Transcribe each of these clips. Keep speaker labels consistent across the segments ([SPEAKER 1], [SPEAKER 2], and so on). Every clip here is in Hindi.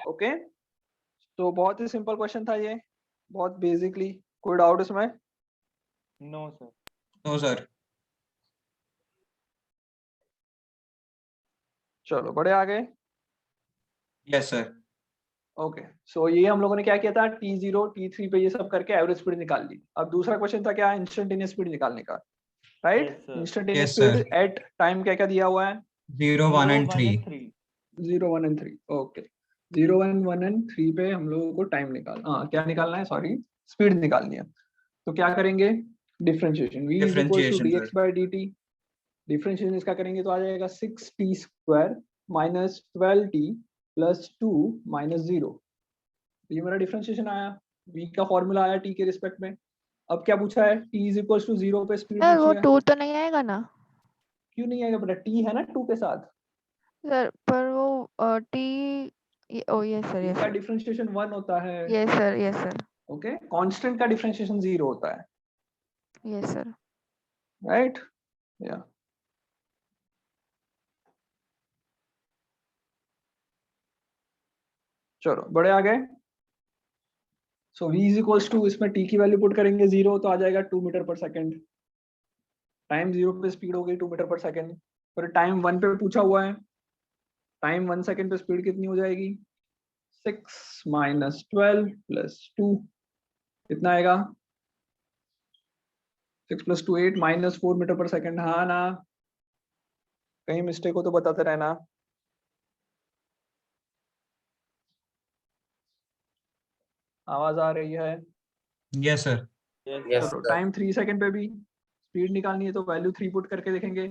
[SPEAKER 1] ओके, तो बहुत ही सिंपल क्वेश्चन था ये, बहुत बेसिकली। कोई डाउट इसमें?
[SPEAKER 2] No sir.
[SPEAKER 3] No sir.
[SPEAKER 1] चलो बड़े आ गए।
[SPEAKER 3] Yes sir.
[SPEAKER 1] ओके, सो ये हम लोगों ने क्या किया था, T0 T3 पे ये सब करके एवरेज स्पीड निकाल ली। अब दूसरा क्वेश्चन था क्या, इंस्टेंटेनियस स्पीड निकालने का, right?
[SPEAKER 2] Yes, sir.
[SPEAKER 1] Instantaneous
[SPEAKER 3] Yes,
[SPEAKER 1] speed
[SPEAKER 3] sir.
[SPEAKER 1] At time क्या क्या दिया हुआ है?
[SPEAKER 3] 0, 1 and 3.
[SPEAKER 1] 0, 1 and 3। ओके, 0, 1 and 3 पे हम लोगों को टाइम क्या निकालना है, सॉरी, स्पीड निकालनी है। तो क्या करेंगे, differentiation, v is equal to
[SPEAKER 3] Differentiation,
[SPEAKER 1] dx by dt। Differentiation इसका करेंगे तो आ जाएगा 6t square minus 12t plus 2 minus 0। ये मेरा डिफरेंशिएशन आया, v का फॉर्मूला आया t के रिस्पेक्ट में। अब क्या पूछा है, t इज इक्वल टू 0 पे स्पीड
[SPEAKER 4] सर वो
[SPEAKER 1] पूछी है।
[SPEAKER 4] 2 तो नहीं आएगा ना?
[SPEAKER 1] क्यों नहीं आएगा बेटा, t है ना 2 के साथ।
[SPEAKER 4] सर पर वो T O yes sir,
[SPEAKER 1] t
[SPEAKER 4] yes
[SPEAKER 1] का
[SPEAKER 4] सर,
[SPEAKER 1] डिफरेंशिएशन 1 होता है।
[SPEAKER 4] Yes sir, yes sir,
[SPEAKER 1] okay, constant का डिफरेंशिएशन 0 होता है,
[SPEAKER 4] यस सर।
[SPEAKER 1] राइट? या चलो बड़े आ गए। सो v इज इक्वल्स टू, इसमें t की वैल्यू पुट करेंगे 0 तो आ जाएगा 2 मीटर पर सेकंड। टाइम 0 पे स्पीड हो गई 2 मीटर पर सेकंड। पर टाइम 1 पे पूछा हुआ है, टाइम 1 सेकंड पे स्पीड कितनी हो जाएगी, 6 माइनस 12 प्लस 2, कितना आएगा, 6 प्लस 2 8 माइनस 4 मीटर पर सेकंड। हाँ ना, कहीं मिस्टेक हो तो बताते रहना। आवाज आ रही है?
[SPEAKER 3] Yes sir.
[SPEAKER 1] चलो टाइम 3 सेकंड पे भी स्पीड निकालनी है तो वैल्यू 3 पुट करके देखेंगे।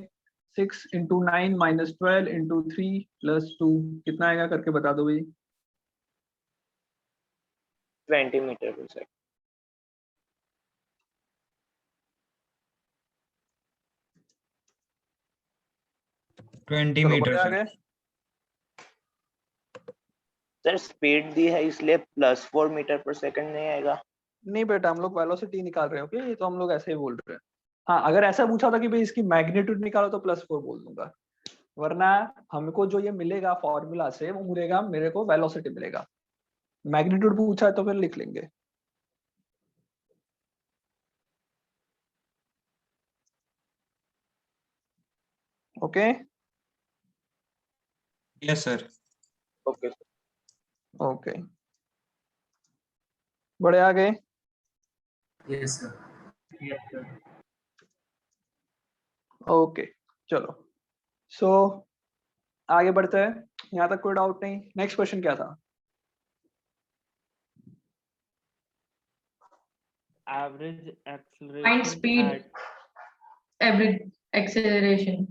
[SPEAKER 1] 6 इंटू 9 माइनस 12 इंटू 3 प्लस 2, कितना आएगा करके बता दो भाई।
[SPEAKER 5] 20 मीटर पर सेकंड।
[SPEAKER 3] 20
[SPEAKER 1] चलो
[SPEAKER 3] मीटर
[SPEAKER 1] बड़े आ
[SPEAKER 3] सर।
[SPEAKER 1] गए।
[SPEAKER 5] सर स्पीड दी है इसलिए प्लस 4 मीटर पर सेकंड नहीं आएगा।
[SPEAKER 1] नहीं बेटा, हम लोग वेलोसिटी निकाल रहे हैं। ओके, ये तो हम लोग ऐसे ही बोल रहे हैं। हाँ, अगर ऐसा पूछा था कि भाई इसकी मैग्नीट्यूड निकालो तो +4 बोल दूंगा, वरना हमको जो ये मिलेगा फॉर्मूला से वो मिलेगा, मेरे को वेलोसिटी मिलेगा। मैग्नीट्यूड पूछा है तो फिर लिख लेंगे। Okay
[SPEAKER 3] Yes sir.
[SPEAKER 5] Okay sir.
[SPEAKER 1] Okay, बड़े आ गए।
[SPEAKER 6] Yes sir.
[SPEAKER 1] ओके चलो, सो आगे बढ़ते हैं। यहाँ तक कोई डाउट नहीं। नेक्स्ट क्वेश्चन क्या था?
[SPEAKER 2] Average acceleration
[SPEAKER 7] Find speed.
[SPEAKER 2] at
[SPEAKER 7] Average acceleration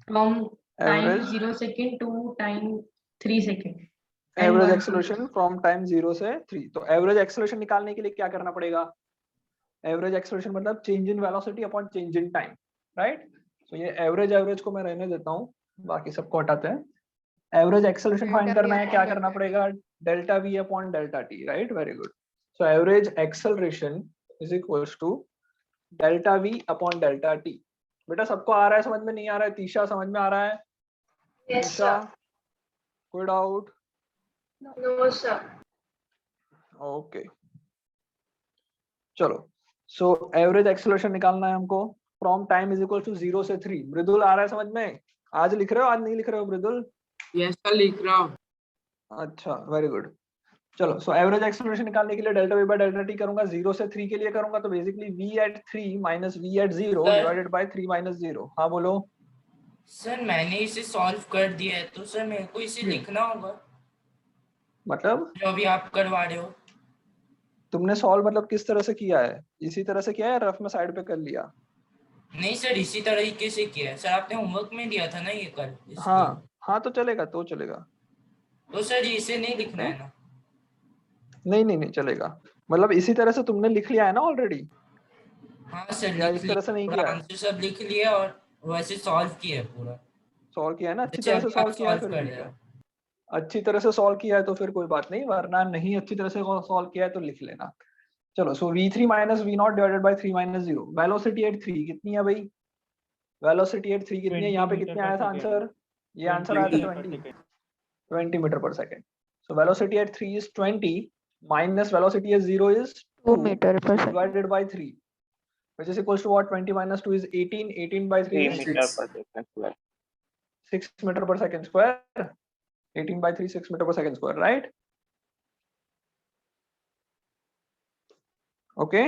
[SPEAKER 7] from time
[SPEAKER 1] average
[SPEAKER 7] 0 second to time 3 second.
[SPEAKER 1] Average acceleration from time 0 से 3। तो एवरेज एक्सेलरेशन निकालने के लिए क्या करना पड़ेगा? एवरेज एक्सेलरेशन मतलब change in velocity upon change in time, right? तो ये एवरेज को मैं रहने देता हूँ, बाकी सबको हटाते हैं। एवरेज एक्सेलरेशन फाइंड करना है, क्या करना पड़ेगा, delta v upon delta t, right? Very good. So average acceleration is equals to delta v upon delta t। बेटा सबको आ रहा है, समझ में नहीं आ रहा है? तीशा समझ में आ रहा है?
[SPEAKER 7] Yes
[SPEAKER 1] Tisha,
[SPEAKER 7] sir.
[SPEAKER 1] कोई डाउट?
[SPEAKER 7] No sir.
[SPEAKER 1] ओके चलो, सो एवरेज एक्सेलरेशन निकालना है हमको from time is equal to 0 से 3। मृदुल आ रहा है समझ में? आज लिख रहे हो, आज नहीं लिख रहे हो मृदुल?
[SPEAKER 6] Yes sir, लिख रहा हूँ।
[SPEAKER 1] अच्छा वेरी गुड। चलो, सो एवरेज एक्सेलरेशन निकालने के लिए delta v by delta t करूंगा। 0 से 3 के लिए करूंगा तो basically v at 3 minus v at 0 divided by 3 minus 0। हाँ बोलो
[SPEAKER 8] सर। मैंने इसे सॉल्व कर दिया है तो सर मेरे को इसे लिखना होगा,
[SPEAKER 1] मतलब
[SPEAKER 8] जो अभी आप करवा रहे हो।
[SPEAKER 1] तुमने सॉल्व मतलब किस तरह से किया है? इसी तरह से किया है, रफ में साइड पे कर लिया?
[SPEAKER 8] नहीं सर, इसी तरीके से किया है सर, आपने होमवर्क में दिया था ना ये कल, इसलिए।
[SPEAKER 1] हाँ हाँ, तो चलेगा, तो चलेगा।
[SPEAKER 8] तो सर इसे नहीं लिखना है ना?
[SPEAKER 1] नहीं नहीं नहीं चलेगा, मतलब इसी तरह से तुमने लिख लिया है ना ऑलरेडी,
[SPEAKER 8] हाँ सर
[SPEAKER 1] या
[SPEAKER 8] लिख
[SPEAKER 1] इस
[SPEAKER 8] लिया,
[SPEAKER 1] तरह से नहीं
[SPEAKER 8] पूरा
[SPEAKER 1] किया है?
[SPEAKER 8] आंसर सब लिख लिया और वैसे सॉल्व किया है पूरा।
[SPEAKER 1] सॉल्व किया है ना, अच्छी
[SPEAKER 8] जैसे
[SPEAKER 1] तरह से
[SPEAKER 8] अभी आप
[SPEAKER 1] सॉल्व किया है,
[SPEAKER 8] सॉल्व
[SPEAKER 1] फिर
[SPEAKER 8] कर
[SPEAKER 1] ठीक
[SPEAKER 8] रहे
[SPEAKER 1] है।
[SPEAKER 8] हो।
[SPEAKER 1] अच्छी तरह से सॉल्व किया है तो फिर कोई बात नहीं, वरना नहीं अच्छी तरह से सॉल्व किया है तो लिख लेना। चलो, सो v3 minus v not divided by 3 minus 0। Velocity at 3 कितनी है भाई? वेलोसिटी एट 3 कितनी है? यहाँ पे कितने आया था आंसर? ये आंसर आया था 20। 20 meter per second. So velocity at 3 is 20 minus velocity at 0 is
[SPEAKER 4] 2
[SPEAKER 1] 2
[SPEAKER 4] meter per second.
[SPEAKER 1] divided by 3, which is equals to what? 20 minus 2 is 18. 18 by 3
[SPEAKER 5] 3
[SPEAKER 1] is
[SPEAKER 5] meter per second square.
[SPEAKER 1] 6 meter per second square. 18 by 3 6 meter per second square, right? Okay.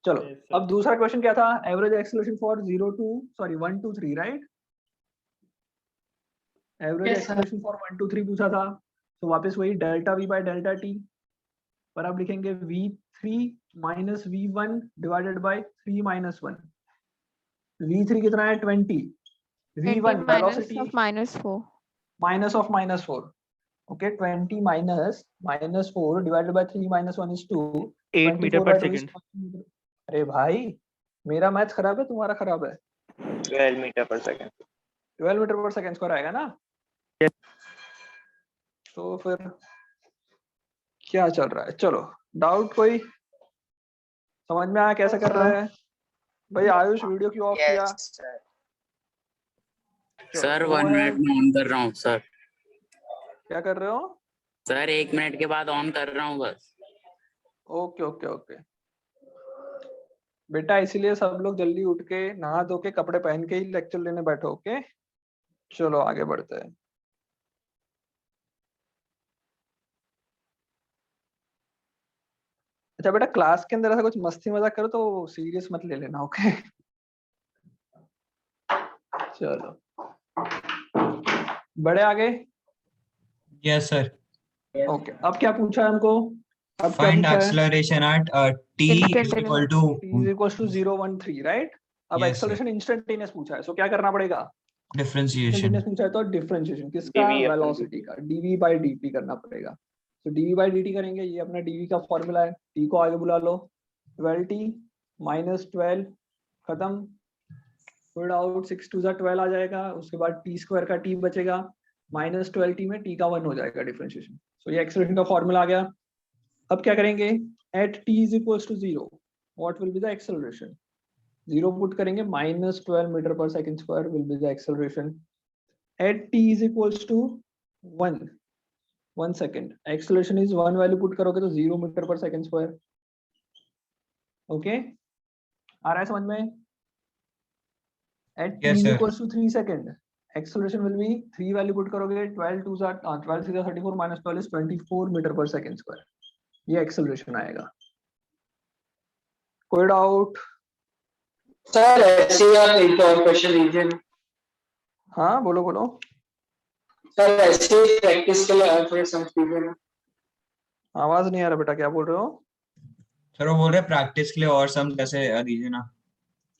[SPEAKER 1] चलो
[SPEAKER 2] Yes, sir.
[SPEAKER 1] अब दूसरा क्वेश्चन क्या था? Average acceleration for 1 to 3, right? Average
[SPEAKER 7] Yes, sir.
[SPEAKER 1] Acceleration for 1 to 3 पूछा था, तो वापस वही delta v by delta t, पर आप लिखेंगे v3 minus v1 divided by 3 minus 1. v3 कितना है? 20.
[SPEAKER 4] 20
[SPEAKER 1] v1
[SPEAKER 4] minus
[SPEAKER 1] velocity
[SPEAKER 4] of -4.
[SPEAKER 1] minus of -4. Okay, 20 minus -4 divided by 3 minus 1 is 2.
[SPEAKER 2] 8 meter
[SPEAKER 1] 24
[SPEAKER 2] per
[SPEAKER 1] by 2 is
[SPEAKER 2] second.
[SPEAKER 1] 20 meter. अरे भाई, मेरा मैथ खराब है, तुम्हारा खराब है.
[SPEAKER 5] 12 meter per second.
[SPEAKER 1] 12 मीटर पर सेकंड स्क्वायर आएगा ना? तो फिर क्या चल रहा है? चलो, डाउट कोई समझ में आया कैसे कर रहे हैं? भाई आयुष वीडियो क्यों ऑफ किया?
[SPEAKER 5] sir.
[SPEAKER 1] चलो,
[SPEAKER 6] सर
[SPEAKER 1] go
[SPEAKER 6] 1
[SPEAKER 1] ahead.
[SPEAKER 6] मिनट में ऑन कर रहा हूँ सर.
[SPEAKER 1] क्या कर रहे हो?
[SPEAKER 6] सर 1 मिनट के बाद ऑन कर रहा हूँ बस.
[SPEAKER 1] ओके ओके ओके बेटा, इसीलिए सब लोग जल्दी उठ के नहा धो के कपड़े पहन के ही लेक्चर लेने बैठो. ओके, चलो आगे बढ़ते हैं. अच्छा बेटा, क्लास के अंदर ऐसा कुछ मस्ती मजाक करो तो सीरियस मत ले लेना. ओके, चलो बड़े आगे.
[SPEAKER 3] Yes, sir.
[SPEAKER 1] ओके, अब क्या पूछा है हमको? अब क्या
[SPEAKER 3] Find
[SPEAKER 1] पूछा है?
[SPEAKER 3] acceleration at t is
[SPEAKER 4] Instantaneous.
[SPEAKER 3] equal to
[SPEAKER 1] t is equals to 0 1 3, right? अब
[SPEAKER 3] Yes, sir.
[SPEAKER 1] एक्सेलरेशन इंस्टेंटेनियस पूछा है, सो क्या करना पड़ेगा?
[SPEAKER 3] differentiation.
[SPEAKER 1] इंस्टेंटेनियस पूछा है तो डिफरेंशिएशन किसका?
[SPEAKER 5] dv upon
[SPEAKER 1] वेलोसिटी का, dv by dt करना पड़ेगा. तो dv by dt करेंगे, ये अपना dv का फॉर्मूला है. t को आगे बुला लो, 12t minus 12 खत्म, पुट आउट 6 2 12 आ जाएगा. उसके बाद t स्क्वायर का t बचेगा, माइनस 12t में t का 1 हो जाएगा डिफरेंशिएशन. सो ये एक्सेलरेशन का फॉर्मूला आ गया. अब क्या करेंगे? At t is equals to 0 what will be the acceleration? 0 put करेंगे, माइनस 12 मीटर पर second square will be the acceleration. At t is equals to 1 second, acceleration is 1 value put करोगे तो 0 मीटर पर सेकंड स्क्वायर. ओके, आ रहा है समझ में? At t
[SPEAKER 3] Yes,
[SPEAKER 1] is
[SPEAKER 3] sir.
[SPEAKER 1] equals to 3 second, acceleration will be 3 value put करोगे, 12 2 12 3 34 minus 12 is 24 मीटर पर सेकंड स्क्वायर. ये एक्सेलरेशन आएगा. कोई डाउट?
[SPEAKER 9] सर ऐसे ही आप एक और क्वेश्चन लीजिए.
[SPEAKER 1] हाँ बोलो बोलो.
[SPEAKER 9] सर ऐसे ही प्रैक्टिस के लिए और थोड़ा समझ लीजिए ना.
[SPEAKER 1] आवाज नहीं आ रहा बेटा, क्या बोल रहे हो?
[SPEAKER 3] सर वो बोल रहे प्रैक्टिस के लिए और सम कैसे दीजिए ना.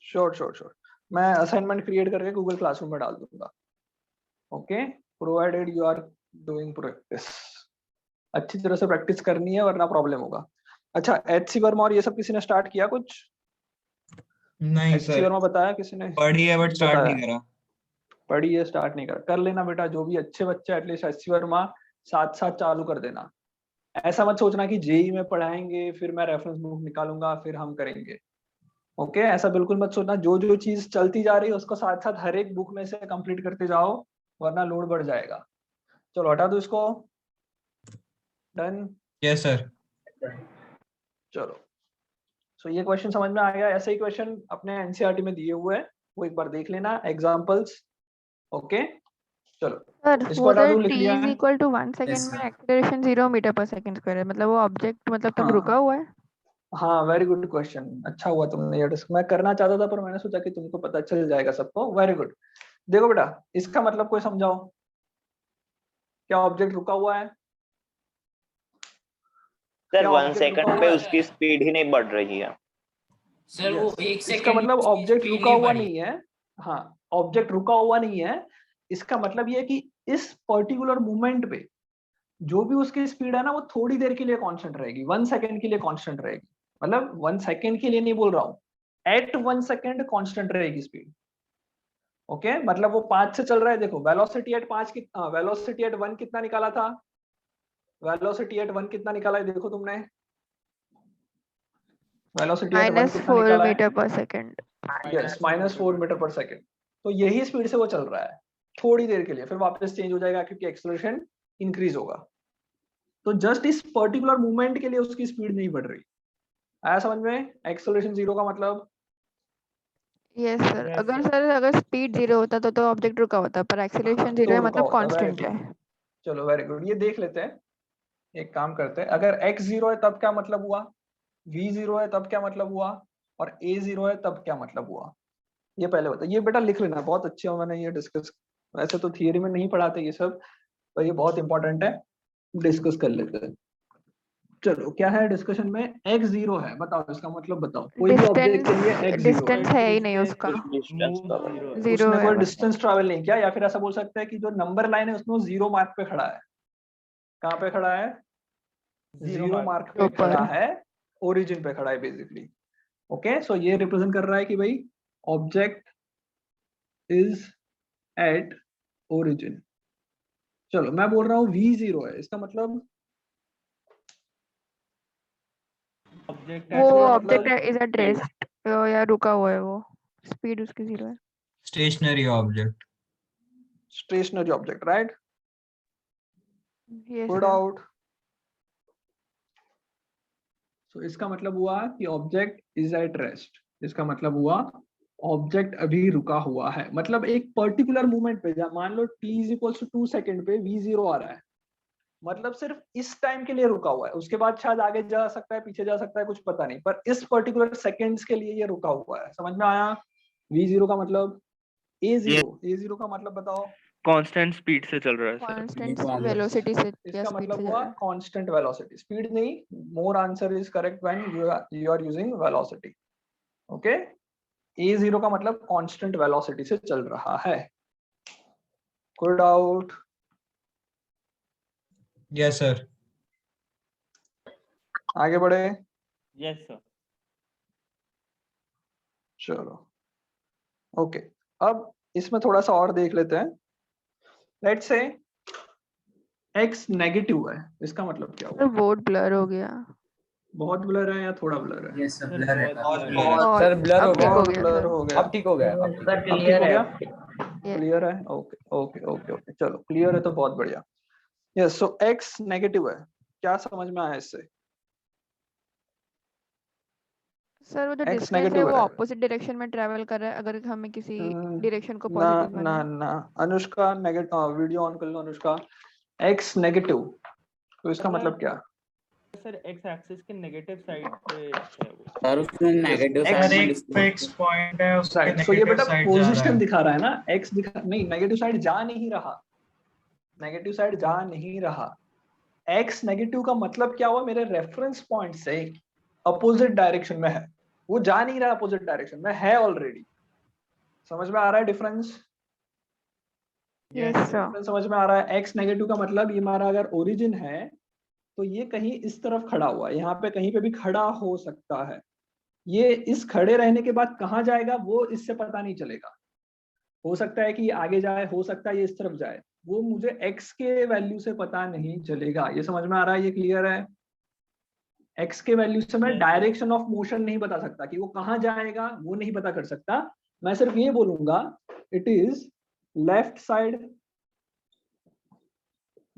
[SPEAKER 1] श्योर श्योर श्योर, मैं असाइनमेंट क्रिएट करके गूगल क्लासरूम में डाल दूंगा. Okay, provided you are doing practice. अच्छी तरह से प्रैक्टिस करनी है वरना प्रॉब्लम होगा. अच्छा, एचसी वर्मा और ये सब किसी ने स्टार्ट किया कुछ?
[SPEAKER 3] नहीं
[SPEAKER 1] एचसी
[SPEAKER 3] सर,
[SPEAKER 1] वर्मा बताया किसी ने?
[SPEAKER 3] पढ़ी है बट स्टार्ट
[SPEAKER 1] बताया.
[SPEAKER 3] नहीं करा.
[SPEAKER 1] पढ़ी है, स्टार्ट नहीं कर लेना बेटा. जो भी अच्छे बच्चे एटलीस्ट एचसी वर्मा साथ साथ चालू कर देना. ऐसा मत सोचना कि जेई में पढ़ाएंगे फिर मैं रेफरेंस बुक निकालूंगा फिर हम करेंगे. ओके, ऐसा बिल्कुल मत सोचना. जो जो चीज चलती जा रही है उसको साथ साथ हर एक बुक में से कंप्लीट करते जाओ वरना लोड बढ़ जाएगा. चलो हटा दो इसको. डन.
[SPEAKER 3] Yes sir.
[SPEAKER 1] चलो, सो ये क्वेश्चन समझ में आ गया. ऐसे ही क्वेश्चन अपने एनसीईआरटी में दिए हुए हैं, वो एक बार देख लेना एग्जांपल्स. ओके, चलो
[SPEAKER 4] सर
[SPEAKER 1] इसको
[SPEAKER 4] वो
[SPEAKER 1] हटा
[SPEAKER 4] तो
[SPEAKER 1] दूं, लिख
[SPEAKER 4] t
[SPEAKER 1] लिया
[SPEAKER 4] is
[SPEAKER 1] है.
[SPEAKER 4] equal to 1 second में एक्सेलरेशन 0 मीटर पर सेकंड स्क्वायर है, मतलब वो ऑब्जेक्ट मतलब तब
[SPEAKER 1] हाँ.
[SPEAKER 4] रुका हुआ है.
[SPEAKER 1] हाँ, वेरी गुड क्वेश्चन. अच्छा हुआ तुमने ये डिस्क मैं करना चाहता था पर मैंने सोचा कि तुमको पता चल जाएगा सबको. Very good. देखो बेटा, इसका मतलब कोई समझाओ. क्या ऑब्जेक्ट रुका हुआ है?
[SPEAKER 5] सर
[SPEAKER 1] क्या
[SPEAKER 5] 1
[SPEAKER 1] object
[SPEAKER 5] सेकंड
[SPEAKER 1] रुका
[SPEAKER 5] पे
[SPEAKER 1] हुआ है?
[SPEAKER 5] उसकी स्पीड ही नहीं बढ़ रही है.
[SPEAKER 8] सर वो
[SPEAKER 1] Yes.
[SPEAKER 8] 1 सेकंड
[SPEAKER 1] इसका मतलब ऑब्जेक्ट रुका हुआ नहीं है. हाँ, ऑब्जेक्ट रुका हुआ नहीं है. इसका मतलब ये है कि इस पर्टिकुलर मोमेंट पे जो भी उसकी स्पीड है ना वो थोड़ी देर के लिए कांस्टेंट रहेगी. 1 सेकंड के लिए कांस्टेंट रहेगी. मतलब 1 सेकंड के लिए नहीं बोल रहा हूँ, एट 1 सेकंड कांस्टेंट रहेगी स्पीड. ओके, मतलब वो 5 से चल रहा है. देखो वेलोसिटी एट 5 की वेलोसिटी एट 1 कितना निकाला था? वेलोसिटी एट 1 कितना निकाला है देखो तुमने? वेलोसिटी एट 1 कितना
[SPEAKER 4] -4
[SPEAKER 1] निकाला है?
[SPEAKER 4] मीटर पर सेकंड.
[SPEAKER 1] यस, -4 मीटर पर सेकंड. तो यही स्पीड से वो चल रहा है. थोड़ी देर के लिए, फिर वापस चेंज हो जाएगा क्योंकि एक्सेलरेशन इंक्रीज होगा। तो जस्ट इस पर्टिकुलर मूवमेंट के लिए उसकी स्पीड नहीं बढ़ रही। आया समझ में? एक्सेलरेशन 0 का मतलब
[SPEAKER 4] यस सर,
[SPEAKER 2] Yes,
[SPEAKER 4] अगर
[SPEAKER 2] sir.
[SPEAKER 4] सर अगर स्पीड 0 होता तो ऑब्जेक्ट रुका होता, पर एक्सेलरेशन 0
[SPEAKER 1] तो
[SPEAKER 4] है
[SPEAKER 1] रुका
[SPEAKER 4] मतलब
[SPEAKER 1] होता,
[SPEAKER 4] कांस्टेंट
[SPEAKER 1] very
[SPEAKER 4] है।
[SPEAKER 1] good. चलो वेरी गुड, ये देख लेते हैं। एक काम करते हैं, अगर x 0 है तब क्या मतलब हुआ, v 0 है तब क्या मतलब हुआ, और a 0 है तब क्या मतलब हुआ, ये पहले बता। ये बेटा लिख लेना, बहुत अच्छे मैंने ये डिस्कस, वैसे तो थियरी में नहीं पढ़ाते ये सब, पर ये बहुत इंपॉर्टेंट है, डिस्कस कर लेते हैं। चलो क्या है डिस्कशन में, x 0 है, बताओ इसका मतलब बताओ। कोई भी ऑब्जेक्ट के लिए x 0 है,
[SPEAKER 4] डिस्टेंस है ही नहीं उसका,
[SPEAKER 5] डिस्टेंस
[SPEAKER 2] Move
[SPEAKER 5] का
[SPEAKER 2] 0 है।
[SPEAKER 4] 0
[SPEAKER 1] उसने
[SPEAKER 4] है
[SPEAKER 1] कोई
[SPEAKER 4] बस।
[SPEAKER 1] डिस्टेंस ट्रैवल नहीं किया, या फिर ऐसा बोल सकते हैं कि जो नंबर लाइन है उसमें 0 मार्क पे खड़ा है। कहाँ पे खड़ा है? 0 मार्क पे
[SPEAKER 4] ऊपर।
[SPEAKER 1] खड़ा है, ओरिजिन पे खड़ा है बेसिकली। ओके, सो ये रिप्रेजेंट कर रहा है कि भाई ऑब्जेक्ट इज एट ओरिजिन। चलो मैं बोल रहा हूँ v 0 है, इसका मतलब
[SPEAKER 2] Object
[SPEAKER 4] वो
[SPEAKER 1] Actually,
[SPEAKER 4] ऑब्जेक्ट
[SPEAKER 1] मतलब
[SPEAKER 4] इज एट रेस्ट या रुका हुआ है, वो स्पीड उसकी 0 है।
[SPEAKER 3] Stationary object.
[SPEAKER 1] Stationary object, right?
[SPEAKER 4] Yes
[SPEAKER 1] good
[SPEAKER 4] sir.
[SPEAKER 1] Out. So इसका मतलब हुआ कि ऑब्जेक्ट इज एट रेस्ट, इसका मतलब हुआ ऑब्जेक्ट अभी रुका हुआ है। मतलब एक पर्टिकुलर मूवमेंट पे, मान लो t is equal to 2 second पे v 0 आ रहा है, मतलब सिर्फ इस टाइम के लिए रुका हुआ है, उसके बाद शायद आगे जा सकता है, पीछे जा सकता है, कुछ पता नहीं, पर इस पर्टिकुलर सेकंड्स के लिए ये रुका हुआ है। समझ में आया? v 0 का मतलब, a 0 का मतलब बताओ।
[SPEAKER 2] कांस्टेंट स्पीड से चल रहा है सर।
[SPEAKER 4] कांस्टेंट वेलोसिटी से या
[SPEAKER 1] इसका
[SPEAKER 4] स्पीड
[SPEAKER 1] मतलब
[SPEAKER 4] से जा
[SPEAKER 1] हुआ
[SPEAKER 4] रहा है।
[SPEAKER 1] कांस्टेंट वेलोसिटी, स्पीड नहीं। More answer is correct when you are using velocity. Okay, a 0 का मतलब कांस्टेंट वेलोसिटी से चल रहा है। Good out.
[SPEAKER 3] Yes sir.
[SPEAKER 1] आगे बढ़े,
[SPEAKER 2] यस सर।
[SPEAKER 1] चलो ओके। अब इसमें थोड़ा सा और देख लेते हैं। लेट्स से x नेगेटिव है, इसका मतलब क्या
[SPEAKER 4] सर
[SPEAKER 1] हुआ?
[SPEAKER 4] बोर्ड ब्लर हो गया।
[SPEAKER 1] बहुत ब्लर है या थोड़ा ब्लर है?
[SPEAKER 9] यस सर,
[SPEAKER 2] सर
[SPEAKER 9] ब्लर है।
[SPEAKER 2] बहुत
[SPEAKER 3] और
[SPEAKER 2] blur है।
[SPEAKER 4] और
[SPEAKER 10] सर ब्लर हो
[SPEAKER 4] अब ठीक
[SPEAKER 10] गया,
[SPEAKER 4] हो
[SPEAKER 1] बहुत
[SPEAKER 4] गया
[SPEAKER 1] ब्लर
[SPEAKER 4] सर।
[SPEAKER 1] हो गया।
[SPEAKER 10] अब ठीक हो गया, अब ठीक
[SPEAKER 7] सर
[SPEAKER 1] अब ठीक
[SPEAKER 7] क्लियर
[SPEAKER 1] हो
[SPEAKER 7] है।
[SPEAKER 1] गया? क्लियर है? ओके ओके ओके ओके, चलो क्लियर है तो बहुत बढ़िया। यस, सो x नेगेटिव है, क्या समझ में आया इससे?
[SPEAKER 4] सर वो जो
[SPEAKER 1] x
[SPEAKER 4] डिस्टेंस है
[SPEAKER 1] नेगेटिव
[SPEAKER 4] वो
[SPEAKER 1] है।
[SPEAKER 4] ऑपोजिट डायरेक्शन में ट्रेवल कर रहा है, अगर हमें किसी डायरेक्शन को
[SPEAKER 1] ना
[SPEAKER 4] पॉजिटिव
[SPEAKER 1] ना
[SPEAKER 4] माने।
[SPEAKER 1] ना, अनुष्का नेगेटिव, वीडियो ऑन कर लो अनुष्का। x नेगेटिव, तो इसका मतलब क्या?
[SPEAKER 2] सर एक्स एक्सिस के नेगेटिव साइड पे है वो।
[SPEAKER 6] सर उसमें नेगेटिव
[SPEAKER 1] X-
[SPEAKER 3] सर एक फिक्स पॉइंट है, उसके
[SPEAKER 1] राइट, सो ये
[SPEAKER 3] नेगेटिव
[SPEAKER 1] बेटा
[SPEAKER 3] साइड जा रहा
[SPEAKER 1] पोजीशन
[SPEAKER 3] है।
[SPEAKER 1] दिखा रहा है ना, x दिखा नहीं, नेगेटिव साइड जा नहीं रहा, नेगेटिव साइड जा नहीं रहा। x नेगेटिव का मतलब क्या हुआ? मेरे रेफरेंस पॉइंट से अपोजिट डायरेक्शन में है, वो जा नहीं रहा अपोजिट डायरेक्शन में, है ऑलरेडी। समझ में आ रहा है डिफरेंस?
[SPEAKER 4] Yes sir.
[SPEAKER 1] डिफरेंस समझ में आ रहा है? x नेगेटिव का मतलब ये हमारा अगर ओरिजिन है तो ये कहीं इस तरफ खड़ा हुआ है, यहाँ पे कहीं पे भी खड़ा हो सकता है। ये इस खड़े रहने के बाद कहाँ जाएगा वो इससे पता नहीं चलेगा। हो सकता है कि ये आगे जाए, हो सकता है ये इस तरफ जाए, वो मुझे x के वैल्यू से पता नहीं चलेगा। ये समझ में आ रहा है? ये क्लियर है? x के वैल्यू से मैं डायरेक्शन ऑफ मोशन नहीं बता सकता कि वो कहाँ जाएगा, वो नहीं पता कर सकता। मैं सिर्फ ये बोलूंगा it is left side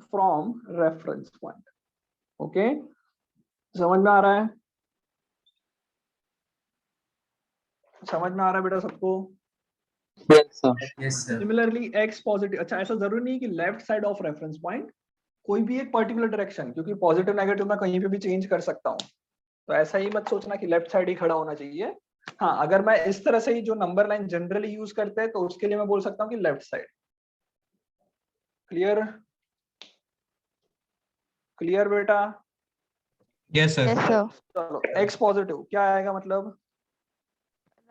[SPEAKER 1] from reference point. Okay, समझ में आ रहा है? समझ में आ रहा है बेटा सबको?
[SPEAKER 9] Yes sir.
[SPEAKER 1] Similarly x positive, अच्छा ऐसा जरूरी नहीं कि left side of reference point, कोई भी एक पर्टिकुलर डायरेक्शन, क्योंकि पॉजिटिव नेगेटिव मैं कहीं पे भी चेंज कर सकता हूँ। तो ऐसा ही मत सोचना कि लेफ्ट साइड ही खड़ा होना चाहिए। हाँ, अगर मैं इस तरह से ही जो नंबर लाइन जनरली यूज करते हैं तो उसके लिए मैं बोल सकता हूँ कि लेफ्ट साइड। क्लियर? क्लियर बेटा?
[SPEAKER 3] Yes sir.
[SPEAKER 4] Yes sir.
[SPEAKER 1] चलो x पॉजिटिव क्या आएगा मतलब?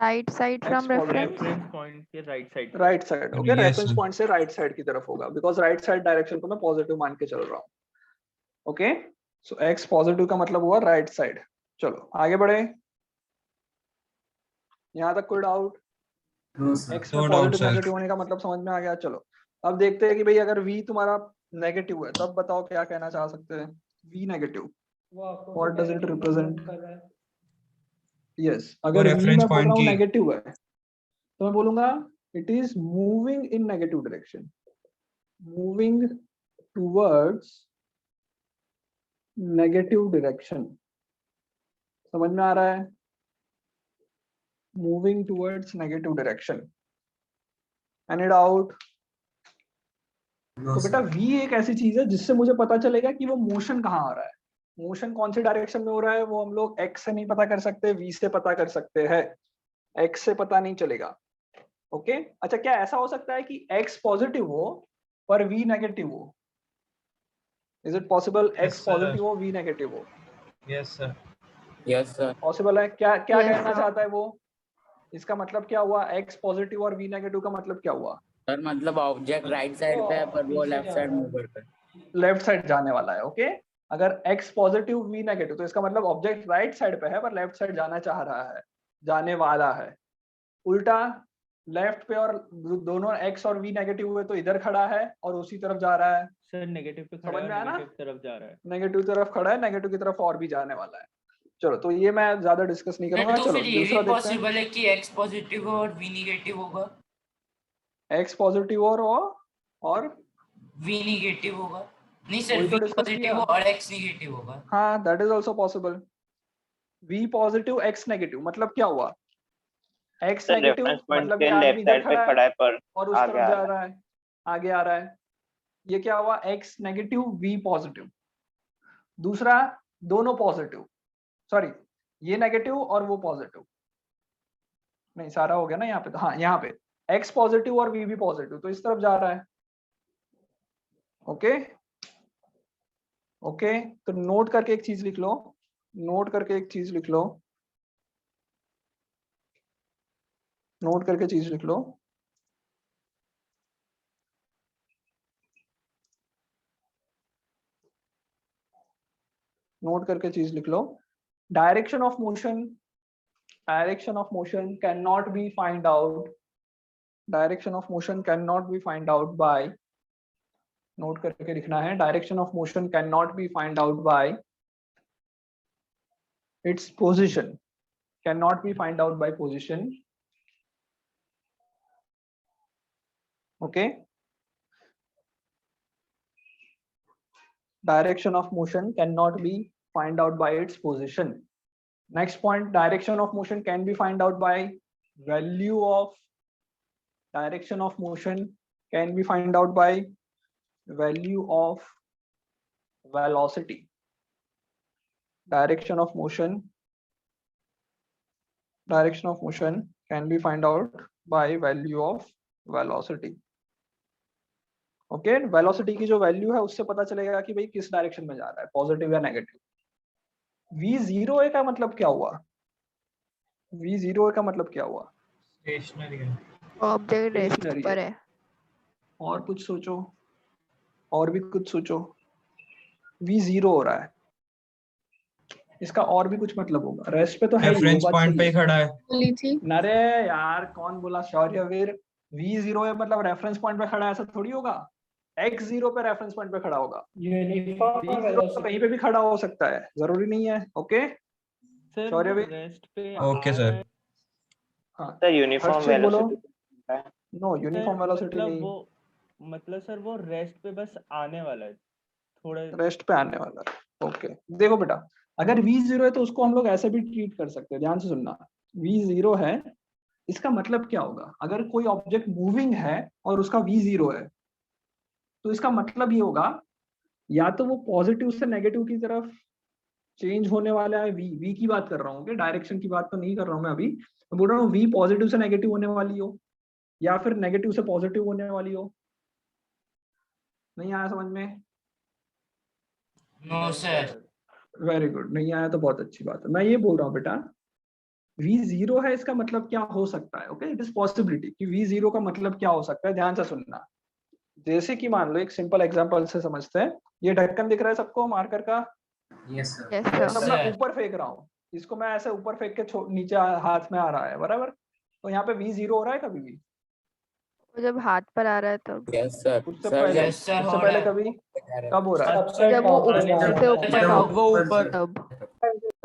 [SPEAKER 4] Right side from
[SPEAKER 1] X positive.
[SPEAKER 4] Reference.
[SPEAKER 2] Reference point के right side.
[SPEAKER 1] Right side, okay,
[SPEAKER 3] Yes,
[SPEAKER 1] reference
[SPEAKER 3] sir.
[SPEAKER 1] Point से राइट साइड की तरफ होगा, बिकॉज राइट साइड डायरेक्शन को मैं पॉजिटिव मान के चल रहा हूँ। ओके, सो x पॉजिटिव का मतलब हुआ राइट साइड। चलो आगे बढ़े, यहाँ तक कोई डाउट? x में
[SPEAKER 3] No doubt,
[SPEAKER 1] positive
[SPEAKER 3] sir.
[SPEAKER 1] Negative होने का मतलब समझ में आ गया। चलो अब देखते हैं कि भाई अगर v तुम्हारा नेगेटिव है तब बताओ क्या कहना चाह सकते हैं? v negative, what does it represent? Yes, अगर v
[SPEAKER 3] reference
[SPEAKER 1] मैं बोल
[SPEAKER 3] point
[SPEAKER 1] रहा हूँ
[SPEAKER 3] की-
[SPEAKER 1] नेगेटिव है तो मैं बोलूंगा it is moving in negative direction. Moving towards negative direction, समझ में आ रहा है? Moving towards negative direction, any doubt? तो बेटा v एक ऐसी चीज है जिससे मुझे पता चलेगा कि वो मोशन कहाँ आ रहा है। मोशन कौन से डायरेक्शन में हो रहा है वो हम लोग x से नहीं पता कर सकते, v से पता कर सकते हैं, x से पता नहीं चलेगा। ओके अच्छा, क्या ऐसा हो सकता है कि x पॉजिटिव हो पर v नेगेटिव हो? Is it possible x positive हो v नेगेटिव हो?
[SPEAKER 3] Yes sir.
[SPEAKER 6] Yes sir.
[SPEAKER 1] Possible है? क्या क्या
[SPEAKER 4] Yes,
[SPEAKER 1] कहना
[SPEAKER 4] sir.
[SPEAKER 1] चाहता है वो? इसका मतलब क्या हुआ? x पॉजिटिव और v नेगेटिव का मतलब क्या हुआ?
[SPEAKER 6] सर मतलब ऑब्जेक्ट राइट साइड पे है पर वो लेफ्ट साइड मूव करता है।
[SPEAKER 1] लेफ्ट साइड जाने वाला है। ओके अगर x पॉजिटिव v नेगेटिव तो इसका मतलब ऑब्जेक्ट राइट साइड पे है पर लेफ्ट साइड जाना चाह रहा है, जाने वाला है। उल्टा लेफ्ट पे और दोनों x और v नेगेटिव हुए तो इधर खड़ा है और उसी तरफ जा रहा है,
[SPEAKER 2] सर नेगेटिव पे खड़ा
[SPEAKER 1] समझ
[SPEAKER 2] है,
[SPEAKER 1] में आया ना?
[SPEAKER 2] नेगेटिव तरफ जा रहा है।
[SPEAKER 1] नेगेटिव तरफ खड़ा है, नेगेटिव की तरफ और भी जाने वाला है। चलो तो ये मैं ज्यादा डिस्कस नहीं करूंगा।
[SPEAKER 8] तो
[SPEAKER 1] चलो
[SPEAKER 8] फिर ये
[SPEAKER 1] दूसरा
[SPEAKER 8] भी
[SPEAKER 1] देखते हैं।
[SPEAKER 8] पॉसिबल है कि x पॉजिटिव और v नेगेटिव होगा,
[SPEAKER 1] x पॉजिटिव और
[SPEAKER 8] v नेगेटिव होगा। नहीं सर,
[SPEAKER 1] वही तो
[SPEAKER 8] v
[SPEAKER 1] discuss
[SPEAKER 8] पॉजिटिव
[SPEAKER 1] किया।
[SPEAKER 8] और x नेगेटिव होगा।
[SPEAKER 1] हाँ that is also possible. v positive x negative मतलब क्या हुआ? x
[SPEAKER 5] sir
[SPEAKER 1] negative
[SPEAKER 5] reference point
[SPEAKER 1] मतलब
[SPEAKER 5] के
[SPEAKER 1] ये आदमी
[SPEAKER 5] लेफ्ट
[SPEAKER 1] इधर
[SPEAKER 5] साइड पे
[SPEAKER 1] खड़ा
[SPEAKER 5] खड़ा
[SPEAKER 1] है
[SPEAKER 5] है पर
[SPEAKER 1] और उस
[SPEAKER 5] आगे
[SPEAKER 1] तरफ
[SPEAKER 5] आ
[SPEAKER 1] जा
[SPEAKER 5] रहा है।
[SPEAKER 1] रहा है, आगे आ रहा है। ये क्या हुआ? x negative v positive. दूसरा दोनों पॉजिटिव, सॉरी ये नेगेटिव और वो पॉजिटिव, नहीं सारा हो गया ना यहाँ पे। तो हाँ यहाँ पे x पॉजिटिव और v भी पॉजिटिव तो इस तरफ जा रहा है। ओके ओके तो नोट करके एक चीज लिख लो, नोट करके एक चीज लिख लो, नोट करके चीज लिख लो। नोट करके चीज लिख लो। Direction of motion, direction of motion can not be find out, direction of motion can not be find out by, note करके लिखना है, direction of motion can not be find out by its position, cannot be find out by position. Okay, direction of motion cannot be find out by its position. Next point, direction of motion can be find out by value of, direction of motion can be find out by value of velocity. Direction of motion can be find out by value of velocity. Okay velocity की जो वैल्यू है उससे पता चलेगा कि भाई किस डायरेक्शन में जा रहा है, पॉजिटिव या नेगेटिव। v0a का मतलब क्या हुआ? v0a का मतलब क्या हुआ?
[SPEAKER 3] स्टेशनरी है।
[SPEAKER 4] ऑब्जेक्ट रेस्ट
[SPEAKER 1] Stationary
[SPEAKER 4] पर
[SPEAKER 1] है।
[SPEAKER 4] है।
[SPEAKER 1] और कुछ सोचो, और भी कुछ सोचो। v0 हो रहा है, इसका और भी कुछ मतलब होगा। रेस्ट पे तो है ही, वो
[SPEAKER 3] रेफरेंस
[SPEAKER 1] बात
[SPEAKER 3] पॉइंट
[SPEAKER 1] सही
[SPEAKER 3] पे
[SPEAKER 1] है।
[SPEAKER 3] ही खड़ा है।
[SPEAKER 7] बोली थी।
[SPEAKER 1] अरे यार कौन बोला शौर्यवीर? v0 है मतलब रेफरेंस पॉइंट पे खड़ा है, ऐसा थोड़ी होगा। x0 पे रेफरेंस पॉइंट पे खड़ा होगा, v0 तो कहीं पे भी खड़ा हो सकता है, जरूरी नहीं है। Okay
[SPEAKER 2] sir
[SPEAKER 1] Shauryaveer?
[SPEAKER 2] रेस्ट पे
[SPEAKER 3] ओके
[SPEAKER 2] आ
[SPEAKER 3] सर।
[SPEAKER 2] रहा है,
[SPEAKER 1] हाँ
[SPEAKER 5] सर यूनिफॉर्म
[SPEAKER 1] हर्षित बोलो।
[SPEAKER 5] Velocity
[SPEAKER 1] no
[SPEAKER 2] sir
[SPEAKER 1] uniform velocity
[SPEAKER 2] मतलब
[SPEAKER 1] नहीं,
[SPEAKER 2] वो मतलब सर वो रेस्ट पे बस आने वाला है थोड़ा।
[SPEAKER 1] रेस्ट पे आने वाला है। ओके देखो बेटा, अगर v0 है तो उसको हम लोग ऐसे भी ट्रीट कर सकते हैं। ध्यान से सुनना, v0 है इसका मतलब क्या होगा? अगर कोई ऑब्जेक्ट मूविंग है और उसका v0 है तो इसका मतलब ये होगा या तो वो पॉजिटिव से नेगेटिव की तरफ चेंज होने वाला है, v की बात कर रहा हूँ, डायरेक्शन की बात तो नहीं कर रहा हूँ मैं अभी, तो बोल रहा हूँ v पॉजिटिव से नेगेटिव होने वाली हो या फिर नेगेटिव से पॉजिटिव होने वाली हो। नहीं आया समझ में?
[SPEAKER 8] No sir.
[SPEAKER 1] वेरी गुड, नहीं आया तो बहुत अच्छी बात है। मैं ये बोल रहा हूँ बेटा v0 है, इसका मतलब क्या हो सकता है? ओके इट इज पॉसिबिलिटी कि v0 का मतलब क्या हो सकता है। ध्यान से सुनना, जैसे कि मान लो एक सिंपल एग्जांपल से समझते हैं। ये ढक्कन दिख रहा है सबको मार्कर का?
[SPEAKER 4] यस
[SPEAKER 1] मतलब
[SPEAKER 4] सर।
[SPEAKER 1] मैं
[SPEAKER 8] सर।
[SPEAKER 1] ऊपर फेंक रहा हूँ इसको, मैं ऐसे ऊपर फेंक के नीचे हाथ में आ रहा है, बराबर? तो यहाँ पे v0 हो रहा है कभी भी?
[SPEAKER 4] वो जब हाथ पर आ रहा है तब,
[SPEAKER 6] यस सर।
[SPEAKER 1] उससे
[SPEAKER 6] सर
[SPEAKER 1] पहले,
[SPEAKER 8] यस सर,
[SPEAKER 1] उससे
[SPEAKER 8] हो
[SPEAKER 1] पहले
[SPEAKER 8] रहा है।
[SPEAKER 1] कभी? कब हो रहा है?
[SPEAKER 4] जब वो ऊपर से ऊपर
[SPEAKER 8] जब
[SPEAKER 4] टॉप
[SPEAKER 8] वो
[SPEAKER 3] ऊपर
[SPEAKER 4] तब,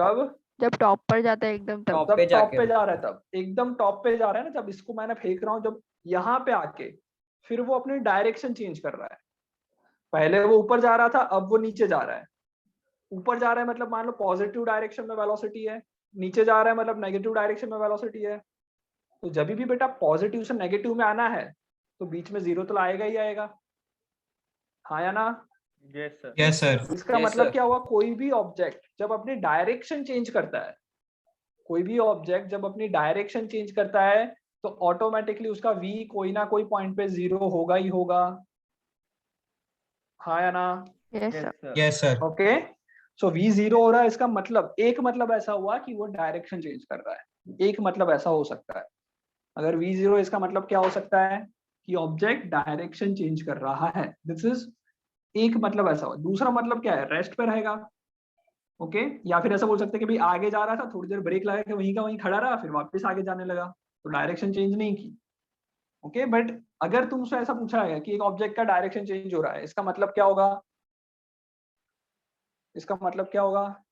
[SPEAKER 1] कब?
[SPEAKER 4] जब टॉप पर जाता है एकदम तब।
[SPEAKER 3] टॉप
[SPEAKER 1] जब
[SPEAKER 3] पे
[SPEAKER 1] टॉप
[SPEAKER 3] जाके
[SPEAKER 1] पे जा रहा है तब, एकदम टॉप पे जा रहा है ना, जब इसको मैंने फेंक रहा हूँ, जब यहाँ पे आके फिर वो अपनी डायरेक्शन चेंज कर रहा है, पहले वो ऊपर जा रहा था, अब वो नीचे जा रहा है। ऊपर जा रहा है मतलब मान लो पॉजिटिव डायरेक्शन में वेलोसिटी है, नीचे जा रहा है मतलब नेगेटिव डायरेक्शन में वेलोसिटी है। तो जब भी बेटा पॉजिटिव से नेगेटिव में आना है तो बीच में जीरो तो आएगा ही आएगा, हाँ या ना?
[SPEAKER 2] Yes sir.
[SPEAKER 3] Yes sir.
[SPEAKER 1] इसका मतलब क्या हुआ, कोई भी ऑब्जेक्ट जब अपनी डायरेक्शन चेंज करता है, कोई भी ऑब्जेक्ट जब अपनी डायरेक्शन चेंज करता है तो ऑटोमेटिकली उसका v कोई ना कोई पॉइंट पे जीरो होगा ही होगा, हाँ या ना?
[SPEAKER 4] Yes sir.
[SPEAKER 3] Yes sir.
[SPEAKER 1] Okay, so v zero हो रहा है, इसका मतलब एक मतलब ऐसा हुआ कि वो डायरेक्शन चेंज कर रहा है, एक मतलब ऐसा हो सकता है। अगर v जीरो, इसका मतलब क्या हो सकता है कि ऑब्जेक्ट डायरेक्शन चेंज कर रहा है, दिस इज एक मतलब ऐसा हुआ। दूसरा मतलब क्या है, रेस्ट पे रहेगा। ओके, या फिर ऐसा बोल सकते हैं कि भाई आगे जा रहा था, थोड़ी देर ब्रेक लगा के वहीं का वहीं खड़ा रहा, फिर वापस आगे जाने लगा, तो डायरेक्शन चेंज नहीं की। ओके, बट अगर तुमसे ऐसा पूछा है कि एक ऑब्जेक्ट का डायरेक्शन चेंज हो रहा है, इसका मतलब क्या होगा, इसका मतलब क्या होगा,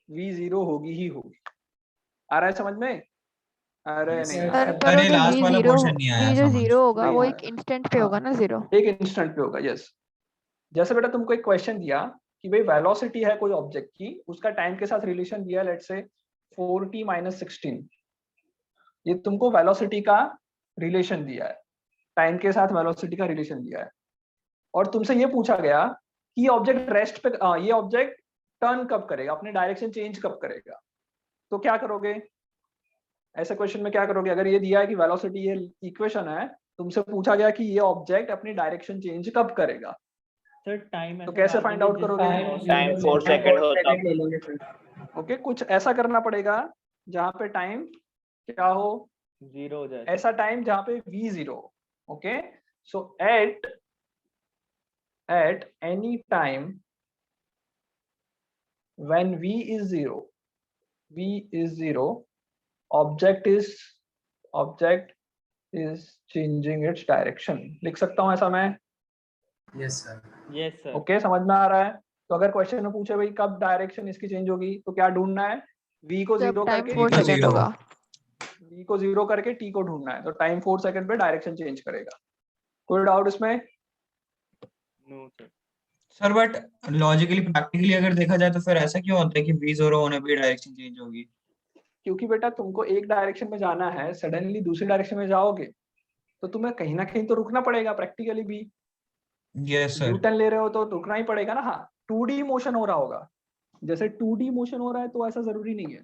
[SPEAKER 1] v जीरो होगी ही होगी। आ रहा है समझ में? अरे नहीं आ
[SPEAKER 4] सर
[SPEAKER 1] रहा
[SPEAKER 4] पर वो
[SPEAKER 3] अरे
[SPEAKER 4] जो
[SPEAKER 3] लास्ट
[SPEAKER 4] v
[SPEAKER 3] वाला
[SPEAKER 4] जीरो
[SPEAKER 3] पोर्शन नहीं आया
[SPEAKER 4] v जो
[SPEAKER 3] समझ।
[SPEAKER 4] जीरो होगा
[SPEAKER 1] नहीं
[SPEAKER 4] वो
[SPEAKER 1] आया।
[SPEAKER 4] एक इंस्टेंट पे
[SPEAKER 1] हाँ,
[SPEAKER 4] होगा ना जीरो।
[SPEAKER 1] एक इंस्टेंट पे होगा, यस। जैसे बेटा तुमको एक क्वेश्चन दिया कि भाई वेलोसिटी है कोई ऑब्जेक्ट की, उसका टाइम के साथ रिलेशन दिया है, लेट्स से 4t - 16। ये तुमको वेलोसिटी का रिलेशन दिया है, टाइम के साथ वेलोसिटी का रिलेशन दिया है, और तुमसे ये पूछा गया कि ये ऑब्जेक्ट रेस्ट पे, ये ऑब्जेक्ट टर्न कब करेगा, अपने डायरेक्शन चेंज कब करेगा, तो क्या करोगे ऐसे क्वेश्चन में, क्या करोगे? अगर ये दिया है कि वेलोसिटी, ये इक्वेशन है, तुमसे पूछा गया कि ये ऑब्जेक्ट अपनी डायरेक्शन चेंज कब करेगा,
[SPEAKER 2] सर टाइम
[SPEAKER 1] तो कैसे फाइंड आउट करोगे?
[SPEAKER 5] टाइम 4 सेकंड होता।
[SPEAKER 1] ओके, कुछ ऐसा करना पड़ेगा जहां पे टाइम क्या हो,
[SPEAKER 2] जीरो हो जाए।
[SPEAKER 1] ऐसा टाइम जहां पे v zero. Okay, so at any time when v is zero, object is changing its direction. लिख सकता हूं ऐसा मैं?
[SPEAKER 6] Yes sir.
[SPEAKER 2] Yes sir.
[SPEAKER 1] Okay, समझ में आ रहा है? तो अगर क्वेश्चन में पूछे भाई कब डायरेक्शन इसकी चेंज होगी, तो क्या ढूंढना है, v को
[SPEAKER 4] जब
[SPEAKER 1] जीरो
[SPEAKER 4] टाइम
[SPEAKER 1] करके
[SPEAKER 4] 4
[SPEAKER 3] को
[SPEAKER 4] सेकंड
[SPEAKER 3] zero।
[SPEAKER 4] होगा।
[SPEAKER 1] v को जीरो करके t को ढूंढना है, तो टाइम 4 सेकंड पे डायरेक्शन चेंज करेगा। कोई डाउट इसमें?
[SPEAKER 2] No sir.
[SPEAKER 3] Sir but logically practically अगर देखा जाए तो फिर ऐसा क्यों होता है कि v जीरो होने पे डायरेक्शन चेंज होगी?
[SPEAKER 1] क्योंकि बेटा तुमको एक डायरेक्शन में जाना है, सडनली दूसरी डायरेक्शन में जाओगे तो तुम्हें कहीं ना कहीं तो रुकना पड़ेगा, प्रैक्टिकली भी
[SPEAKER 3] यस
[SPEAKER 1] यू
[SPEAKER 3] सर।
[SPEAKER 1] टर्न ले रहे हो तो रुकना ही पड़ेगा ना। हाँ, 2D मोशन हो रहा होगा, जैसे 2D मोशन हो रहा है तो ऐसा जरूरी नहीं है।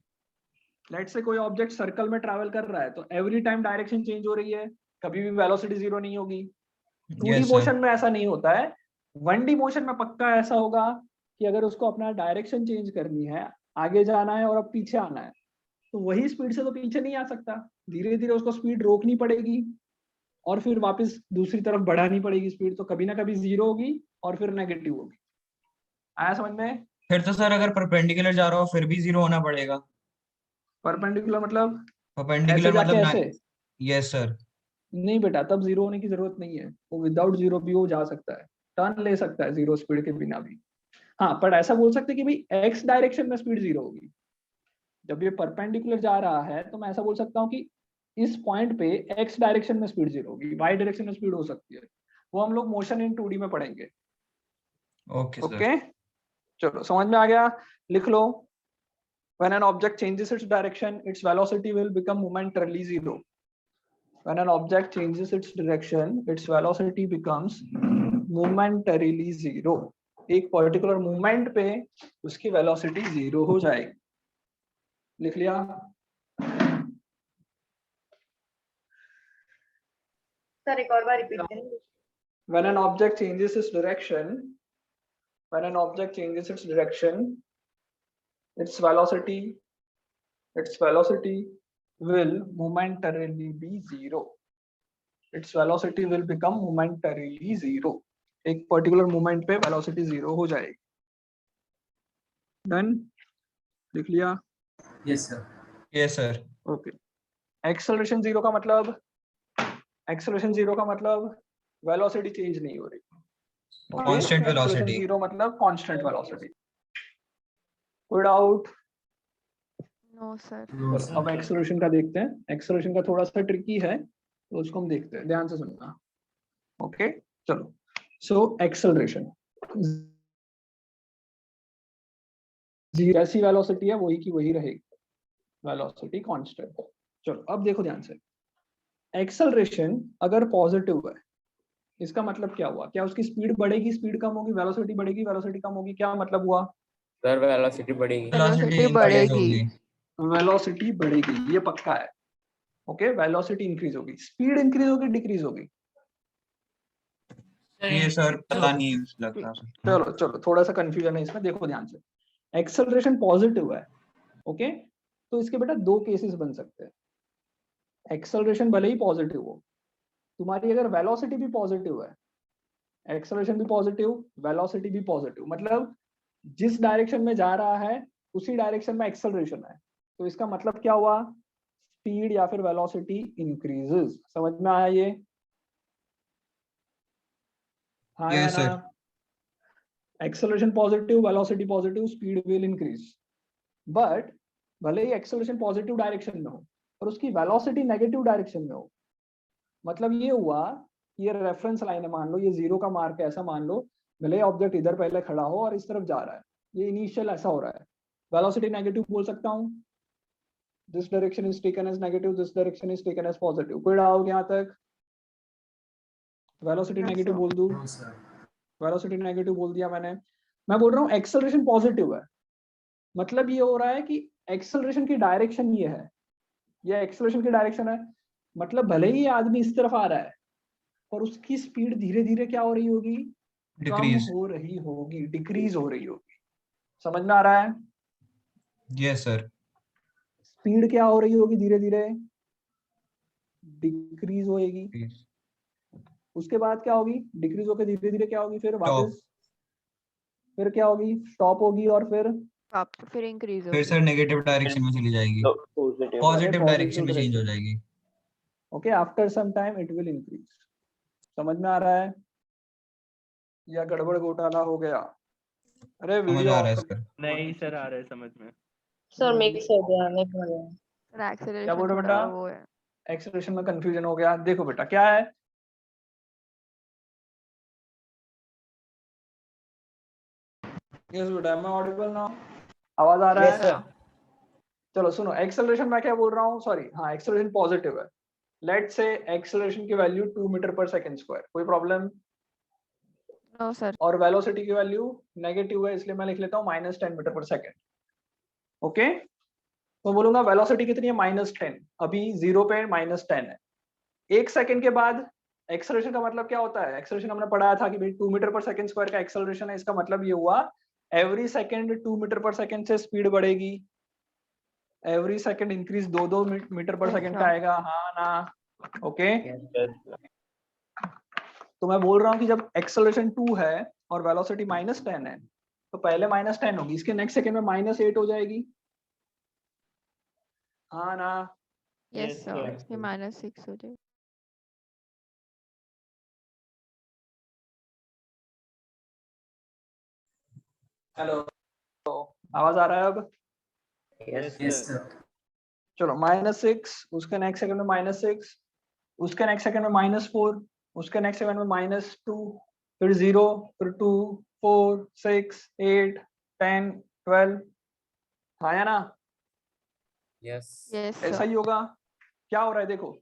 [SPEAKER 1] लेट्स से कोई ऑब्जेक्ट सर्कल में ट्रैवल कर रहा है तो एवरी टाइम डायरेक्शन चेंज हो रही है, कभी भी वेलोसिटी जीरो नहीं होगी। 2D
[SPEAKER 3] yes
[SPEAKER 1] motion
[SPEAKER 3] sir.
[SPEAKER 1] में ऐसा नहीं होता है। 1D मोशन में पक्का ऐसा होगा कि अगर उसको अपना डायरेक्शन चेंज करनी है, आगे जाना है और अब पीछे आना है, तो वही स्पीड से तो पीछे नहीं आ सकता, धीरे धीरे उसको स्पीड रोकनी पड़ेगी और फिर वापस दूसरी तरफ बढ़ानी पड़ेगी स्पीड, तो कभी ना कभी जीरो होगी और फिर नेगेटिव होगी। आया समझ में?
[SPEAKER 3] फिर तो सर अगर परपेंडिकुलर जा रहा हो फिर भी जीरो होना पड़ेगा।
[SPEAKER 1] परपेंडिकुलर मतलब ऐसे
[SPEAKER 3] परपेंडिकुलर
[SPEAKER 1] जाके
[SPEAKER 3] मतलब
[SPEAKER 1] ऐसे?
[SPEAKER 3] Yes sir.
[SPEAKER 1] नहीं बेटा, तब जीरो होने की जरूरत नहीं है, वो विदाउट जीरो भी वो जा सकता है, टर्न ले सकता है जीरो स्पीड के बिना भी। हाँ, पर ऐसा बोल सकते कि भाई एक्स डायरेक्शन में स्पीड जीरो होगी। जब ये परपेंडिकुलर जा रहा है तो मैं ऐसा बोल सकता हूँ कि इस पॉइंट पे एक्स डायरेक्शन में स्पीड जीरो होगी, वाई डायरेक्शन में स्पीड हो सकती है, वो हम लोग मोशन इन 2D में पढ़ेंगे।
[SPEAKER 3] Okay sir.
[SPEAKER 1] ओके, चलो समझ में आ गया, लिख लो। When an object changes its direction, its velocity will become momentarily zero. When an object changes its direction, its velocity becomes momentarily zero. एक पर्टिकुलर मूवमेंट पे उसकी वेलोसिटी जीरो हो जाएगी। लिख लिया?
[SPEAKER 7] सर एक और बार रिपीट करेंगे?
[SPEAKER 1] When an object changes its direction, its velocity will momentarily be zero. Its velocity will become momentarily zero. एक पर्टिकुलर मूवमेंट पे वेलोसिटी जीरो हो जाएगी। डन? लिख लिया?
[SPEAKER 6] Yes sir.
[SPEAKER 3] Yes sir.
[SPEAKER 1] Okay, acceleration zero का मतलब, वेलोसिटी चेंज नहीं हो रही।
[SPEAKER 3] Constant velocity.
[SPEAKER 1] जीरो मतलब कांस्टेंट वेलोसिटी। कोई डाउट?
[SPEAKER 4] No sir.
[SPEAKER 1] अब एक्सेलरेशन का देखते हैं। एक्सेलरेशन का थोड़ा सा ट्रिकी है तो उसको हम देखते हैं, ध्यान से सुनना। ओके, चलो। सो एक्सेलरेशन, जैसी वेलोसिटी है वही की वही रहेगी, वेलोसिटी कांस्टेंट। चलो अब देखो ध्यान से, एक्सेलरेशन अगर पॉजिटिव है इसका मतलब क्या हुआ, क्या उसकी स्पीड बढ़ेगी, स्पीड कम होगी, वेलोसिटी बढ़ेगी, वेलोसिटी कम होगी, क्या मतलब हुआ?
[SPEAKER 6] सर वेलोसिटी बढ़ेगी।
[SPEAKER 3] वेलोसिटी
[SPEAKER 4] वेलोसिटी
[SPEAKER 3] इंक्रीज
[SPEAKER 4] बढ़ेगी।
[SPEAKER 3] होगी।
[SPEAKER 1] वेलोसिटी बढ़ेगी, ये पक्का है। ओके, वेलोसिटी इंक्रीज होगी, स्पीड इंक्रीज होगी, डिक्रीज होगी?
[SPEAKER 3] ये सर पता नहीं लगता सर।
[SPEAKER 1] चलो चलो, थोड़ा सा कंफ्यूजन है इसमें, देखो ध्यान से। एक्सेलरेशन पॉजिटिव है, ओके, तो इसके बेटा दो केसेस बन सकते हैं। एक्सेलरेशन भले ही पॉजिटिव हो, तुम्हारी अगर वेलोसिटी भी पॉजिटिव है, एक्सेलरेशन भी पॉजिटिव, वेलोसिटी भी पॉजिटिव, मतलब जिस डायरेक्शन में जा रहा है उसी डायरेक्शन में एक्सेलरेशन है, तो इसका मतलब क्या हुआ? स्पीड या फिर वेलोसिटी इंक्रीजेस। समझ में आया ये? हाँ या
[SPEAKER 3] यस
[SPEAKER 1] ना?
[SPEAKER 3] Sir.
[SPEAKER 1] Acceleration positive, velocity positive, speed will increase. But भले ही एक्सेलरेशन पॉजिटिव डायरेक्शन में हो और उसकी वेलोसिटी नेगेटिव डायरेक्शन में हो, मतलब ये हुआ, ये रेफरेंस लाइन है, मान लो ये 0 का मार्क है, ऐसा मान लो, भले ऑब्जेक्ट इधर पहले खड़ा हो और इस तरफ जा रहा है, ये इनिशियल ऐसा हो रहा है, वेलोसिटी नेगेटिव बोल सकता हूँ, this direction is taken as negative, this direction is taken as positive. कोई डाउट यहाँ तक? Velocity
[SPEAKER 4] Yes,
[SPEAKER 1] negative
[SPEAKER 4] sir.
[SPEAKER 1] बोल दूं? वेलोसिटी नेगेटिव बोल दिया मैंने। मैं बोल रहा हूँ एक्सेलरेशन पॉजिटिव है, मतलब ये हो रहा है कि एक्सेलरेशन की डायरेक्शन ये है, ये एक्सेलरेशन की डायरेक्शन है, मतलब भले ही ये आदमी इस तरफ आ रहा है पर उसकी स्पीड धीरे धीरे क्या हो रही होगी? कम
[SPEAKER 3] डिक्रीज।
[SPEAKER 1] हो रही होगी, डिक्रीज हो रही होगी। समझ में आ रहा है?
[SPEAKER 3] Yes sir.
[SPEAKER 1] स्पीड क्या हो रही होगी? धीरे धीरे डिक्रीज होएगी। उसके बाद क्या होगी? डिक्रीज होकर धीरे धीरे क्या होगी? फिर वापस फिर क्या होगी? स्टॉप होगी और फिर
[SPEAKER 4] आप फिर इंक्रीज
[SPEAKER 3] फिर
[SPEAKER 4] होगी।
[SPEAKER 3] सर नेगेटिव डायरेक्शन में चली जाएगी,
[SPEAKER 5] तो पॉजिटिव
[SPEAKER 3] पॉजिटिव डायरेक्शन में चेंज हो जाएगी।
[SPEAKER 1] Okay, after some time it will increase. समझ में आ रहा है या गड़बड़ घोटाला हो गया? अरे
[SPEAKER 3] समझ
[SPEAKER 1] वीडियो
[SPEAKER 3] आ रहा है
[SPEAKER 1] ऑफ
[SPEAKER 3] सर।
[SPEAKER 2] नहीं सर, आ रहा है समझ में।
[SPEAKER 7] सर मिक्स हो गया, नहीं समझ आया।
[SPEAKER 4] सर
[SPEAKER 1] क्या
[SPEAKER 4] एक्सेलरेशन
[SPEAKER 1] बोल रहे हो
[SPEAKER 4] थोड़ा
[SPEAKER 1] बेटा?
[SPEAKER 4] वो है।
[SPEAKER 1] एक्सेलरेशन में कंफ्यूजन हो गया। देखो बेटा क्या है, यस बेटा, मैं ऑडिबल ना? आवाज आ रहा
[SPEAKER 6] यस
[SPEAKER 1] है?
[SPEAKER 6] सर।
[SPEAKER 1] चलो सुनो, एक्सेलरेशन मैं क्या बोल रहा हूँ, सॉरी, हाँ एक्सेलरेशन पॉजिटिव है। लेट्स से एक्सेलरेशन की वैल्यू 2 मीटर पर सेकंड स्क्वायर, कोई प्रॉब्लम?
[SPEAKER 4] No sir.
[SPEAKER 1] और वेलोसिटी की वैल्यू नेगेटिव है, इसलिए मैं लिख लेता हूँ -10 मीटर पर सेकंड। ओके, तो बोलूंगा वेलोसिटी कितनी है? -10। अभी 0 पे -10 है। एक सेकंड के बाद एक्सेलरेशन का मतलब क्या होता है? एक्सेलरेशन हमने पढ़ाया था कि भाई 2 मीटर पर सेकंड स्क्वायर का एक्सेलरेशन है, इसका मतलब ये हुआ एवरी सेकंड 2 मीटर पर सेकंड से स्पीड बढ़ेगी, एवरी सेकंड इंक्रीज 2 मीटर पर सेकंड का आएगा, हाँ ना? ओके, तो मैं बोल रहा हूँ कि जब एक्सेलरेशन 2 है और वेलोसिटी -10 है, तो पहले -10 होगी, इसके नेक्स्ट सेकंड में -8 हो जाएगी, हाँ ना?
[SPEAKER 4] Yes
[SPEAKER 2] Yes,
[SPEAKER 4] sir,
[SPEAKER 2] sir.
[SPEAKER 4] ये -6 हो जाएगा।
[SPEAKER 1] हेलो, आवाज आ रहा है अब?
[SPEAKER 2] Yes sir.
[SPEAKER 1] चलो -6, उसके नेक्स्ट सेकंड में -6, उसके नेक्स्ट सेकंड में -4, उसके नेक्स्ट सेकंड में -2, फिर 0, फिर 2, 4, 6, 8, 10, 12, हाँ या ना?
[SPEAKER 6] यस
[SPEAKER 4] यस
[SPEAKER 1] ऐसा
[SPEAKER 4] सर।
[SPEAKER 1] ही होगा। क्या हो रहा है देखो,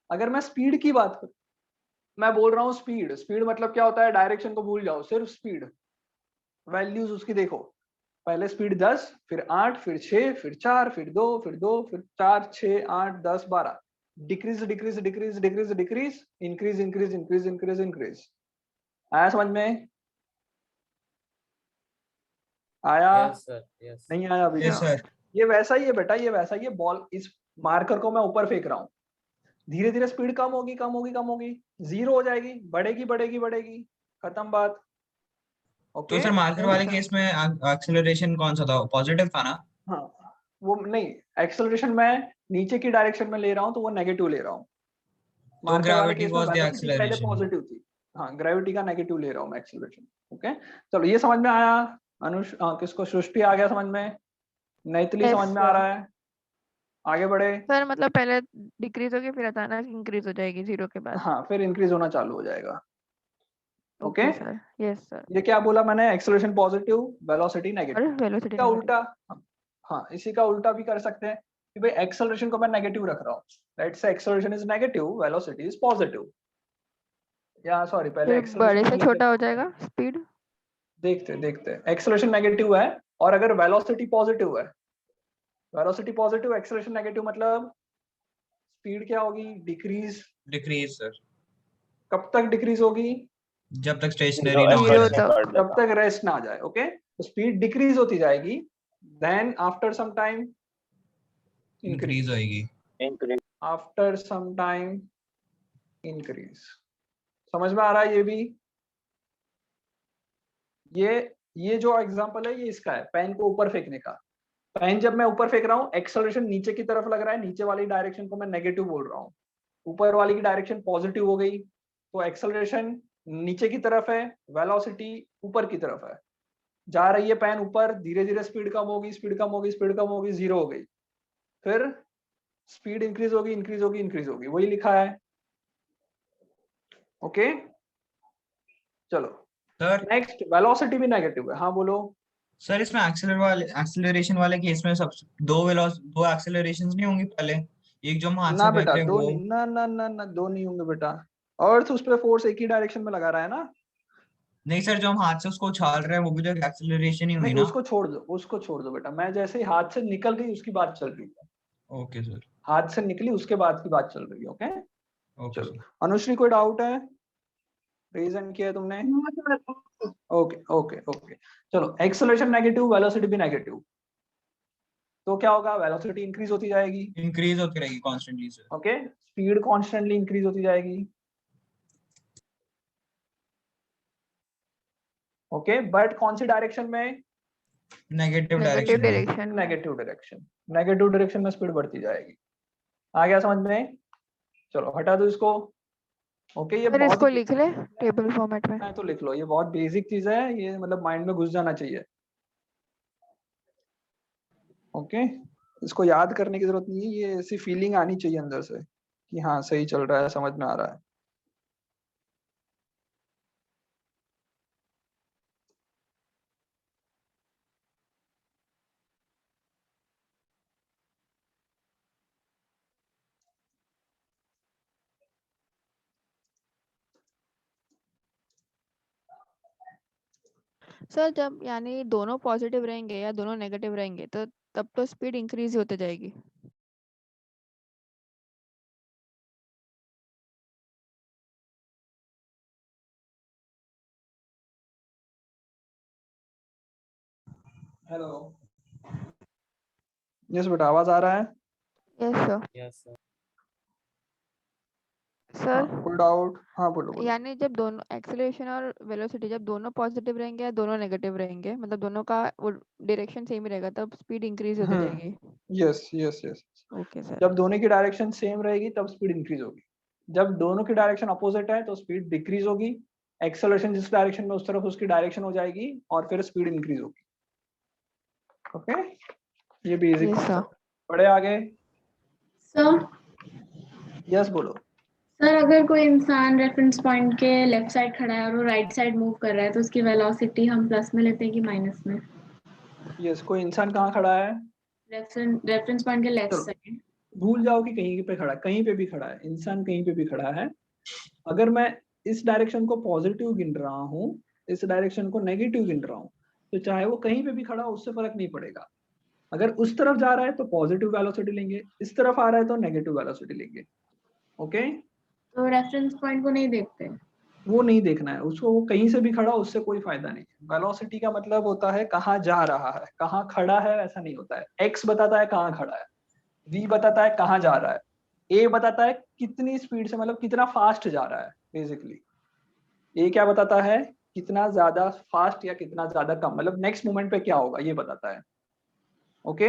[SPEAKER 1] अगर मैं स्पीड की बात करूं, मैं बोल रहा हूँ स्पीड, स्पीड मतलब क्या होता है? डायरेक्शन को भूल जाओ, सिर्फ स्पीड, वैल्यूज उसकी देखो, पहले स्पीड 10, फिर 8, फिर 6, फिर 4, फिर 2, फिर 2, फिर 4, 6, 8, 10, 12, decrease decrease decrease decrease decrease, increase increase increase increase increase. आया समझ में? आया?
[SPEAKER 6] Yes sir. यस
[SPEAKER 1] नहीं आया अभी
[SPEAKER 3] यस
[SPEAKER 1] तक?
[SPEAKER 3] सर।
[SPEAKER 1] ये वैसा ही है बेटा, ये वैसा ही है, बॉल इस मार्कर को मैं ऊपर फेंक रहा हूँ, धीरे धीरे स्पीड कम होगी कम होगी कम होगी, 0 हो जाएगी, बढ़ेगी बढ़ेगी बढ़ेगी, खत्म बात।
[SPEAKER 3] तो
[SPEAKER 1] ओके,
[SPEAKER 3] सर मार्कर वाले केस में एक्सेलरेशन कौन सा था, पॉजिटिव था ना?
[SPEAKER 1] हाँ, वो नहीं, एक्सेलरेशन मैं नीचे की डायरेक्शन में ले रहा हूँ तो वो नेगेटिव ले रहा हूँ,
[SPEAKER 3] तो
[SPEAKER 1] मार्कर वाले
[SPEAKER 3] ग्रेविटी
[SPEAKER 1] केस में
[SPEAKER 3] वाज द
[SPEAKER 1] वेलोसिटी पहले
[SPEAKER 3] एक्सेलरेशन।
[SPEAKER 1] पॉजिटिव थी, हाँ ग्रेविटी का नेगेटिव ले रहा हूँ मैं एक्सेलरेशन। ओके, चलो ये समझ में आया? अनुष किसको? सृष्टि आ गया समझ में? नैतिली
[SPEAKER 4] यस
[SPEAKER 1] समझ में आ
[SPEAKER 4] सर।
[SPEAKER 1] रहा है? आगे बढ़े।
[SPEAKER 4] सर मतलब पहले डिक्रीज होगी फिर अचानक इंक्रीज हो जाएगी 0 के बाद।
[SPEAKER 1] हाँ, फिर इंक्रीज होना चालू हो जाएगा। Okay
[SPEAKER 4] sir, yes sir.
[SPEAKER 1] ये क्या बोला मैंने, एक्सेलरेशन पॉजिटिव, वेलोसिटी
[SPEAKER 4] और
[SPEAKER 1] नेगेटिव।
[SPEAKER 4] वेलोसिटी
[SPEAKER 1] का उल्टा, हाँ इसी का उल्टा भी कर सकते हैं कि भाई एक्सेलरेशन को मैं नेगेटिव रख रहा हूँ, let's say acceleration is negative, velocity is positive, या सॉरी पहले
[SPEAKER 4] फिर
[SPEAKER 1] एक्सेलरेशन
[SPEAKER 4] बड़े
[SPEAKER 1] को
[SPEAKER 4] से
[SPEAKER 1] लिख
[SPEAKER 4] छोटा
[SPEAKER 1] लेते
[SPEAKER 4] हो जाएगा स्पीड।
[SPEAKER 1] देखते हैं एक्सेलरेशन नेगेटिव है और अगर वेलोसिटी पॉजिटिव है, वेलोसिटी पॉजिटिव एक्सेलरेशन नेगेटिव, मतलब स्पीड क्या होगी, डिक्रीज।
[SPEAKER 3] डिक्रीज सर,
[SPEAKER 1] कब तक डिक्रीज होगी,
[SPEAKER 3] जब तक
[SPEAKER 5] Zero
[SPEAKER 3] स्टेशनरी ना हो
[SPEAKER 4] zero
[SPEAKER 3] जाए।
[SPEAKER 4] तक।
[SPEAKER 1] जब तक रेस्ट ना आ जाए। ओके तो स्पीड डिक्रीज होती जाएगी, then after some time
[SPEAKER 3] increase होएगी।
[SPEAKER 5] Increase.
[SPEAKER 1] After some time increase. समझ में आ रहा है ये भी? ये जो एग्जांपल है ये इसका है, पेन को ऊपर फेंकने का। पेन जब मैं ऊपर फेंक रहा हूँ, एक्सेलरेशन नीचे की तरफ लग रहा है, नीचे वाली डायरेक्शन को मैं नेगेटिव बोल रहा हूँ, ऊपर वाली की डायरेक्शन पॉजिटिव हो गई, तो एक्सेलरेशन नीचे की तरफ है, वेलोसिटी ऊपर की तरफ है, जा रही है पेन ऊपर, धीरे धीरे स्पीड कम होगी, स्पीड कम होगी, स्पीड कम होगी, जीरो हो गई, फिर स्पीड इंक्रीज होगी, इंक्रीज होगी, इंक्रीज होगी, वही लिखा है। ओके चलो
[SPEAKER 3] सर
[SPEAKER 1] नेक्स्ट, वेलोसिटी भी नेगेटिव है। हाँ बोलो।
[SPEAKER 3] सर इसमें एक्सेलरेशन वाले केस में सब दो एक्सेलरेशंस नहीं होंगी पहले, एक जो हम हाथ
[SPEAKER 1] ना
[SPEAKER 3] से फेंक
[SPEAKER 1] बेटा
[SPEAKER 3] रहे हैं
[SPEAKER 1] दो
[SPEAKER 3] वो।
[SPEAKER 1] नहीं, ना दो नहीं होंगे बेटा, अर्थ उस पे फोर्स एक ही डायरेक्शन में लगा रहा है ना।
[SPEAKER 3] नहीं सर, जो हम हाथ से उसको उछाल रहे हैं वो भी तो एक एक्सेलरेशन ही हुई
[SPEAKER 1] नहीं
[SPEAKER 3] ना।
[SPEAKER 1] उसको छोड़ दो बेटा, मैं जैसे ही हाथ से निकल गई उसकी बात चल रही है,
[SPEAKER 3] ओके सर।
[SPEAKER 1] हाथ से निकली उसके बाद की बात चल रही है। ओके
[SPEAKER 3] ओके
[SPEAKER 1] चलो
[SPEAKER 3] सर।
[SPEAKER 1] अनुश्री कोई डाउट है, रीजन किया है तुमने? ओके ओके ओके चलो, एक्सेलरेशन नेगेटिव, वेलोसिटी भी नेगेटिव, तो क्या होगा, वेलोसिटी इंक्रीज होती जाएगी,
[SPEAKER 3] इंक्रीज होती रहेगी constantly sir.
[SPEAKER 1] Okay speed constantly increase होती जाएगी। ओके बट कौन सी डायरेक्शन में,
[SPEAKER 3] नेगेटिव
[SPEAKER 4] नेगेटिव
[SPEAKER 3] डायरेक्शन में।
[SPEAKER 4] डायरेक्शन में।
[SPEAKER 1] नेगेटिव डायरेक्शन में स्पीड बढ़ती जाएगी। आ गया समझ में? चलो हटा दो इसको। ओके ये
[SPEAKER 4] सर
[SPEAKER 1] बहुत
[SPEAKER 4] इसको
[SPEAKER 1] ही,
[SPEAKER 4] लिख ले टेबल फॉर्मेट में।
[SPEAKER 1] तो लिख लो, ये बहुत बेसिक चीज है, ये मतलब माइंड में घुस जाना चाहिए। ओके इसको याद करने की जरूरत नहीं है, ये ऐसी फीलिंग आनी चाहिए अंदर से कि हाँ सही चल रहा है, समझ में आ रहा है।
[SPEAKER 4] सर जब यानी दोनों पॉजिटिव रहेंगे या दोनों नेगेटिव रहेंगे तो तब तो स्पीड इंक्रीज होते जाएगी।
[SPEAKER 1] हेलो यस बेटा आवाज आ रहा है?
[SPEAKER 4] Yes sir.
[SPEAKER 6] Yes sir.
[SPEAKER 1] हाँ
[SPEAKER 4] सर
[SPEAKER 1] कोई डाउट? हाँ बोलो।
[SPEAKER 4] यानी जब दोनों एक्सेलरेशन और वेलोसिटी जब दोनों पॉजिटिव रहेंगे या दोनों नेगेटिव रहेंगे, मतलब दोनों का वो डायरेक्शन सेम ही रहेगा, तब स्पीड इंक्रीज होती जाएगी।
[SPEAKER 1] Yes yes yes
[SPEAKER 4] okay sir.
[SPEAKER 1] जब दोनों की डायरेक्शन सेम रहेगी तब स्पीड इंक्रीज होगी, जब दोनों की डायरेक्शन अपोजिट है तो स्पीड डिक्रीज होगी, एक्सेलरेशन जिस डायरेक्शन में उस तरफ उसकी डायरेक्शन हो जाएगी और फिर स्पीड इंक्रीज होगी। ओके ये बेसिक
[SPEAKER 4] यस सर।
[SPEAKER 1] बड़े आगे।
[SPEAKER 7] सर
[SPEAKER 1] यस बोलो।
[SPEAKER 7] सर अगर कोई इंसान रेफरेंस पॉइंट के लेफ्ट साइड खड़ा है और वो राइट साइड मूव कर रहा है तो उसकी वेलोसिटी हम प्लस में लेते हैं कि माइनस में?
[SPEAKER 1] यस कोई इंसान कहाँ खड़ा है,
[SPEAKER 7] रेफरेंस पॉइंट के लेफ्ट
[SPEAKER 1] चलो
[SPEAKER 7] साइड।
[SPEAKER 1] भूल जाओ कि कहीं पे खड़ा है, कहीं पे भी खड़ा है इंसान, कहीं पे भी खड़ा है। अगर मैं इस डायरेक्शन को पॉजिटिव गिन रहा हूँ, इस डायरेक्शन को नेगेटिव गिन रहा हूँ, तो चाहे वो कहीं पे भी खड़ा हो उससे फर्क नहीं पड़ेगा। अगर उस तरफ जा रहा है तो पॉजिटिव वेलोसिटी लेंगे, इस तरफ आ रहा है तो नेगेटिव वेलोसिटी लेंगे। ओके
[SPEAKER 7] तो रेफरेंस पॉइंट को नहीं देखते?
[SPEAKER 1] वो नहीं देखना है उसको, वो कहीं से भी खड़ा हो उससे कोई फायदा नहीं है। वेलोसिटी का मतलब होता है कहाँ जा रहा है, कहाँ खड़ा है ऐसा नहीं होता है। एक्स बताता है कहाँ खड़ा है, वी बताता है कहाँ जा रहा है, ए बताता है कितनी स्पीड से, मतलब कितना फास्ट जा रहा है। बेसिकली ए क्या बताता है, कितना ज्यादा फास्ट या कितना ज्यादा कम, मतलब नेक्स्ट मोमेंट पे क्या होगा ये बताता है। ओके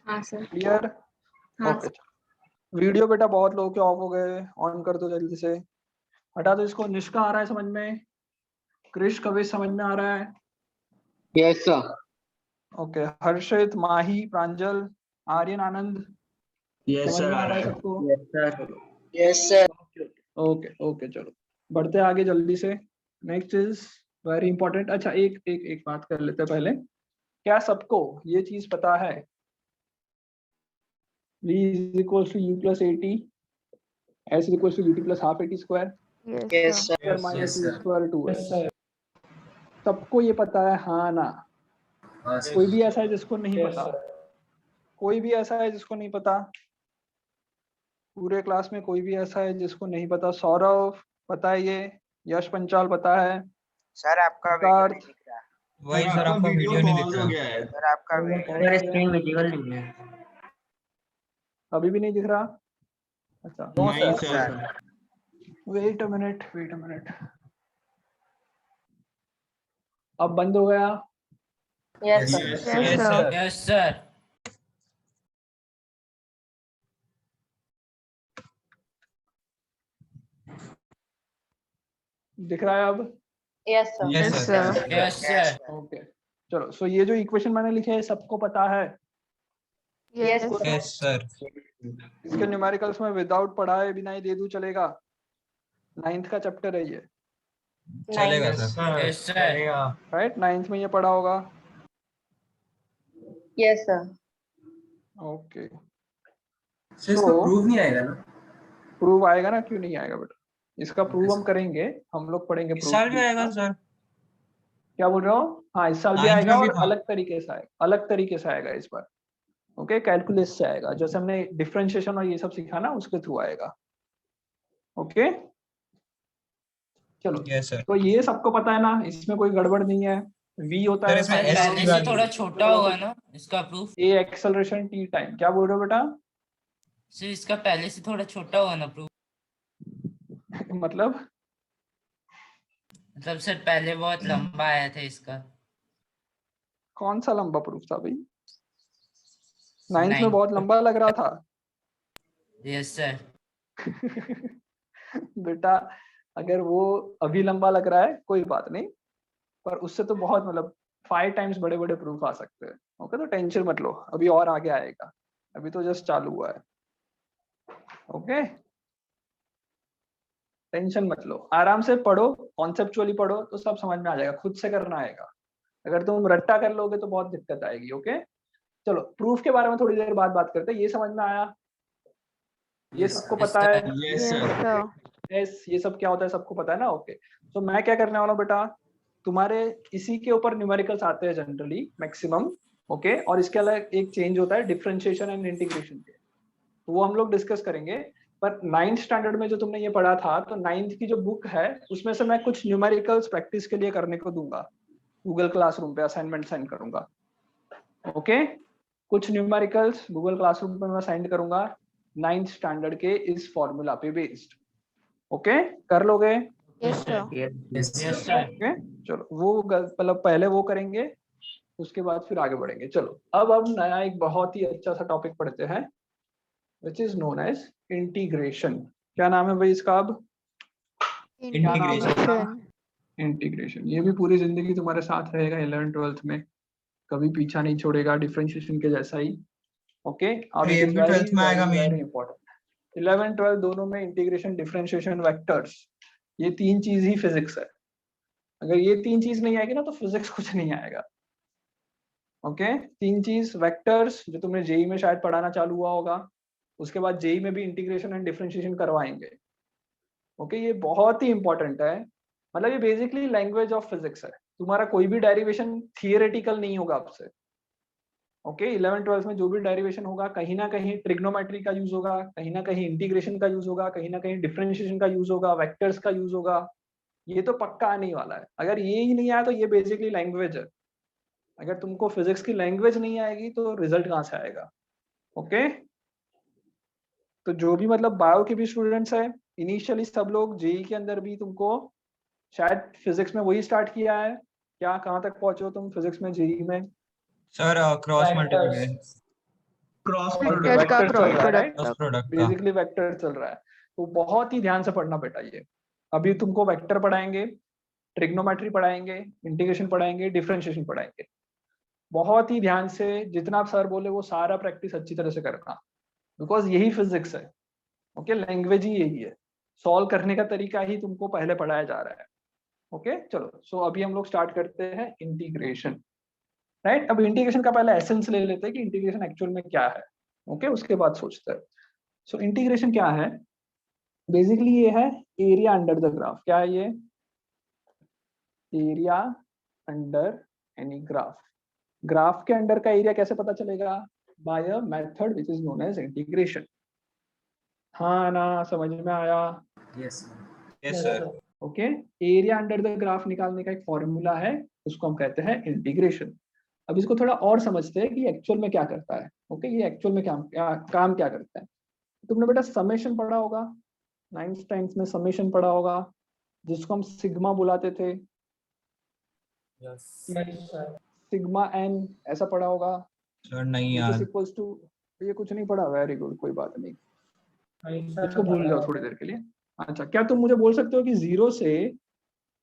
[SPEAKER 7] हाँ सर।
[SPEAKER 1] क्लियर?
[SPEAKER 7] हाँ
[SPEAKER 1] ओके वीडियो बेटा बहुत लोगों के ऑफ हो गए, ऑन कर दो जल्दी से, हटा दो इसको। निष्का आ रहा है समझ में? कृष कविश समझ में आ रहा है?
[SPEAKER 9] Yes sir.
[SPEAKER 1] ओके हर्षित, माही, प्रांजल, आर्यन, आनंद
[SPEAKER 3] यस
[SPEAKER 1] समझ
[SPEAKER 3] सर
[SPEAKER 1] में
[SPEAKER 3] आ
[SPEAKER 1] आ रहा
[SPEAKER 3] रहा
[SPEAKER 1] है
[SPEAKER 3] है।
[SPEAKER 1] सबको?
[SPEAKER 6] Yes sir.
[SPEAKER 1] चलो
[SPEAKER 9] यस सर।
[SPEAKER 1] ओके ओके चलो बढ़ते आगे जल्दी से। Next is very important. अच्छा एक बात कर लेते हैं पहले, क्या सबको ये चीज पता है v is equals to u plus 80, s is equals to ut plus half 80 square
[SPEAKER 7] Yes, sir.
[SPEAKER 1] square minus u square 2s? सबको ये पता है, हाँ ना? कोई भी ऐसा है जिसको नहीं पता? कोई भी ऐसा है जिसको नहीं पता? पूरे क्लास में कोई भी ऐसा है जिसको नहीं पता? सौरभ पता है ये, यश पंचाल पता है,
[SPEAKER 5] सर आपका
[SPEAKER 1] सिद्धार्थ?
[SPEAKER 5] वीडियो नहीं दिख रहा।
[SPEAKER 3] वही सर, आपका वीडियो नहीं दिख रहा।
[SPEAKER 5] सर आपका वीडियो
[SPEAKER 6] स्क्रीन विजिबल नहीं है।
[SPEAKER 1] अभी भी नहीं दिख रहा? अच्छा,
[SPEAKER 3] नहीं सर।
[SPEAKER 1] Wait a minute. अब बंद हो गया?
[SPEAKER 7] Yes, sir.
[SPEAKER 3] Yes,
[SPEAKER 4] Yes, sir.
[SPEAKER 8] Yes sir.
[SPEAKER 1] दिख रहा है अब?
[SPEAKER 7] Yes, sir.
[SPEAKER 3] Yes,
[SPEAKER 4] Yes,
[SPEAKER 3] sir.
[SPEAKER 4] sir.
[SPEAKER 8] Yes sir.
[SPEAKER 1] Okay, चलो। सो ये जो इक्वेशन मैंने लिखे है सबको पता है?
[SPEAKER 4] Yes,
[SPEAKER 7] Yes,
[SPEAKER 4] sir.
[SPEAKER 3] Yes, sir.
[SPEAKER 1] इसके न्यूमेरिकल्स में विदाउट पढ़ाए बिना ही दे दूं चलेगा? 9th का चैप्टर है ये,
[SPEAKER 3] चलेगा sir.
[SPEAKER 8] Yes sir.
[SPEAKER 1] Right? 9th में ये पढ़ा होगा।
[SPEAKER 7] Yes, sir.
[SPEAKER 1] ओके,
[SPEAKER 9] इसका प्रूफ नहीं आएगा ना?
[SPEAKER 1] प्रूव आएगा ना, क्यों नहीं आएगा बेटा? इसका प्रूव हम करेंगे, हम लोग पढ़ेंगे
[SPEAKER 3] इस
[SPEAKER 1] proof
[SPEAKER 3] साल भी
[SPEAKER 1] भी
[SPEAKER 3] आएगा
[SPEAKER 1] इसका।
[SPEAKER 3] सर?
[SPEAKER 1] क्या बोल रहा हूँ? हाँ, इस साल भी
[SPEAKER 3] 9th
[SPEAKER 1] आएगा
[SPEAKER 3] में भी
[SPEAKER 1] और
[SPEAKER 3] था।
[SPEAKER 1] अलग तरीके से आएगा, अलग तरीके से आएगा इस बार। ओके, कैलकुलस से आएगा, जैसे हमने डिफरेंशिएशन और ये सब सीखा ना, उसके थ्रू आएगा। ओके, चलो।
[SPEAKER 3] Yes, sir.
[SPEAKER 1] तो ये सबको पता है ना, इसमें कोई गड़बड़ नहीं है। v होता
[SPEAKER 3] सर,
[SPEAKER 1] है
[SPEAKER 3] इसमें
[SPEAKER 8] सर
[SPEAKER 3] S
[SPEAKER 8] पहले से थोड़ा छोटा होगा ना इसका proof?
[SPEAKER 1] a acceleration t time. क्या बोल रहे हो बेटा?
[SPEAKER 8] सर इसका पहले से थोड़ा छोटा होगा ना प्रूफ?
[SPEAKER 1] मतलब
[SPEAKER 8] सर पहले बहुत लंबा आया था इसका।
[SPEAKER 1] कौन सा लंबा प्रूफ था भाई? 9th में
[SPEAKER 8] Ninth।
[SPEAKER 1] बहुत लंबा लग रहा था।
[SPEAKER 8] Yes sir.
[SPEAKER 1] बेटा अगर वो अभी लंबा लग रहा है कोई बात नहीं, पर उससे तो बहुत मतलब 5 टाइम्स बड़े बड़े प्रूफ आ सकते हैं। ओके, तो टेंशन मत लो, अभी और आगे आएगा, अभी तो जस्ट चालू हुआ है। ओके, टेंशन मत लो, आराम से पढ़ो, कॉन्सेप्चुअली पढ़ो तो सब समझ में आ जाएगा, खुद से करना आएगा। अगर तुम रट्टा कर लोगे तो बहुत दिक्कत आएगी। ओके, चलो प्रूफ के बारे में थोड़ी देर बाद बात करते हैं। ये समझ में आया? ये सबको पता है?
[SPEAKER 3] Yes, sir.
[SPEAKER 4] Yes, sir.
[SPEAKER 1] Yes, ये सब क्या होता है सबको पता है ना? ओके, तो मैं क्या करने वाला हूँ बेटा, तुम्हारे इसी के ऊपर न्यूमेरिकल्स आते हैं जनरली मैक्सिमम। ओके, और इसके अलग एक चेंज होता है डिफरेंशिएशन एंड इंटीग्रेशन के, तो वो हम लोग डिस्कस करेंगे। पर 9th स्टैंडर्ड में जो तुमने ये पढ़ा था, तो 9th की जो बुक है उसमें से मैं कुछ न्यूमेरिकल्स प्रैक्टिस के लिए करने को दूंगा, गूगल क्लासरूम पे असाइनमेंट सेंड करूंगा। ओके, कुछ न्यूमेरिकल्स गूगल क्लासरूम पे मैं सेंड करूंगा 9th स्टैंडर्ड के इस फॉर्मूला पे बेस्ड। ओके, कर लोगे?
[SPEAKER 4] Yes, sir.
[SPEAKER 8] Yes sir.
[SPEAKER 1] Okay, चलो वो मतलब पहले वो करेंगे, उसके बाद फिर आगे बढ़ेंगे। चलो अब नया एक बहुत ही अच्छा सा टॉपिक पढ़ते हैं, which is known as integration. क्या नाम है भाई इसका? अब
[SPEAKER 4] Integration.
[SPEAKER 1] इंटीग्रेशन। ये भी पूरी जिंदगी तुम्हारे साथ रहेगा 11th 12th में, कभी पीछा नहीं छोड़ेगा, डिफरेंशिएशन के जैसा ही। ओके, अब
[SPEAKER 3] ये
[SPEAKER 1] इट इज
[SPEAKER 3] भी 12th में आएगा main।
[SPEAKER 1] Very important. 11 12 दोनों में इंटीग्रेशन, डिफरेंशिएशन, वेक्टर्स, ये 3 चीज ही फिजिक्स है। अगर ये 3 चीज नहीं आएगी ना तो फिजिक्स कुछ नहीं आएगा। ओके, 3 चीज, वेक्टर्स जो तुमने जेई में शायद पढ़ाना चालू हुआ होगा, उसके बाद जेई में भी इंटीग्रेशन एंड डिफरेंशिएशन करवाएंगे। ओके, ये बहुत ही इंपॉर्टेंट है, मतलब ये बेसिकली लैंग्वेज ऑफ फिजिक्स है। तुम्हारा कोई भी डेरिवेशन थियोरेटिकल नहीं होगा आपसे। ओके, 11 12 में जो भी डेरिवेशन होगा कहीं ना कहीं ट्रिग्नोमेट्री का यूज होगा, कहीं ना कहीं इंटीग्रेशन का यूज होगा, कहीं ना कहीं डिफरेंशिएशन का यूज होगा, वेक्टर्स का यूज होगा। ये तो पक्का आने ही वाला है। अगर ये ही नहीं आया तो ये बेसिकली लैंग्वेज है। अगर तुमको फिजिक्स की लैंग्वेज नहीं आएगी तो रिजल्ट कहाँ से आएगा? ओके, तो जो भी मतलब बायो के भी स्टूडेंट्स है, इनिशियली सब लोग जेई के अंदर भी तुमको शायद फिजिक्स में वही स्टार्ट किया है। क्या कहाँ तक पहुंचे हो तुम फिजिक्स में जेई में?
[SPEAKER 3] Sir cross multiplication, cross
[SPEAKER 4] Vectors का cross product
[SPEAKER 3] क्रॉस
[SPEAKER 4] का।
[SPEAKER 3] प्रोडक्ट का।
[SPEAKER 1] बेसिकली वेक्टर चल रहा है, तो बहुत ही ध्यान से पढ़ना बेटा। ये अभी तुमको वेक्टर पढ़ाएंगे, ट्रिग्नोमेट्री पढ़ाएंगे, इंटीग्रेशन पढ़ाएंगे, डिफरेंशिएशन पढ़ाएंगे। बहुत ही ध्यान से, जितना आप सर बोले वो सारा प्रैक्टिस अच्छी तरह से करना, बिकॉज यही फिजिक्स है। ओके, लैंग्वेज ही यही है, सॉल्व करने का तरीका ही तुमको पहले पढ़ाया जा रहा है। ओके चलो, सो अभी हम लोग स्टार्ट करते हैं इंटीग्रेशन, राइट। अब इंटीग्रेशन का पहले एसेंस ले लेते हैं कि इंटीग्रेशन एक्चुअल में क्या है, ओके उसके बाद सोचते हैं। सो इंटीग्रेशन क्या है, बेसिकली ये है एरिया अंडर द ग्राफ। क्या है ये? Area under any graph. Graph के अंडर का एरिया कैसे पता चलेगा? By a method which is known as integration. हाँ ना, समझ में आया?
[SPEAKER 3] Yes sir.
[SPEAKER 1] Okay, area under the graph निकालने का एक फॉर्मूला है, उसको हम कहते हैं इंटीग्रेशन। अब इसको थोड़ा और समझते हैं कि एक्चुअल में क्या करता है। ओके, ये एक्चुअल में काम क्या करता है। तुमने बेटा समेशन पढ़ा होगा, 9th 10th में समेशन पढ़ा होगा, जिसको हम सिग्मा बुलाते थे, सिग्मा एन, ऐसा पढ़ा होगा
[SPEAKER 3] सर नहीं यार।
[SPEAKER 1] इक्वल्स टू, ये कुछ नहीं पढ़ा, वेरी गुड, कोई बात नहीं, इसको भूल जाओ थोड़ी देर के लिए। अच्छा, क्या तुम मुझे बोल सकते हो कि 0 से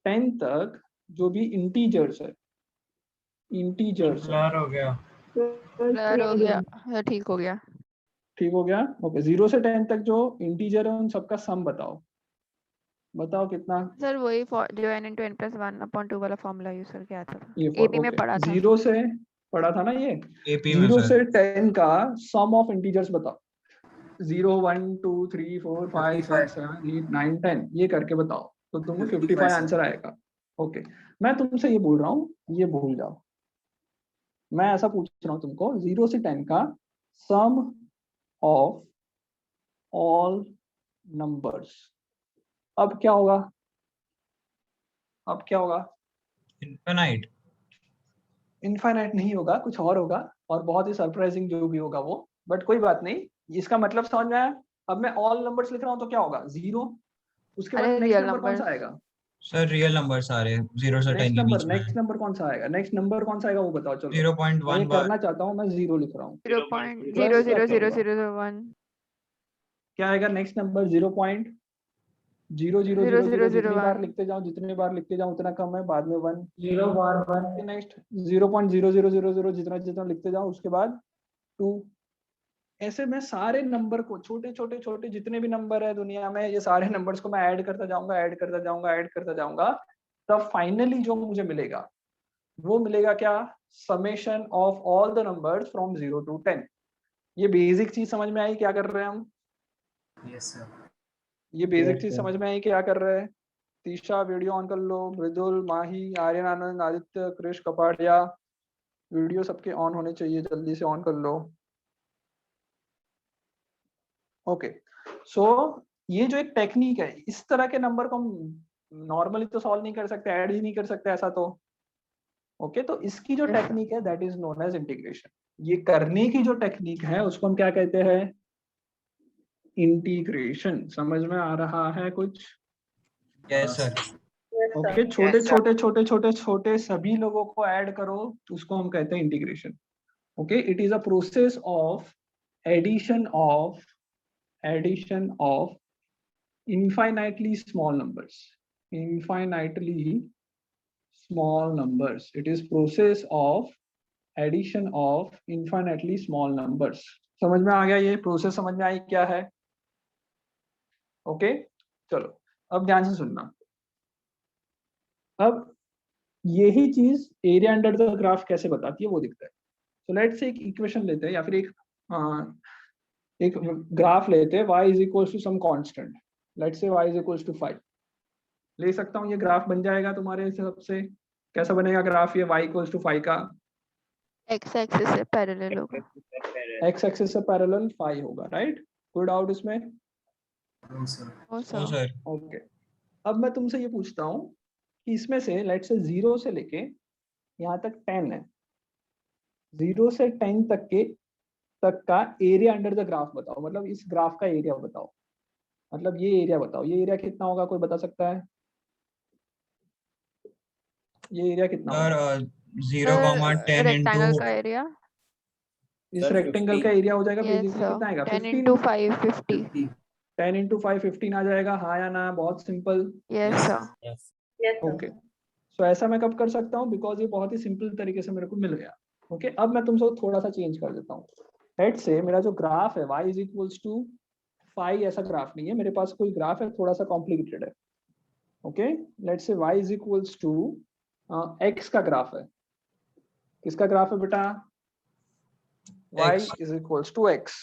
[SPEAKER 1] 10 तक जो भी इंटीजर्स है, इंटीजर्स
[SPEAKER 3] हो गया।
[SPEAKER 4] ब्लर हो गया या ठीक हो गया?
[SPEAKER 1] ठीक हो गया। ओके, 0 से 10 तक जो इंटीजर है उन सबका सम बताओ, बताओ कितना?
[SPEAKER 4] सर वही जो n into n plus 1 upon 2 वाला फॉर्मूला यूज करके आता था,
[SPEAKER 1] ये
[SPEAKER 4] एपी में पढ़ा था।
[SPEAKER 1] 0 से पढ़ा था ना ये,
[SPEAKER 3] एपी में
[SPEAKER 1] 0
[SPEAKER 3] सर।
[SPEAKER 1] से 10 का सम ऑफ इंटीजर्स बताओ। 0 1 2 3 4 5 6 7 8 9 10 ये करके बताओ, तो तुमको 55 आंसर आएगा। ओके, मैं तुमसे ये बोल रहा हूँ, ये भूल जाओ, मैं ऐसा पूछ रहा हूँ तुमको, 0 से 10 का सम ऑफ ऑल नंबर्स। अब क्या होगा? अब क्या होगा?
[SPEAKER 3] इनफिनाइट।
[SPEAKER 1] इनफाइनाइट नहीं होगा, कुछ और होगा, और बहुत ही सरप्राइजिंग जो भी होगा वो, बट कोई बात नहीं, इसका मतलब समझ में आया। अब मैं ऑल नंबर्स लिख रहा हूँ तो क्या होगा? 0, उसके बाद
[SPEAKER 4] अरे
[SPEAKER 1] नेक्स्ट
[SPEAKER 4] रियल
[SPEAKER 1] नंबर कौन सा
[SPEAKER 4] नंबर्स।
[SPEAKER 1] आएगा?
[SPEAKER 3] सर रियल नंबर सारे 0 से 10 के बीच में।
[SPEAKER 1] नेक्स्ट नंबर कौन सा आएगा? नेक्स्ट नंबर कौन सा आएगा वो बताओ। चलो
[SPEAKER 3] 0.1
[SPEAKER 1] मैं ये
[SPEAKER 3] बार।
[SPEAKER 1] करना चाहता हूँ, मैं 0 लिख रहा हूँ।
[SPEAKER 4] 0.00001
[SPEAKER 1] क्या आएगा नेक्स्ट नंबर? 0.00000 जितनी बार
[SPEAKER 4] 0001
[SPEAKER 1] लिखते जाओ, जितने बार लिखते जाओ उतना कम है, बाद में 1 0 बार 1, नेक्स्ट 0.0000 जितना जितना लिखते जाओ उसके बाद 2। ऐसे मैं सारे नंबर को, छोटे छोटे छोटे जितने भी नंबर है दुनिया में, ये सारे नंबर्स को मैं ऐड करता जाऊंगा, ऐड करता जाऊंगा, ऐड करता जाऊंगा, तब फाइनली जो मुझे मिलेगा वो मिलेगा क्या? Summation of all the numbers from 0 to 10। ये बेसिक चीज समझ में आई क्या कर रहे हैं हम?
[SPEAKER 3] Yes sir.
[SPEAKER 1] ये बेसिक चीज समझ में आई क्या कर रहे हैं? तीशा वीडियो ऑन कर लो, मृदुल, माही, आर्यन, आनंद, आदित्य, कृष, कपाड़िया, वीडियो सबके ऑन होने चाहिए, जल्दी से ऑन कर लो। ओके, सो ये जो एक टेक्निक है, इस तरह के नंबर को हम नॉर्मली तो सॉल्व नहीं कर सकते, ऐड ही नहीं कर सकते ऐसा तो। ओके, तो इसकी जो टेक्निक है that is known as integration. ये करने की जो टेक्निक है उसको हम क्या कहते हैं? इंटीग्रेशन। समझ में आ रहा है कुछ?
[SPEAKER 3] Yes sir.
[SPEAKER 1] ओके, छोटे छोटे छोटे छोटे छोटे सभी लोगों को ऐड करो, उसको हम कहते हैं integration. Okay, it is a process of addition of infinitely small numbers. It is process of addition of infinitely small numbers. समझ में आ गया? ये प्रोसेस समझ में आई क्या है? ओके, चलो अब ध्यान से सुनना। अब यही चीज एरिया अंडर द ग्राफ कैसे बताती है वो दिखता है। तो लेट्स से एक इक्वेशन लेते हैं, या फिर एक ग्राफ लेते हैं, y is equal to some constant, let's say y is equal to 5 ले सकता हूँ। ये ग्राफ बन जाएगा तुम्हारे हिसाब से? कैसा बनेगा ग्राफ ये y इक्वल टू 5 का?
[SPEAKER 4] x एक्सिस से पैरेलल होगा।
[SPEAKER 1] x एक्सिस से पैरेलल 5 होगा, राइट? कोई डाउट इसमें?
[SPEAKER 4] ओ
[SPEAKER 3] सर।
[SPEAKER 1] ओके, अब मैं तुमसे ये पूछता हूँ कि इसमें से लेट्स से 0 से लेके यहाँ तक 10 है, 0 से 10 तक का एरिया अंडर द ग्राफ बताओ। मतलब इस ग्राफ का एरिया बताओ, मतलब ये एरिया बताओ, ये एरिया कितना होगा? कोई बता सकता है ये एरिया कितना होगा?
[SPEAKER 3] 0,10
[SPEAKER 4] रेक्टेंगल का एरिया।
[SPEAKER 1] इस रेक्टेंगल का एरिया हो जाएगा
[SPEAKER 4] यस
[SPEAKER 1] बेसिकली कितना आएगा?
[SPEAKER 4] 10 into 5 50।
[SPEAKER 1] 10 into 5 15 आ जाएगा, हाँ या ना? बहुत सिंपल।
[SPEAKER 4] Yes sir.
[SPEAKER 1] ओके, सो ऐसा मैं कब कर सकता हूँ? बिकॉज ये बहुत ही सिंपल तरीके से मेरे को मिल गया। ओके, अब मैं तुमसे थोड़ा सा चेंज कर देता हूँ। लेट से मेरा जो ग्राफ है y इज इक्वल्स टू 5, ऐसा ग्राफ नहीं है मेरे पास, कोई ग्राफ है थोड़ा सा कॉम्प्लिकेटेड है। Okay, let's say y is equals to x का ग्राफ है। किसका ग्राफ है बेटा? y
[SPEAKER 3] X.
[SPEAKER 1] Is equals to x।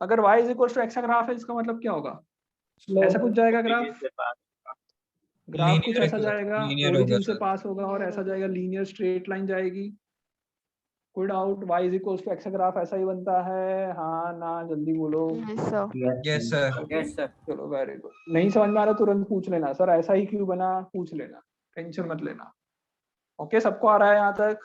[SPEAKER 1] अगर y is equals to x का ग्राफ है, इसका मतलब क्या होगा? ऐसा कुछ जाएगा ग्राफ, ग्राफ कुछ
[SPEAKER 3] Linear
[SPEAKER 1] ऐसा जाएगा,
[SPEAKER 3] linear हो गया
[SPEAKER 1] ओरिजिन से
[SPEAKER 3] सर।
[SPEAKER 1] पास होगा और ऐसा जाएगा, लीनियर स्ट्रेट लाइन जाएगी। कोई doubt? y is equals to x का ग्राफ ऐसा ही बनता है, हाँ ना, जल्दी बोलो।
[SPEAKER 4] Yes, sir.
[SPEAKER 3] Yes sir.
[SPEAKER 6] Yes, sir.
[SPEAKER 1] चलो वेरी गुड। नहीं समझ में आ रहा तुरंत पूछ लेना, सर ऐसा ही क्यों बना, पूछ लेना, टेंशन मत लेना। ओके, सबको आ रहा है यहाँ तक?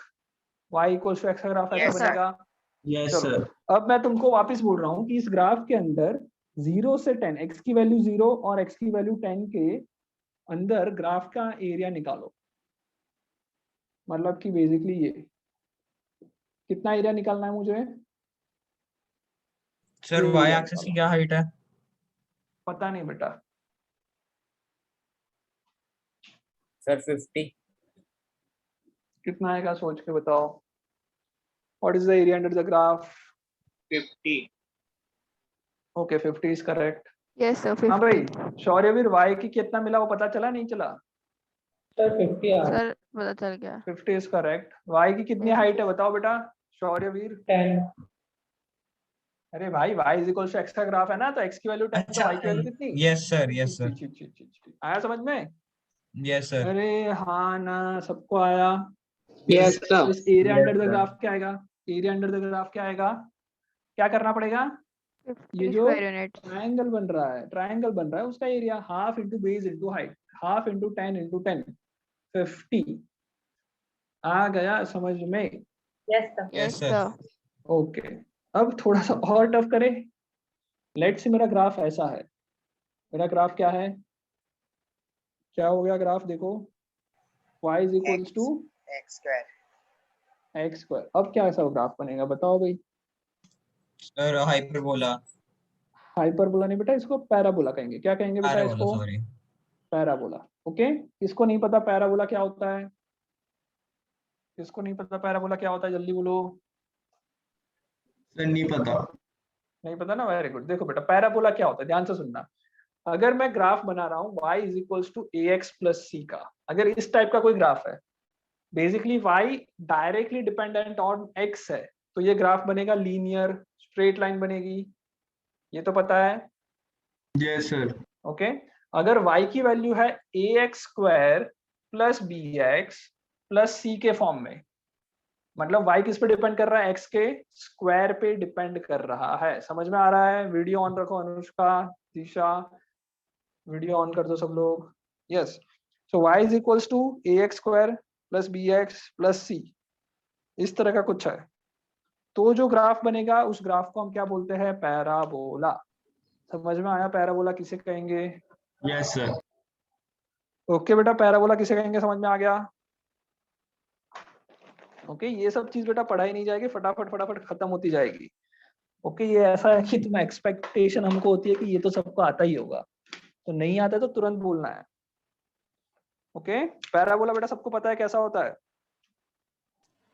[SPEAKER 1] y इक्वल्स टू x का ग्राफ ऐसा
[SPEAKER 4] Yes, sir.
[SPEAKER 1] बनेगा।
[SPEAKER 3] Yes
[SPEAKER 1] चलो
[SPEAKER 3] sir.
[SPEAKER 1] अब मैं तुमको वापस बोल रहा हूँ कि इस ग्राफ के अंदर 0 से 10, x की वैल्यू 0 और x की वैल्यू 10 के अंदर ग्राफ का एरिया निकालो। मतलब कि बेसिकली ये कितना एरिया निकालना है मुझे?
[SPEAKER 3] सर
[SPEAKER 1] ये
[SPEAKER 3] y
[SPEAKER 1] एरिया
[SPEAKER 3] एक्सिस की
[SPEAKER 1] निकालो।
[SPEAKER 3] क्या हाइट है?
[SPEAKER 1] पता नहीं बेटा,
[SPEAKER 6] Sir, 50.
[SPEAKER 1] कितना आएगा सोच के बताओ। What is the area under the graph?
[SPEAKER 5] 50.
[SPEAKER 1] Okay, 50 is correct.
[SPEAKER 4] Yes, sir.
[SPEAKER 1] हाँ
[SPEAKER 4] 50.
[SPEAKER 1] भाई, शौर्यवीर y की कितना मिला वो पता चला, नहीं चला?
[SPEAKER 4] Sir, पता चल गया.
[SPEAKER 1] 50 इज करेक्ट। y की कितनी
[SPEAKER 4] Yes.
[SPEAKER 1] हाइट है बताओ बेटा, शौर्यवीर?
[SPEAKER 9] 10.
[SPEAKER 1] अरे भाई, y is equal to x का ग्राफ है ना, तो x की वैल्यू 10, तो y की वैल्यू कितनी?
[SPEAKER 3] Yes sir. Yes sir.
[SPEAKER 1] आया समझ में?
[SPEAKER 3] Yes sir.
[SPEAKER 1] अरे हाँ ना, सबको आया?
[SPEAKER 9] Yes, sir.
[SPEAKER 1] इस area
[SPEAKER 3] Yes,
[SPEAKER 1] under the
[SPEAKER 3] sir.
[SPEAKER 1] Graph क्या आएगा? एरिया अंडर द ग्राफ क्या आएगा? क्या करना पड़ेगा?
[SPEAKER 4] 50
[SPEAKER 1] ये जो
[SPEAKER 4] square units.
[SPEAKER 1] ट्रायंगल बन रहा है, ट्रायंगल बन रहा है, उसका area half into base into height, half into 10 into 10, 50 आ गया समझ में?
[SPEAKER 7] Yes, sir.
[SPEAKER 3] Yes
[SPEAKER 4] Yes,
[SPEAKER 3] sir.
[SPEAKER 4] sir.
[SPEAKER 1] Okay, अब थोड़ा सा और टफ करें। लेट्स से मेरा ग्राफ ऐसा है, मेरा ग्राफ क्या है, क्या हो गया ग्राफ? देखो y is equals to
[SPEAKER 5] X square.
[SPEAKER 1] x square. अब क्या ऐसा ग्राफ बनेगा बताओ भाई?
[SPEAKER 3] Sir hyperbola.
[SPEAKER 1] हाइपरबोला नहीं बेटा, इसको पैराबोला कहेंगे। क्या कहेंगे बेटा
[SPEAKER 3] Parabola,
[SPEAKER 1] इसको?
[SPEAKER 3] sorry.
[SPEAKER 1] पैराबोला। ओके, किसको नहीं पता पैराबोला क्या होता है? किसको नहीं पता पैराबोला क्या होता है, जल्दी बोलो।
[SPEAKER 3] सर नहीं पता।
[SPEAKER 1] नहीं पता ना, वेरी गुड। देखो बेटा, पैराबोला क्या होता है, ध्यान से सुनना। अगर मैं ग्राफ बना रहा हूँ y is equals to ax plus c का, अगर इस टाइप का कोई ग्राफ है, basically y directly dependent on x है, तो ये ग्राफ बनेगा लीनियर, स्ट्रेट लाइन बनेगी, ये तो पता है।
[SPEAKER 3] Yes sir.
[SPEAKER 1] ओके, अगर y की वैल्यू है ax square plus bx plus c के फॉर्म में, मतलब y किस पे डिपेंड कर रहा है? x के स्क्वायर पे डिपेंड कर रहा है। समझ में आ रहा है? वीडियो ऑन रखो, अनुष्का, दिशा, वीडियो ऑन कर दो सब लोग। Yes, so y is equals to ax square plus bx plus c, इस तरह का कुछ है। तो जो ग्राफ बनेगा उस ग्राफ को हम क्या बोलते हैं? पैराबोला। समझ में आया? पैराबोला किसे कहेंगे?
[SPEAKER 3] Yes sir.
[SPEAKER 1] ओके बेटा, पैराबोला किसे कहेंगे, समझ में आ गया? ओके, ये सब चीज बेटा पढ़ाई नहीं जाएगी, फटाफट फटाफट खत्म होती जाएगी। ओके, ये ऐसा है कि तुम्हें एक्सपेक्टेशन हमको होती है कि ये तो सबको आता ही होगा, तो नहीं आता तो तुरंत बोलना है। ओके, पैराबोला बेटा सबको पता है कैसा होता है?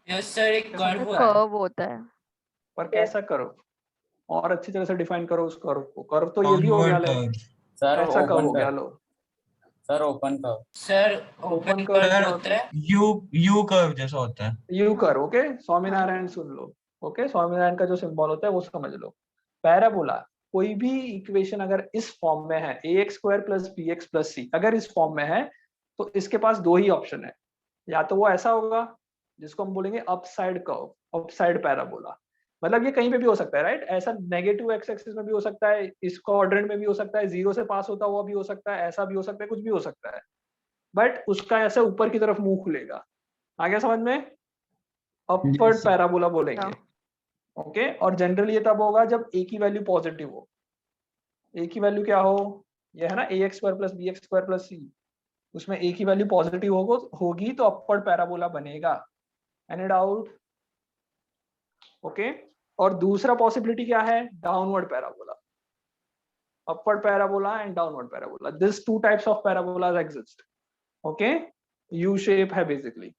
[SPEAKER 8] यस सर, एक
[SPEAKER 1] कैसा
[SPEAKER 8] कर्व
[SPEAKER 1] होता है?
[SPEAKER 4] कर्व होता है.
[SPEAKER 1] पर कैसा करो, और अच्छी तरह से डिफाइन करो उस कर्व को। कर्व तो ये भी हो गया,
[SPEAKER 3] Downward
[SPEAKER 1] ले
[SPEAKER 3] curve.
[SPEAKER 6] Sir,
[SPEAKER 1] ऐसा कर्व हो
[SPEAKER 6] open
[SPEAKER 1] गया।
[SPEAKER 6] curve.
[SPEAKER 1] लो,
[SPEAKER 6] Sir, open curve.
[SPEAKER 8] Sir,
[SPEAKER 1] Open
[SPEAKER 8] open
[SPEAKER 1] curve क्या
[SPEAKER 8] कर्व
[SPEAKER 1] होता
[SPEAKER 8] होता है।
[SPEAKER 3] U curve जैसा होता है.
[SPEAKER 1] You curve. Okay, Swaminarayan soon low. Okay, Swaminarayan का जो सिंबल होता है वो समझ लो। पैराबोला, कोई भी इक्वेशन अगर इस फॉर्म में है ax square plus bx plus c, अगर इस फॉर्म में है तो इसके पास दो ही ऑप्शन है, या तो वो ऐसा होगा जिसको हम बोलेंगे अपसाइड कर्व, अपसाइड पैराबोला। मतलब ये कहीं पे भी हो सकता है, राइट? ऐसा नेगेटिव एक्स एक्सिस में भी हो सकता है, इस क्वाड्रेंट में भी हो सकता है, जीरो से पास होता हुआ भी हो सकता है, ऐसा भी हो सकता है, कुछ भी हो सकता है, बट उसका ऐसे ऊपर की तरफ मुंह खुलेगा। आ गया समझ में? Upward
[SPEAKER 3] Yes, sir.
[SPEAKER 1] पैराबोला बोलेंगे। ओके, और जनरली ये तब होगा जब a की वैल्यू पॉजिटिव हो। a की वैल्यू क्या हो? ये है ना ax square plus bx square plus c, उसमें a की वैल्यू पॉजिटिव होगी तो अपवर्ड पैराबोला बनेगा। Any doubt? ओके, और दूसरा पॉसिबिलिटी क्या है? Downward parabola. Upward parabola and downward parabola, this two types of parabolas exist. Okay, U shape है बेसिकली,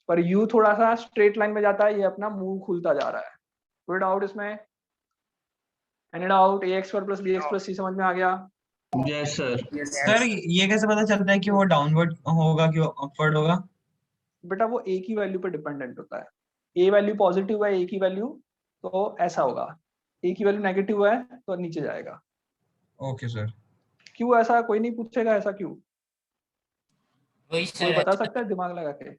[SPEAKER 1] पर यू थोड़ा सा स्ट्रेट लाइन में जाता है, ये अपना मुंह खुलता जा रहा है। कोई डाउट इसमें? Any doubt? ax square plus bx plus c समझ में आ गया?
[SPEAKER 3] Yes sir. सर ये कैसे पता चलता है कि वो डाउनवर्ड होगा कि अपवर्ड होगा?
[SPEAKER 1] बेटा वो ए की वैल्यू पे डिपेंडेंट होता है। ए वैल्यू पॉजिटिव है, ए की वैल्यू, तो ऐसा होगा। ए की वैल्यू नेगेटिव है तो नीचे जाएगा।
[SPEAKER 3] Okay sir.
[SPEAKER 1] क्यों ऐसा? कोई नहीं पूछेगा ऐसा क्यों?
[SPEAKER 8] वही
[SPEAKER 1] कोई
[SPEAKER 8] सर,
[SPEAKER 1] बता सकता है दिमाग लगा के?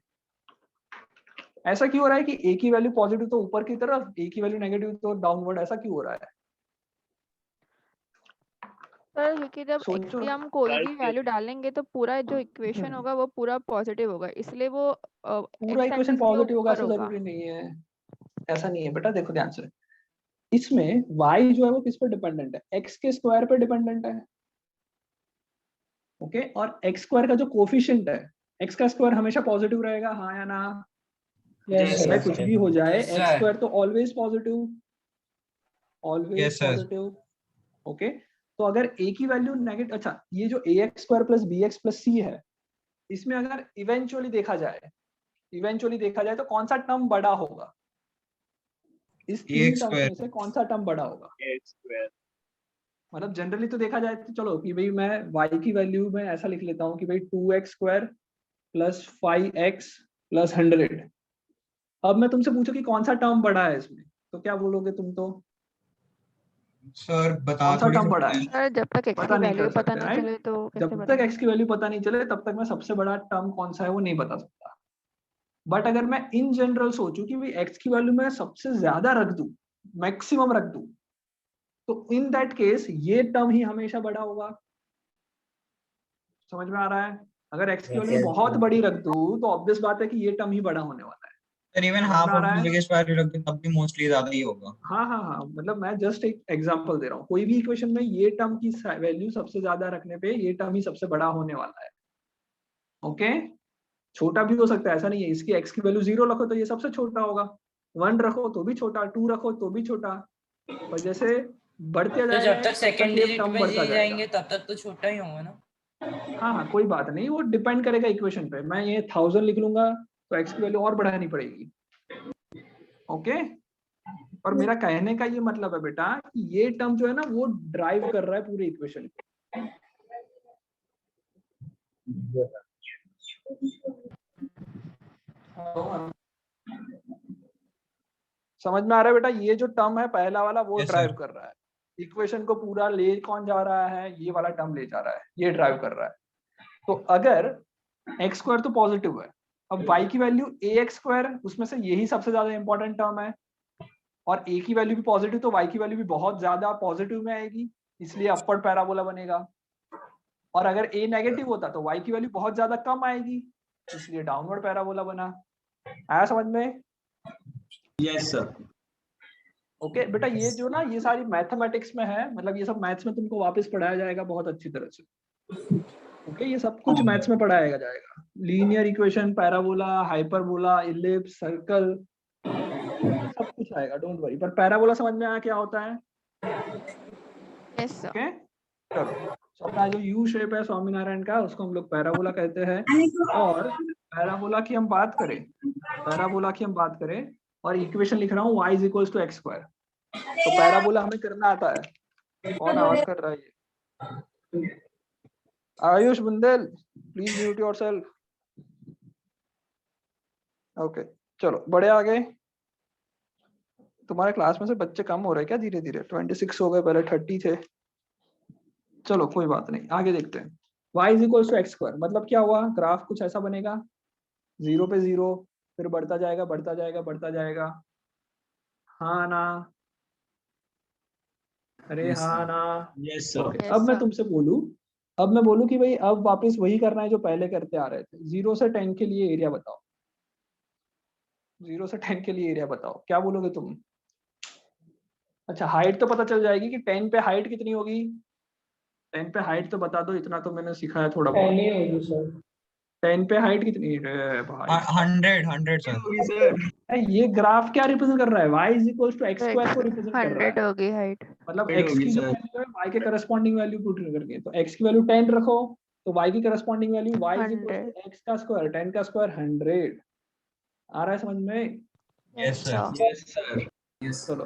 [SPEAKER 1] ऐसा क्यों हो रहा है कि ए की वैल्यू पॉजिटिव तो ऊपर की तरफ, ए की वैल्यू नेगेटिव तो डाउनवर्ड? ऐसा क्यों हो रहा है?
[SPEAKER 4] सर क्योंकि जब x
[SPEAKER 1] सोचो।
[SPEAKER 4] की हम कोई भी वैल्यू डालेंगे तो पूरा जो इक्वेशन होगा वो पूरा पॉजिटिव होगा, इसलिए वो
[SPEAKER 1] पूरा
[SPEAKER 4] x
[SPEAKER 1] इक्वेशन
[SPEAKER 4] एक्सिस के
[SPEAKER 1] पॉजिटिव होगा
[SPEAKER 4] ऊपर
[SPEAKER 1] ऐसा
[SPEAKER 4] होगा।
[SPEAKER 1] जरूरी नहीं है। ऐसा नहीं है बेटा, देखो ध्यान से। इसमें y जो है वो किस पे डिपेंडेंट है? x के स्क्वायर पे डिपेंडेंट है। ओके, और x स्क्वायर का जो कोफिशिएंट है, x का स्क्वायर हमेशा पॉजिटिव रहेगा, हाँ या ना?
[SPEAKER 9] Yes,
[SPEAKER 1] चाहे
[SPEAKER 9] sir.
[SPEAKER 1] कुछ भी हो जाए,
[SPEAKER 8] Yes,
[SPEAKER 1] x
[SPEAKER 8] sir.
[SPEAKER 1] स्क्वायर तो always positive, always
[SPEAKER 3] Yes, sir.
[SPEAKER 1] Positive. Okay, तो अगर a की वैल्यू नेगेटिव, अच्छा ये जो ax square plus bx plus c है, इसमें अगर इवेंचुअली देखा जाए तो कौन सा टर्म बड़ा होगा? इस तीन
[SPEAKER 3] ax
[SPEAKER 1] टर्म्स
[SPEAKER 3] square.
[SPEAKER 1] में से कौन सा टर्म बड़ा होगा? मतलब जनरली तो देखा जाए तो चलो कि भाई मैं y की वैल्यू में ऐसा लिख लेता हूँ कि भाई 2x square plus 5x plus 100। अब मैं तुमसे पूछूं कि कौन सा टर्म बड़ा है इसमें, तो क्या बोलोगे तुम? तो
[SPEAKER 3] सर बता
[SPEAKER 1] कौन सा
[SPEAKER 3] थोड़ी
[SPEAKER 1] टर्म बड़ा
[SPEAKER 3] सकते
[SPEAKER 1] है?
[SPEAKER 3] हैं।
[SPEAKER 4] सर जब तक x की
[SPEAKER 1] पता नहीं
[SPEAKER 4] वैल्यू
[SPEAKER 1] कर
[SPEAKER 4] पता
[SPEAKER 1] सकते,
[SPEAKER 4] नहीं
[SPEAKER 1] राइट?
[SPEAKER 4] चले तो कैसे
[SPEAKER 1] जब तक
[SPEAKER 4] बताएंगे?
[SPEAKER 1] x की वैल्यू पता नहीं चले तब तक मैं सबसे बड़ा टर्म कौन सा है वो नहीं बता सकता। बट अगर मैं इन जनरल सोचूं कि भाई x की वैल्यू मैं सबसे ज्यादा रख दूं, मैक्सिमम रख दूं, तो इन दैट केस ये टर्म ही हमेशा बड़ा होगा। समझ में आ रहा है? अगर x की वैल्यू बहुत बड़ी रख दूं तो ऑब्वियस बात है कि ये टर्म ही बड़ा होने वाला है।
[SPEAKER 3] सर इवन
[SPEAKER 1] समझ
[SPEAKER 3] हाफ
[SPEAKER 1] में आ
[SPEAKER 3] ऑफ
[SPEAKER 1] रहा
[SPEAKER 3] द
[SPEAKER 1] है?
[SPEAKER 3] बिगेस्ट वैल्यू रख दे तब भी मोस्टली ज्यादा ही होगा।
[SPEAKER 1] हाँ, मतलब मैं जस्ट एक एग्जांपल दे रहा हूँ। कोई भी इक्वेशन में ये टर्म की वैल्यू सबसे ज्यादा रखने पे ये टर्म ही सबसे बड़ा होने वाला है। ओके, छोटा भी हो सकता है, ऐसा नहीं है। इसकी x की वैल्यू 0 रखो तो ये सबसे छोटा होगा, 1 रखो तो भी छोटा, 2 रखो तो भी छोटा। पर जैसे बढ़ते
[SPEAKER 8] तो
[SPEAKER 1] जाएगा
[SPEAKER 8] जब तक
[SPEAKER 1] तब
[SPEAKER 8] सेकंड
[SPEAKER 1] ये
[SPEAKER 8] डिजिट
[SPEAKER 1] टर्म
[SPEAKER 8] में
[SPEAKER 1] बढ़ता
[SPEAKER 8] नहीं
[SPEAKER 1] जाएगा।
[SPEAKER 8] जाएंगे तब तक तो छोटा ही होगा ना।
[SPEAKER 1] हाँ, कोई बात नहीं, वो डिपेंड करेगा इक्वेशन पे। मैं ये 1000 लिख लूंगा तो x की वैल्यू और बढ़ानी पड़ेगी। ओके, और मेरा कहने का ये मतलब है बेटा कि ये टर्म जो है ना वो ड्राइव कर रहा है पूरे इक्वेशन को। समझ में आ रहा है बेटा? ये जो टर्म है पहला वाला वो
[SPEAKER 3] Yes,
[SPEAKER 1] ड्राइव
[SPEAKER 3] sir.
[SPEAKER 1] कर रहा है इक्वेशन को पूरा। ले कौन जा रहा है? ये वाला टर्म ले जा रहा है, ये ड्राइव कर रहा है। तो अगर x स्क्वायर तो पॉजिटिव है, अब y की वैल्यू ax स्क्वायर, उसमें से यही सबसे ज्यादा इंपॉर्टेंट टर्म है, और a की वैल्यू भी पॉजिटिव तो y की वैल्यू भी बहुत ज्यादा पॉजिटिव में आएगी, इसलिए अपवर्ड पैराबोला बनेगा। और अगर a नेगेटिव होता तो y की वैल्यू बहुत ज्यादा कम आएगी, इसलिए डाउनवर्ड पैराबोला बना। आया समझ में?
[SPEAKER 3] Yes sir.
[SPEAKER 1] ओके बेटा, ये जो ना ये सारी मैथमेटिक्स में है, मतलब ये सब मैथ्स में तुमको वापस पढ़ाया जाएगा बहुत अच्छी तरह से। ओके, ये सब कुछ मैथ्स में पढ़ाया जाएगा। Linear equation, parabola, hyperbola, ellipse, circle, सब कुछ आएगा, डोंट वरी। पर पैराबोला समझ में आया क्या होता है?
[SPEAKER 4] Yes sir.
[SPEAKER 1] ओके, चलो। तो अपना जो यू शेप है स्वामीनारायण का, उसको हम लोग पैराबोला कहते हैं। और पैराबोला की हम बात करें, और इक्वेशन लिख रहा हूँ y is equals to x square. तो पैराबोला हमें करना आता है। कौन आवाज कर रहा है ये? Ayush Bundel, please mute yourself. Okay, चलो बड़े आ गए। तुम्हारे क्लास में से बच्चे कम हो रहे हैं क्या धीरे धीरे? 26 हो गए, पहले 30 थे। चलो कोई बात नहीं, आगे देखते हैं। y is equals to x square मतलब क्या हुआ? ग्राफ कुछ ऐसा बनेगा, 0 पे 0, फिर बढ़ता जाएगा बढ़ता जाएगा बढ़ता जाएगा। हाँ ना? अरे हाँ ना?
[SPEAKER 3] यस
[SPEAKER 1] ओके,
[SPEAKER 4] Yes,
[SPEAKER 1] अब मैं
[SPEAKER 4] sir.
[SPEAKER 1] तुमसे बोलूं कि भाई अब वापस वही करना है जो पहले करते आ रहे थे। 0 से 10 के लिए एरिया बताओ। 0 से 10 के लिए एरिया बताओ, क्या बोलोगे तुम? अच्छा, हाइट तो पता चल जाएगी कि 10 पे हाइट कितनी होगी। 10 पे हाइट तो बता दो, इतना तो मैंने सिखाया थोड़ा बहुत।
[SPEAKER 9] 10 ही होगी सर।
[SPEAKER 1] 10 पे हाइट कितनी है भाई?
[SPEAKER 3] 100 सर।
[SPEAKER 1] ये ग्राफ क्या रिप्रेजेंट कर रहा है? y is equal to x
[SPEAKER 4] तो
[SPEAKER 1] स्क्वायर को
[SPEAKER 4] x
[SPEAKER 1] रिप्रेजेंट कर रहा
[SPEAKER 4] 100
[SPEAKER 1] है।
[SPEAKER 4] होगी हाइट।
[SPEAKER 1] मतलब
[SPEAKER 3] 100
[SPEAKER 1] x की
[SPEAKER 3] होगी
[SPEAKER 1] जो
[SPEAKER 3] सर।
[SPEAKER 1] वैल्यू है y के करस्पॉन्डिंग वैल्यू पुट करके, तो x की वैल्यू 10 रखो तो y की corresponding value y is equal
[SPEAKER 4] 100.
[SPEAKER 1] To x का स्क्वायर, 10 का स्क्वायर 100। आ रहा है समझ में?
[SPEAKER 3] Yes
[SPEAKER 4] sir.
[SPEAKER 3] Sir. Yes sir.
[SPEAKER 1] चलो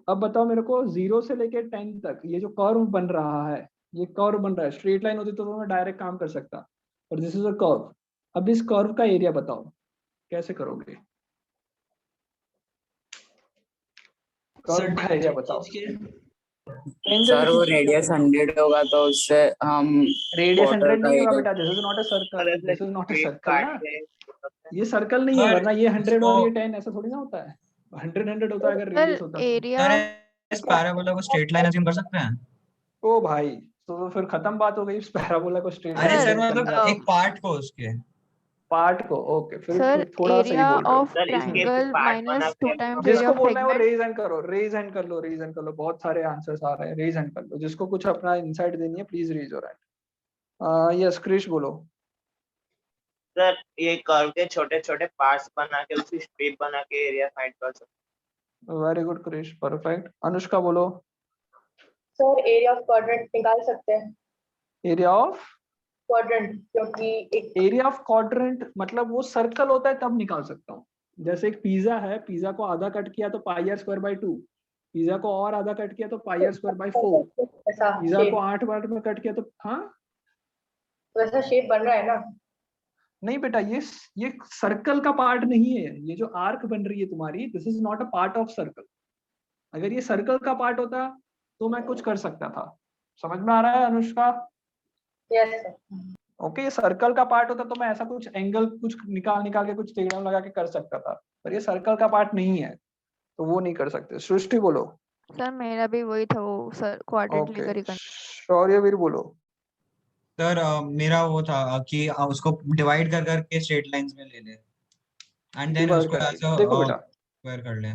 [SPEAKER 1] अब बताओ मेरे को, 0 से लेके 10 तक ये जो कर्व बन रहा है ये कर्व बन रहा है, स्ट्रेट लाइन होती तो मैं डायरेक्ट काम कर सकता, और दिस इज अ कर्व। अब इस कर्व का एरिया बताओ कैसे करोगे, कर्व का एरिया बताओ।
[SPEAKER 6] सर वो रेडियस 100 होगा तो उससे हम
[SPEAKER 1] रेडियस
[SPEAKER 6] quarter
[SPEAKER 1] 100
[SPEAKER 6] का
[SPEAKER 1] नहीं होगा
[SPEAKER 6] area-
[SPEAKER 1] बेटा, this is not a circle, this is not a
[SPEAKER 5] Straight
[SPEAKER 1] circle ना,
[SPEAKER 5] काट के
[SPEAKER 1] ये सर्कल नहीं है,
[SPEAKER 3] सर,
[SPEAKER 1] वरना ये 100 और
[SPEAKER 3] इसको-
[SPEAKER 1] ये 10 ऐसा थोड़ी ना होता है, 100 होता है अगर
[SPEAKER 4] सर
[SPEAKER 1] रेडियस होता तो।
[SPEAKER 4] एरिया
[SPEAKER 3] सर इस पैराबोला को स्ट्रेट लाइन अज्यूम कर सकते हैं?
[SPEAKER 1] ओ भाई, तो फिर खत्म बात हो गई, इस पैराबोला को स्ट्रेट
[SPEAKER 3] अरे
[SPEAKER 4] सर,
[SPEAKER 3] सर मतलब एक पार्ट को उसके।
[SPEAKER 1] पार्ट को, ओके फिर
[SPEAKER 4] सर
[SPEAKER 1] थोड़ा सही
[SPEAKER 4] एरिया
[SPEAKER 1] बोल रहे हो।
[SPEAKER 4] ऑफ
[SPEAKER 5] सर इसके
[SPEAKER 4] ट्रायंगल
[SPEAKER 5] पार्ट बना
[SPEAKER 4] माइनस
[SPEAKER 5] के
[SPEAKER 4] 2 टाइम्स एरिया
[SPEAKER 1] जिसको
[SPEAKER 4] ऑफ
[SPEAKER 1] बोलना है वो
[SPEAKER 4] सेगमेंट।
[SPEAKER 1] रेज हैंड करो, रेज हैंड कर लो, रेज हैंड कर लो, बहुत सारे आंसर्स आ रहे हैं, रेज हैंड कर लो, जिसको कुछ अपना इनसाइट देनी है please raise your hand. Yes Krish बोलो।
[SPEAKER 5] सर ये कर्व के छोटे छोटे पार्ट्स बना के उसकी स्ट्रिप बना के एरिया फाइंड कर सकते
[SPEAKER 1] very good Krish, perfect. Anushka बोलो।
[SPEAKER 10] सर एरिया ऑफ क्वाड्रेंट निकाल सकते हैं,
[SPEAKER 1] एरिया ऑफ
[SPEAKER 10] क्वाड्रेंट, क्योंकि एक
[SPEAKER 1] एरिया ऑफ क्वाड्रेंट मतलब वो सर्कल होता है तब निकाल सकता हूँ। जैसे एक पिज्जा है, पिज्जा को आधा कट किया तो पाई आर स्क्वायर बाय 2, पिज्जा को और आधा कट किया तो पाई आर स्क्वायर बाय 4,
[SPEAKER 10] ऐसा
[SPEAKER 1] पिज्जा
[SPEAKER 10] शेप,
[SPEAKER 1] को 8 पार्ट में कट किया तो हाँ
[SPEAKER 10] वैसा शेप बन रहा है ना।
[SPEAKER 1] नहीं बेटा, ये सर्कल का पार्ट नहीं है, ये जो आर्क बन रही है तुम्हारी, this is not a part of circle. अगर ये सर्कल का पार्ट होता तो मैं कुछ कर सकता था, समझ में आ रहा है अनुष्का?
[SPEAKER 10] Yes sir.
[SPEAKER 1] ओके, ये सर्कल का पार्ट होता तो मैं ऐसा कुछ एंगल कुछ निकाल के कुछ थ्योरम लगा के कर सकता था, पर ये सर्कल का पार्ट नहीं है तो वो नहीं कर सकते। सृष्टि बोलो।
[SPEAKER 4] सर मेरा भी वही था, वो सर क्वाड्रेंट लेकर
[SPEAKER 1] ओके,
[SPEAKER 4] ही करना।
[SPEAKER 1] शौर्यवीर बोलो।
[SPEAKER 3] सर मेरा वो था कि उसको डिवाइड कर करके स्ट्रेट लाइंस में ले ले एंड देन
[SPEAKER 1] Divide
[SPEAKER 3] उसको
[SPEAKER 1] करके।
[SPEAKER 3] ऐसा
[SPEAKER 1] देखो बेटा,
[SPEAKER 3] स्क्वायर कर ले।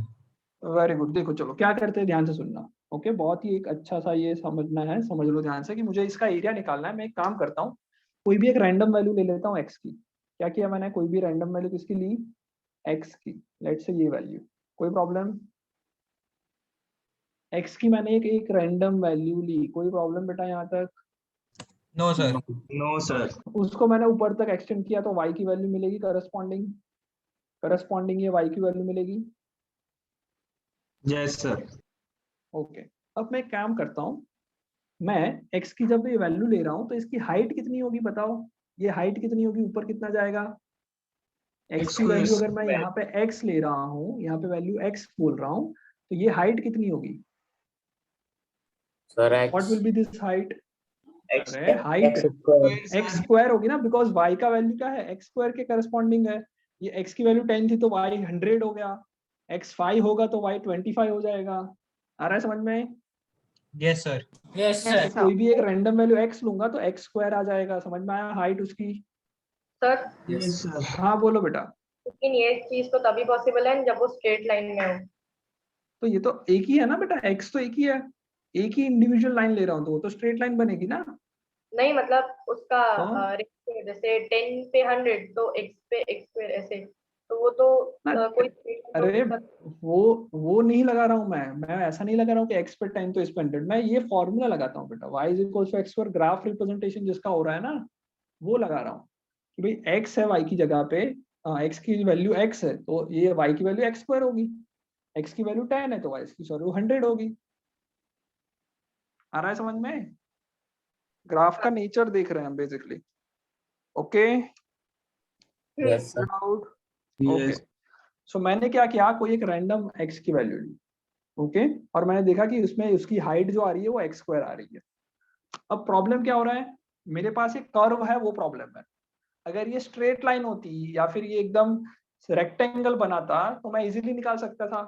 [SPEAKER 1] Very good. देखो चलो क्या करते हैं, ध्यान से सुनना। ओके, बहुत ही एक अच्छा सा ये समझना है, समझ लो ध्यान से कि मुझे इसका एरिया निकालना है। मैं एक काम करता हूँ, कोई भी एक रैंडम वैल्यू ले लेता हूँ एक्स की। क्या किया मैंने, कोई भी रैंडम वैल्यू किसकी ली, एक्स की। लेट्स से ये वैल्यू, कोई प्रॉब्लम? एक्स की मैंने एक रैंडम वैल्यू ली, कोई प्रॉब्लम बेटा यहाँ तक?
[SPEAKER 3] No sir.
[SPEAKER 9] No sir.
[SPEAKER 1] उसको मैंने ऊपर तक एक्सटेंड किया तो y की वैल्यू मिलेगी करस्पॉन्डिंग ये y की वैल्यू मिलेगी।
[SPEAKER 9] Yes sir.
[SPEAKER 1] ओके, अब मैं काम करता हूँ, मैं x की जब ये वैल्यू ले रहा हूँ तो इसकी हाइट कितनी होगी बताओ, ये हाइट कितनी होगी, ऊपर कितना जाएगा? x की वैल्यू अगर मैं यहाँ पे x ले रहा हूँ, यहाँ पे वैल्यू x बोल रहा हूँ, तो ये हाइट कितनी होगी?
[SPEAKER 6] Sir
[SPEAKER 1] what will be this height?
[SPEAKER 5] X
[SPEAKER 1] अरे हाइट x स्क्वायर होगी ना, बिकॉज y का वैल्यू क्या है, x स्क्वायर के करस्पॉन्डिंग है। ये x की वैल्यू 10 थी तो y 100 हो गया, x 5 होगा तो y 25 हो जाएगा। आ रहा है समझ में?
[SPEAKER 3] Yes sir.
[SPEAKER 8] Yes
[SPEAKER 4] Yes,
[SPEAKER 8] sir
[SPEAKER 4] sir.
[SPEAKER 1] कोई भी एक रैंडम वैल्यू x लूंगा तो x स्क्वायर आ जाएगा, समझ में आया हाइट उसकी?
[SPEAKER 10] Sir
[SPEAKER 9] yes sir.
[SPEAKER 1] हाँ बोलो बेटा।
[SPEAKER 10] लेकिन ये चीज तो तभी पॉसिबल है जब वो स्ट्रेट लाइन में हो।
[SPEAKER 1] तो ये तो एक ही है ना बेटा, x तो एक ही है, एक ही इंडिविजुअल लाइन ले रहा हूँ तो वो तो स्ट्रेट लाइन बनेगी ना।
[SPEAKER 10] नहीं मतलब उसका
[SPEAKER 1] तो?
[SPEAKER 10] रेशियो जैसे 10 पे 100 तो x पे x स्क्वायर ऐसे, तो वो तो कोई
[SPEAKER 1] अरे वो नहीं लगा रहा हूँ मैं ऐसा नहीं लगा रहा हूँ कि x पे 10 तो इस पे 100, मैं ये फॉर्मूला लगाता हूँ बेटा, y = x पर ग्राफ रिप्रेजेंटेशन जिसका हो रहा है ना, वो लगा रहा हूँ कि भाई x है y की जगह पे, x की वैल्यू x है तो ये y की वैल्यू x स्क्वायर होगी, x की वैल्यू 10 है तो y की वैल्यू 100 होगी। आ रहा है समझ में? ग्राफ का नेचर देख रहे हैं हम basically. Okay,
[SPEAKER 6] yes sir.
[SPEAKER 1] Okay, so मैंने क्या किया, कोई एक रैंडम x की वैल्यू ली, ओके, और मैंने देखा कि उसमें उसकी हाइट जो आ रही है वो x स्क्वायर आ रही है। अब प्रॉब्लम क्या हो रहा है, मेरे पास एक कर्व है, वो प्रॉब्लम है। अगर ये स्ट्रेट लाइन होती या फिर ये एकदम रेक्टेंगल बनाता तो मैं इजीली निकाल सकता था।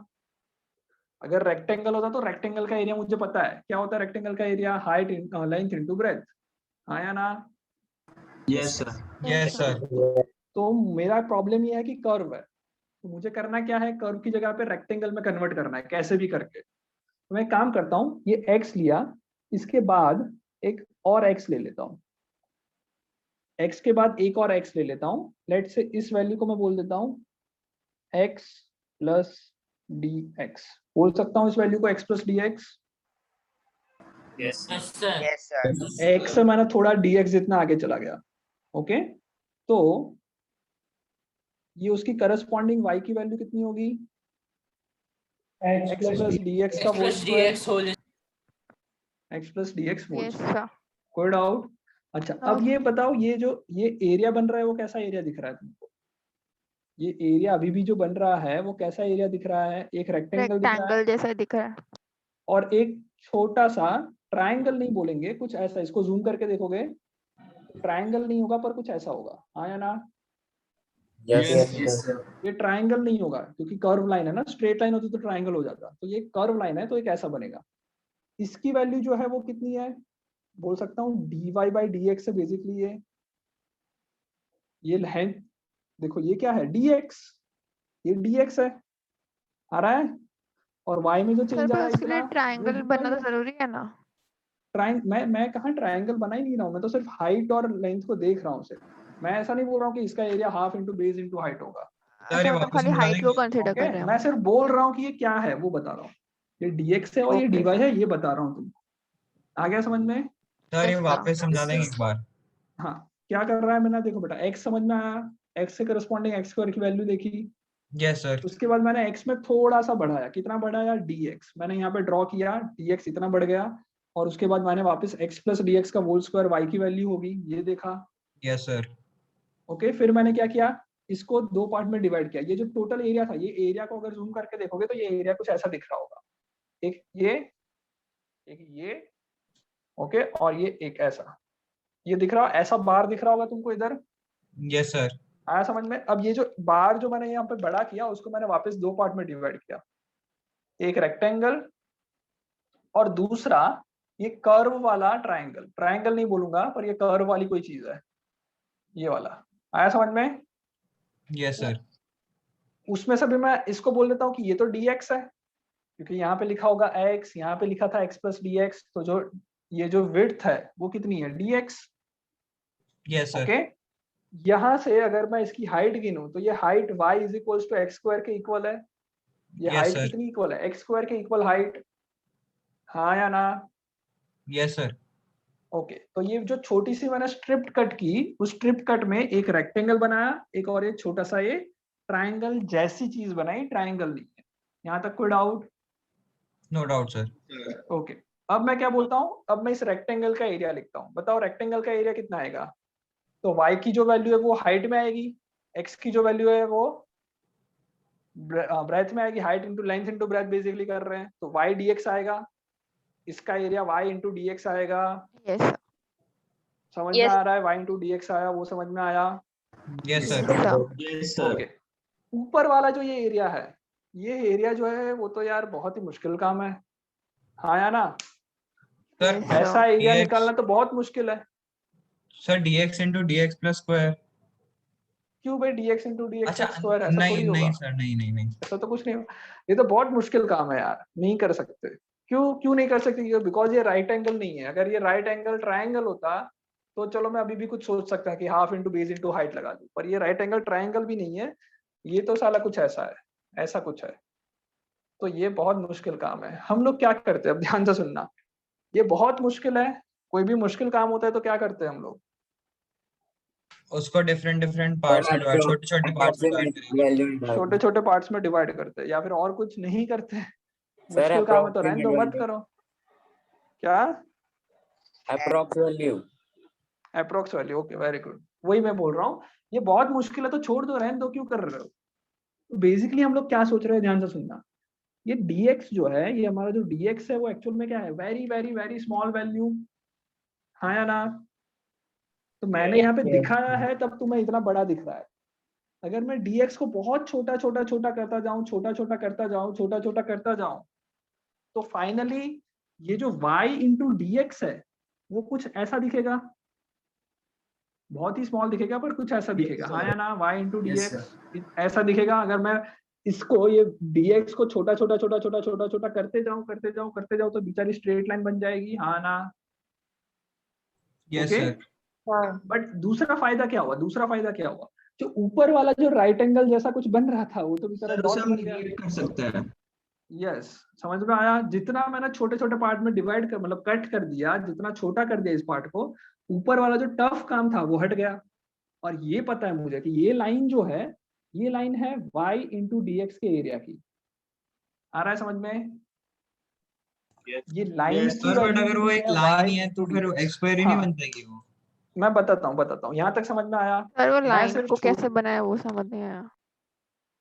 [SPEAKER 1] अगर रेक्टेंगल होता तो रेक्टेंगल का एरिया मुझे पता है क्या होता है, रेक्टेंगल का area height length into breadth, हाँ या ना?
[SPEAKER 9] Yes sir.
[SPEAKER 3] Yes sir.
[SPEAKER 1] तो मेरा प्रॉब्लम ये है कि कर्व है, तो मुझे करना क्या है, कर्व की जगह पे रेक्टेंगल में कन्वर्ट करना है कैसे भी करके। तो मैं काम करता हूँ, ये x लिया, इसके बाद एक और x ले लेता हूँ, x के बाद एक और x ले लेता हूँ। लेट से इस वैल्यू को मैं बोल देता हूँ x प्लस dx, बोल सकता हूँ इस वैल्यू को x plus dx।
[SPEAKER 8] Yes sir
[SPEAKER 5] yes sir.
[SPEAKER 1] x से मैंने थोड़ा dx जितना आगे चला गया, ओके, तो ये उसकी करस्पॉन्डिंग y की वैल्यू कितनी होगी, x प्लस dx का whole square,
[SPEAKER 8] dx whole
[SPEAKER 1] x plus dx whole
[SPEAKER 4] Yes,
[SPEAKER 1] square.
[SPEAKER 4] sir.
[SPEAKER 1] कोई डाउट? अच्छा अब ये बताओ, ये जो ये एरिया बन रहा है वो कैसा एरिया दिख रहा है तुमको? ये एरिया अभी भी जो बन रहा है वो कैसा एरिया दिख रहा है? एक रेक्टेंगल दिख रहा है
[SPEAKER 4] रेक्टेंगल जैसा दिख रहा है।
[SPEAKER 1] और एक छोटा सा ट्रायंगल, नहीं बोलेंगे, कुछ ऐसा, इसको जूम करके देखोगे ट्रायंगल नहीं होगा पर कुछ ऐसा होगा, हाँ या ना?
[SPEAKER 6] यस
[SPEAKER 1] ये ट्रायंगल नहीं होगा क्योंकि कर्व लाइन है ना, स्ट्रेट लाइन होती तो ट्रायंगल हो जाता, तो ये कर्व लाइन है तो एक ऐसा बनेगा। इसकी वैल्यू जो है वो कितनी है? बोल सकता हूँ dy/dx है बेसिकली। ये लेंथ देखो, ये क्या है? dx, ये dx है, आ रहा है, और y में जो
[SPEAKER 4] सर
[SPEAKER 1] चेंज
[SPEAKER 4] पर
[SPEAKER 1] आया
[SPEAKER 4] उसके लिए
[SPEAKER 1] इतना,
[SPEAKER 4] ट्रायंगल बनना तो जरूरी है ना?
[SPEAKER 1] मैं कहाँ ट्रायंगल बना ही नहीं रहा हूँ, मैं तो सिर्फ हाइट और लेंथ को देख रहा हूँ सिर्फ। मैं ऐसा नहीं बोल रहा हूँ कि इसका area half into base into height होगा।
[SPEAKER 3] अरे
[SPEAKER 4] अच्छा मतलब
[SPEAKER 3] वापस
[SPEAKER 4] खाली
[SPEAKER 3] समझा
[SPEAKER 4] हाइट को
[SPEAKER 3] देंगे।
[SPEAKER 4] कंसीडर कर
[SPEAKER 1] ओके,
[SPEAKER 4] रहे हो?
[SPEAKER 1] मैं सिर्फ बोल रहा हूँ कि ये क्या है वो बता रहा हूँ। ये dx है और ये
[SPEAKER 4] Okay,
[SPEAKER 1] dy है, ये बता रहा हूँ तुमको। आ गया समझ में?
[SPEAKER 3] सर ये
[SPEAKER 4] Yes, sir.
[SPEAKER 3] वापस समझा देंगे एक बार।
[SPEAKER 1] हाँ, क्या कर रहा है मैंने, देखो बेटा, x समझ में आया, x से करस्पॉन्डिंग x स्क्वायर की वैल्यू देखी,
[SPEAKER 3] यस सर।
[SPEAKER 1] उसके बाद मैंने x में थोड़ा सा बढ़ाया, कितना बढ़ाया? dx, मैंने यहाँ पे ड्रॉ किया, dx इतना बढ़ गया, और उसके बाद मैंने वापस x प्लस dx का होल स्क्वायर y की वैल्यू होगी, ये देखा।
[SPEAKER 3] Yes sir.
[SPEAKER 1] ओके, फिर मैंने क्या किया, इसको दो पार्ट में डिवाइड किया। ये जो टोटल एरिया था, ये एरिया को अगर जूम करके देखोगे तो ये एरिया कुछ ऐसा दिख रहा होगा, एक ये ओके, और ये एक ऐसा, ये दिख रहा, ऐसा बार दिख रहा होगा तुमको इधर,
[SPEAKER 3] यस सर।
[SPEAKER 1] आया समझ में? अब ये जो बार जो मैंने यहाँ पे बड़ा किया, उसको मैंने वापस दो पार्ट में डिवाइड किया, एक रेक्टेंगल और दूसरा ये कर्व वाला ट्रायंगल। ट्रायंगल नहीं बोलूंगा पर ये कर्व वाली कोई चीज है, ये वाला। आया समझ में?
[SPEAKER 3] Yes sir.
[SPEAKER 1] उसमें से भी मैं इसको बोल देता हूँ कि ये तो dx है, क्योंकि यहाँ पे लिखा होगा x, यहाँ पे लिखा था x प्लस dx, तो जो ये जो विड्थ है वो कितनी है? dx।
[SPEAKER 3] Yes sir.
[SPEAKER 1] ओके, यहाँ से अगर मैं इसकी हाइट गिनूं तो ये height y is equals to x square के इक्वल है। ये
[SPEAKER 3] Yes,
[SPEAKER 1] हाइट
[SPEAKER 3] sir.
[SPEAKER 1] कितनी इक्वल है? एक्स स्क्वायर के इक्वल हाइट, हाँ या ना?
[SPEAKER 3] Yes sir.
[SPEAKER 1] ओके, तो ये जो छोटी सी मैंने स्ट्रिप कट की, उस स्ट्रिप कट में एक रेक्टेंगल बनाया, एक और एक छोटा सा ये ट्रायंगल जैसी चीज बनाई, ट्रायंगल नहीं है। यहाँ तक कोई doubt?
[SPEAKER 3] No doubt sir.
[SPEAKER 1] Okay, अब मैं क्या बोलता हूँ, अब मैं इस रेक्टेंगल का एरिया लिखता हूँ। बताओ रेक्टेंगल का एरिया कितना आएगा? तो y की जो वैल्यू है वो हाइट में आएगी, x की जो वैल्यू है वो ब्रेथ में आएगी, height into length into breadth basically कर रहे हैं, तो y dx आएगा, इसका एरिया y इंटू dx आएगा।
[SPEAKER 4] Yes, sir.
[SPEAKER 1] समझ में आ रहा है? y इंटू dx आया, वो समझ में आया?
[SPEAKER 3] Yes
[SPEAKER 4] Yes,
[SPEAKER 3] sir.
[SPEAKER 4] sir.
[SPEAKER 9] Yes,
[SPEAKER 1] okay, ऊपर वाला जो ये एरिया है, ये एरिया जो है वो तो यार बहुत ही मुश्किल काम है, हाँ या ना?
[SPEAKER 3] Sir
[SPEAKER 4] Yes, sir.
[SPEAKER 1] ऐसा एरिया
[SPEAKER 3] dx
[SPEAKER 1] निकालना तो बहुत मुश्किल है।
[SPEAKER 3] Sir dx into dx plus square।
[SPEAKER 1] क्यों भाई? dx इंटू dx
[SPEAKER 3] अच्छा
[SPEAKER 1] का स्क्वायर, ऐसा
[SPEAKER 3] नहीं
[SPEAKER 1] थोड़ी होगा,
[SPEAKER 3] नहीं सर, नहीं नहीं नहीं।
[SPEAKER 1] ऐसा तो कुछ नहीं होगा। ये तो बहुत मुश्किल काम है यार, नहीं कर सकते। क्यों नहीं कर सकते? बिकॉज ये राइट एंगल नहीं है। अगर ये राइट एंगल ट्रायंगल होता तो चलो मैं अभी भी कुछ सोच सकता है कि half into base into height लगा दूं, पर ये राइट एंगल ट्रायंगल भी नहीं है, ये तो साला कुछ ऐसा है, ऐसा कुछ है। तो ये बहुत मुश्किल काम है। हम लोग क्या करते हैं, अब ध्यान से सुनना, ये बहुत मुश्किल है। कोई भी मुश्किल काम होता है तो क्या करते हैं हम लोग?
[SPEAKER 3] उसको डिफरेंट डिफरेंट पार्ट्स में डिवाइड, छोटे छोटे पार्ट्स में डिवाइड करेंगे।
[SPEAKER 1] छोटे छोटे पार्ट्स में डिवाइड करते हैं, या फिर और कुछ नहीं करते?
[SPEAKER 6] सर
[SPEAKER 1] मुश्किल काम है तो रहने दो, मत करो। क्या?
[SPEAKER 6] Approx value.
[SPEAKER 1] Approx value, okay, very good. वही मैं बोल रहा हूँ, ये बहुत मुश्किल है तो छोड़ दो, रहने दो, क्यों कर रहे हो? बेसिकली हम लोग क्या सोच रहे हैं, ध्यान से सुनना। ये dx जो है, ये हमारा जो dx है वो एक्चुअल में क्या है? Very very very small value, हाँ या ना? तो मैंने यहाँ पे दिखाया है तब तुम्हें इतना बड़ा दिख रहा है। अगर मैं dx को बहुत छोटा छोटा छोटा करता जाऊं, छोटा छोटा करता जाऊं, छोटा छोटा करता जाऊं, तो फाइनली ये जो y इंटू dx है वो कुछ ऐसा दिखेगा, बहुत ही स्मॉल दिखेगा पर कुछ ऐसा दिखेगा, हाँ या ना? y इंटू dx ऐसा दिखेगा। अगर मैं इसको, ये dx को छोटा छोटा छोटा छोटा छोटा छोटा करते जाऊं तो बेचारी स्ट्रेट लाइन बन जाएगी, हाँ ना?
[SPEAKER 3] Yes
[SPEAKER 1] okay,
[SPEAKER 3] sir.
[SPEAKER 1] बट दूसरा फायदा क्या हुआ? दूसरा फायदा क्या हुआ? जो ऊपर वाला जो राइट एंगल जैसा कुछ बन रहा था वो तो बेचारा डॉट बन गया।
[SPEAKER 3] कर सकते हैं।
[SPEAKER 1] यस, समझ में आया? जितना मैंने छोटे छोटे पार्ट में डिवाइड कर, मतलब कट कर दिया, जितना छोटा कर दिया इस पार्ट को, ऊपर वाला जो टफ काम था वो हट गया। और ये पता है मुझे कि ये लाइन जो है, ये लाइन है y इंटू dx के एरिया की। आ रहा है समझ में? ये लाइन की
[SPEAKER 3] सर बट
[SPEAKER 1] वैल्यू
[SPEAKER 3] अगर वो एक लाइन ही है तो फिर x स्क्वायर ही नहीं
[SPEAKER 1] हाँ
[SPEAKER 3] बन पाएगी वो।
[SPEAKER 1] मैं बताता हूँ यहाँ तक समझ में आया।
[SPEAKER 4] सर वो
[SPEAKER 1] मैं
[SPEAKER 4] लाइन
[SPEAKER 1] सिर्फ
[SPEAKER 4] को कैसे बनाया वो समझ नहीं आया।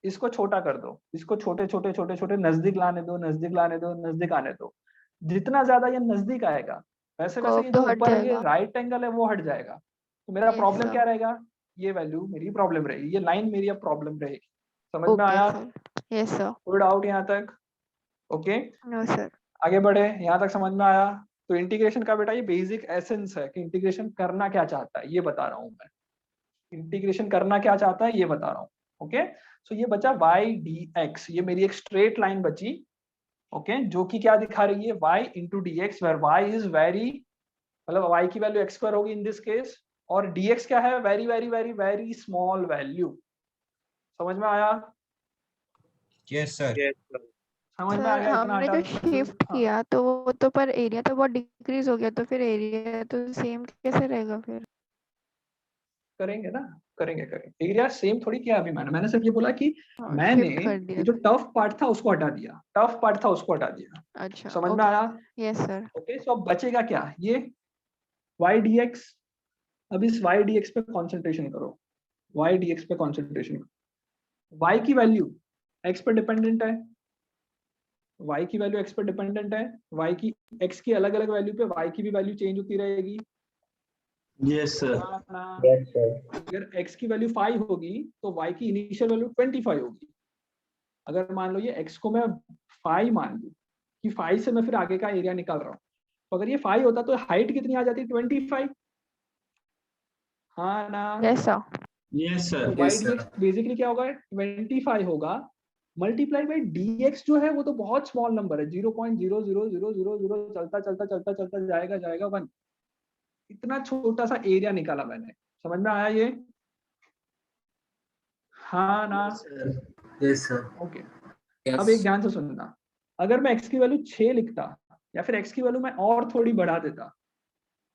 [SPEAKER 1] इसको छोटा कर दो, इसको छोटे छोटे छोटे छोटे नजदीक लाने दो, नजदीक लाने दो, नजदीक आने दो। जितना ज्यादा ये नजदीक आएगा वैसे वैसे
[SPEAKER 4] कर्व
[SPEAKER 1] ये
[SPEAKER 4] तो
[SPEAKER 1] जो
[SPEAKER 4] हट
[SPEAKER 1] ऊपर ये
[SPEAKER 4] जाएगा।
[SPEAKER 1] राइट एंगल है वो हट जाएगा। तो मेरा
[SPEAKER 4] यस
[SPEAKER 1] प्रॉब्लम
[SPEAKER 4] सर।
[SPEAKER 1] क्या रहेगा, ये वैल्यू मेरी प्रॉब्लम रहेगी, ये लाइन मेरी अब प्रॉब्लम रहेगी। समझ में
[SPEAKER 4] ओके
[SPEAKER 1] आया?
[SPEAKER 4] सर। Yes sir.
[SPEAKER 1] कोई डाउट यहाँ तक? Okay
[SPEAKER 4] no sir.
[SPEAKER 1] आगे बढ़े, यहाँ तक समझ में आया? तो इंटीग्रेशन का बेटा ये बेसिक एसेंस है कि इंटीग्रेशन करना क्या चाहता है ये बता रहा हूँ मैं। इंटीग्रेशन करना क्या चाहता है ये बता रहा हूँ। ओके सो ये बचा y dx, ये मेरी एक स्ट्रेट लाइन बची। ओके जो कि क्या दिखा रही है, y into d x, where y is very, मतलब y की वैल्यू x स्क्वायर होगी इन दिस केस, और dx क्या है, very very very very small value. समझ में आया?
[SPEAKER 3] Yes sir.
[SPEAKER 1] समझ में आ
[SPEAKER 4] सर
[SPEAKER 1] गया? इतना
[SPEAKER 4] हमने
[SPEAKER 1] हटा
[SPEAKER 4] जो
[SPEAKER 1] दो।
[SPEAKER 4] शिफ्ट
[SPEAKER 1] हाँ
[SPEAKER 4] किया तो वो तो पर एरिया तो बहुत डिक्रीज हो गया, तो फिर एरिया तो सेम कैसे रहेगा फिर।
[SPEAKER 1] करेंगे ना, करेंगे करेंगे। एरिया सेम थोड़ी किया अभी मैंने सिर्फ ये बोला कि
[SPEAKER 4] हाँ,
[SPEAKER 1] मैंने
[SPEAKER 4] शिफ्ट कर
[SPEAKER 1] ये
[SPEAKER 4] दिया।
[SPEAKER 1] जो टफ पार्ट था उसको हटा दिया, टफ पार्ट था उसको हटा दिया।
[SPEAKER 4] अच्छा
[SPEAKER 1] समझ में
[SPEAKER 4] ओके।
[SPEAKER 1] आया?
[SPEAKER 4] Yes sir.
[SPEAKER 1] ओके सो अब बचेगा क्या, ये y dx। अब इस y dx पे कंसंट्रेशन करो, y dx पे कंसंट्रेशन करो। y की वैल्यू x पर डिपेंडेंट है, y की वैल्यू x पर डिपेंडेंट है, y की x की अलग अलग वैल्यू पे y की भी वैल्यू चेंज होती रहेगी।
[SPEAKER 9] Yes sir.
[SPEAKER 1] अगर x की वैल्यू 5 होगी तो y की इनिशियल वैल्यू 25 होगी। अगर मान लो ये x को मैं 5 मान लूं कि 5 से मैं फिर आगे का एरिया निकाल रहा हूँ, तो अगर ये 5 होता तो हाइट कितनी आ जाती, 25। हाँ ना?
[SPEAKER 4] Yes sir.
[SPEAKER 9] यस
[SPEAKER 1] तो
[SPEAKER 9] सर।
[SPEAKER 1] y dx बेसिकली क्या होगा, 25 होगा मल्टीप्लाई बाई dx जो है वो तो बहुत स्मॉल नंबर है, 0.00000 चलता चलता चलता चलता जाएगा जाएगा 1। इतना छोटा सा एरिया निकाला मैंने। समझ में आया ये? हाँ ना?
[SPEAKER 9] Yes sir.
[SPEAKER 1] ओके अब एक ध्यान से सुनना, अगर मैं x की वैल्यू 6 लिखता या फिर x की वैल्यू मैं और थोड़ी बढ़ा देता,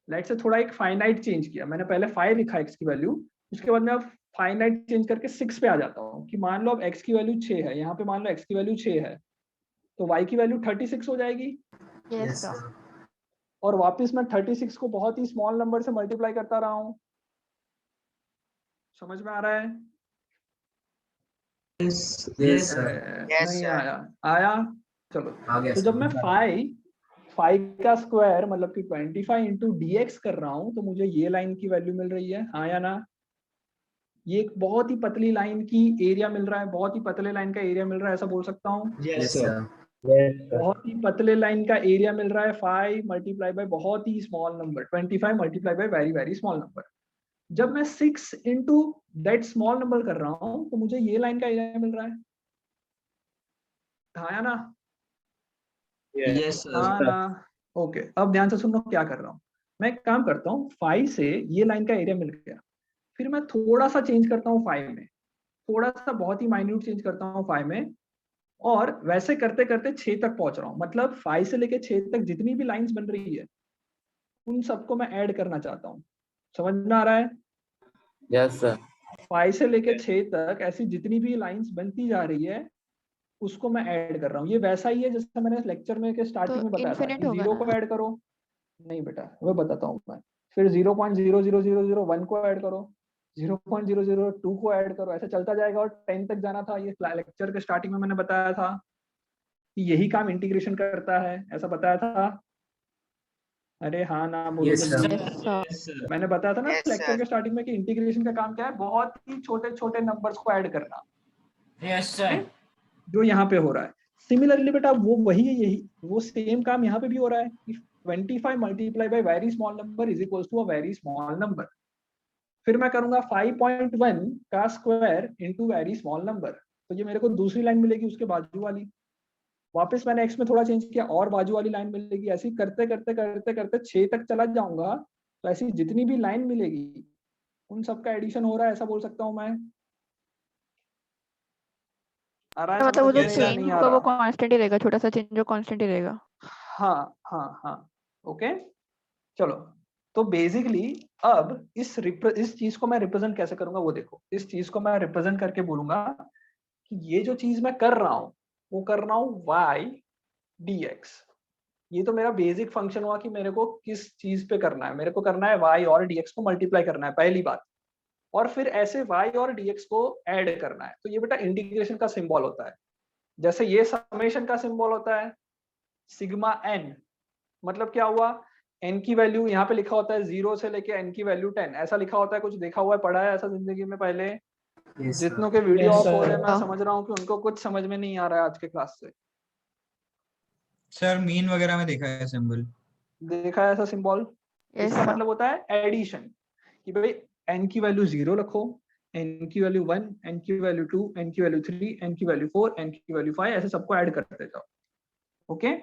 [SPEAKER 1] लेट से थोड़ा एक फाइनाइट चेंज किया, मैंने पहले 5 लिखा x की वैल्यू, उसके बाद मैं अब फाइनाइट चेंज करके 6 पे आ जाता हूँ कि मान लो अब x की वैल्यू 6 है, यहाँ पे मान लो x की वैल्यू 6 है, तो y की वैल्यू 36 हो जाएगी।
[SPEAKER 4] Yes sir.
[SPEAKER 1] और वापस मैं 36 को बहुत ही स्मॉल नंबर से मल्टीप्लाई करता रहा हूँ। समझ में आ रहा है?
[SPEAKER 9] Yes sir.
[SPEAKER 1] नहीं आया? आया? चलो
[SPEAKER 9] आ गया
[SPEAKER 1] तो जब मैं 5 का स्क्वायर मतलब कि 25 इंटू dx कर रहा हूं तो मुझे ये लाइन की वैल्यू मिल रही है। हाँ या ना? ये एक बहुत ही पतली लाइन की एरिया मिल रहा है, बहुत ही पतले लाइन का एरिया मिल रहा है, ऐसा बोल सकता हूँ।
[SPEAKER 9] Yes sir.
[SPEAKER 1] बहुत ही पतले लाइन का एरिया मिल रहा है, 5 मल्टीप्लाई बाय बहुत ही small number, 25 multiply by very very small number. जब मैं 6 इंटू दैट स्मॉल नंबर कर रहा हूँ तो मुझे ये लाइन का एरिया मिल रहा है। हाँ या ना?
[SPEAKER 9] यस
[SPEAKER 1] हाँ
[SPEAKER 9] सर।
[SPEAKER 1] ना? ओके अब ध्यान से सुनो क्या कर रहा हूँ मैं। एक काम करता हूँ, 5 से ये लाइन का एरिया मिल गया, फिर मैं थोड़ा सा चेंज करता हूँ 5 में, थोड़ा सा बहुत ही माइन्यूट चेंज करता हूँ 5 में, और वैसे करते करते 6 तक पहुंच रहा हूँ। मतलब 5 से लेके 6 तक जितनी भी लाइंस बन रही है उन सबको मैं ऐड करना चाहता हूँ। समझ में आ रहा है?
[SPEAKER 6] Yes sir.
[SPEAKER 1] 5 से लेके 6 तक ऐसी जितनी भी लाइंस बनती जा रही है उसको मैं ऐड कर रहा हूँ। ये वैसा ही है जैसे मैंने लेक्चर में के
[SPEAKER 4] तो
[SPEAKER 1] स्टार्टिंग में बताया था
[SPEAKER 4] इन्फिनिट
[SPEAKER 1] कि
[SPEAKER 4] होगा
[SPEAKER 1] 0
[SPEAKER 4] ना।
[SPEAKER 1] को ऐड करो। नहीं बेटा वो बताता हूँ मैं। फिर 0.00001 को ऐड करो, 0.002 को ऐड करो, ऐसे चलता जाएगा और 10 तक जाना था। ये लेक्चर के स्टार्टिंग में मैंने बताया था कि यही काम इंटीग्रेशन करता है, ऐसा बताया था। अरे हाँ ना बोलो
[SPEAKER 9] यस
[SPEAKER 1] जल्दी।
[SPEAKER 4] सर।
[SPEAKER 9] Yes sir.
[SPEAKER 1] मैंने बताया था ना लेक्चर के स्टार्टिंग में कि इंटीग्रेशन का काम क्या है, बहुत ही छोटे छोटे नंबर्स को ऐड करना,
[SPEAKER 8] यस सर।
[SPEAKER 1] जो यहाँ पे हो रहा है। सिमिलरली बेटा वो वही है, यही वो सेम काम यहाँ पे भी हो रहा है कि 25 multiply by very small number is equals to a very small number. फिर मैं करूंगा 5.1 का square into very small number, तो ये मेरे को दूसरी लाइन मिलेगी उसके बाजू वाली। वापस मैंने x में थोड़ा चेंज किया और बाजू वाली लाइन मिलेगी। ऐसे ही करते करते करते करते 6 तक चला जाऊंगा, तो ऐसी जितनी भी लाइन मिलेगी उन सबका एडिशन हो रहा है, ऐसा बोल सकता हूँ मैं। आ रहा है
[SPEAKER 4] मतलब वो
[SPEAKER 1] समझ
[SPEAKER 4] जो
[SPEAKER 1] में या
[SPEAKER 4] चेंज
[SPEAKER 1] नहीं आ
[SPEAKER 4] होगा वो
[SPEAKER 1] रहा?
[SPEAKER 4] कांस्टेंट ही रहेगा, छोटा सा चेंज जो कांस्टेंट ही रहेगा।
[SPEAKER 1] हाँ हाँ हाँ ओके चलो। तो बेसिकली अब इस चीज को मैं रिप्रेजेंट कैसे करूंगा वो देखो। इस चीज को मैं रिप्रेजेंट करके बोलूंगा कि ये जो चीज मैं कर रहा हूं वो कर रहा हूं y dx। ये तो मेरा बेसिक फंक्शन हुआ कि मेरे को किस चीज पे करना है, मेरे को करना है y और dx को मल्टीप्लाई करना है पहली बात, और फिर ऐसे y और dx को ऐड करना है। तो ये बेटा इंटीग्रेशन का सिंबल होता है। जैसे ये समेशन का सिंबल होता है सिग्मा n, मतलब क्या हुआ, n की वैल्यू यहाँ पे लिखा होता है 0 से लेके n की वैल्यू 10, ऐसा लिखा होता है, कुछ देखा हुआ है, पढ़ा है ऐसा जिंदगी में पहले? जितनों के वीडियो ऑफ हो रहे हैं, मैं समझ रहा हूँ कि उनको कुछ समझ में नहीं आ रहा है आज के क्लास से।
[SPEAKER 3] सर मीन वगैरह में देखा है सिंबल।
[SPEAKER 1] देखा है ऐसा सिंबल? इसका मतलब होता है एडिशन, कि भाई n की वैल्यू 0 रखो, n की वैल्यू 1, n की वैल्यू 2, n की वैल्यू 3, n की वैल्यू 4, n की वैल्यू 5, ऐसे सबको ऐड करते जाओ। ओके,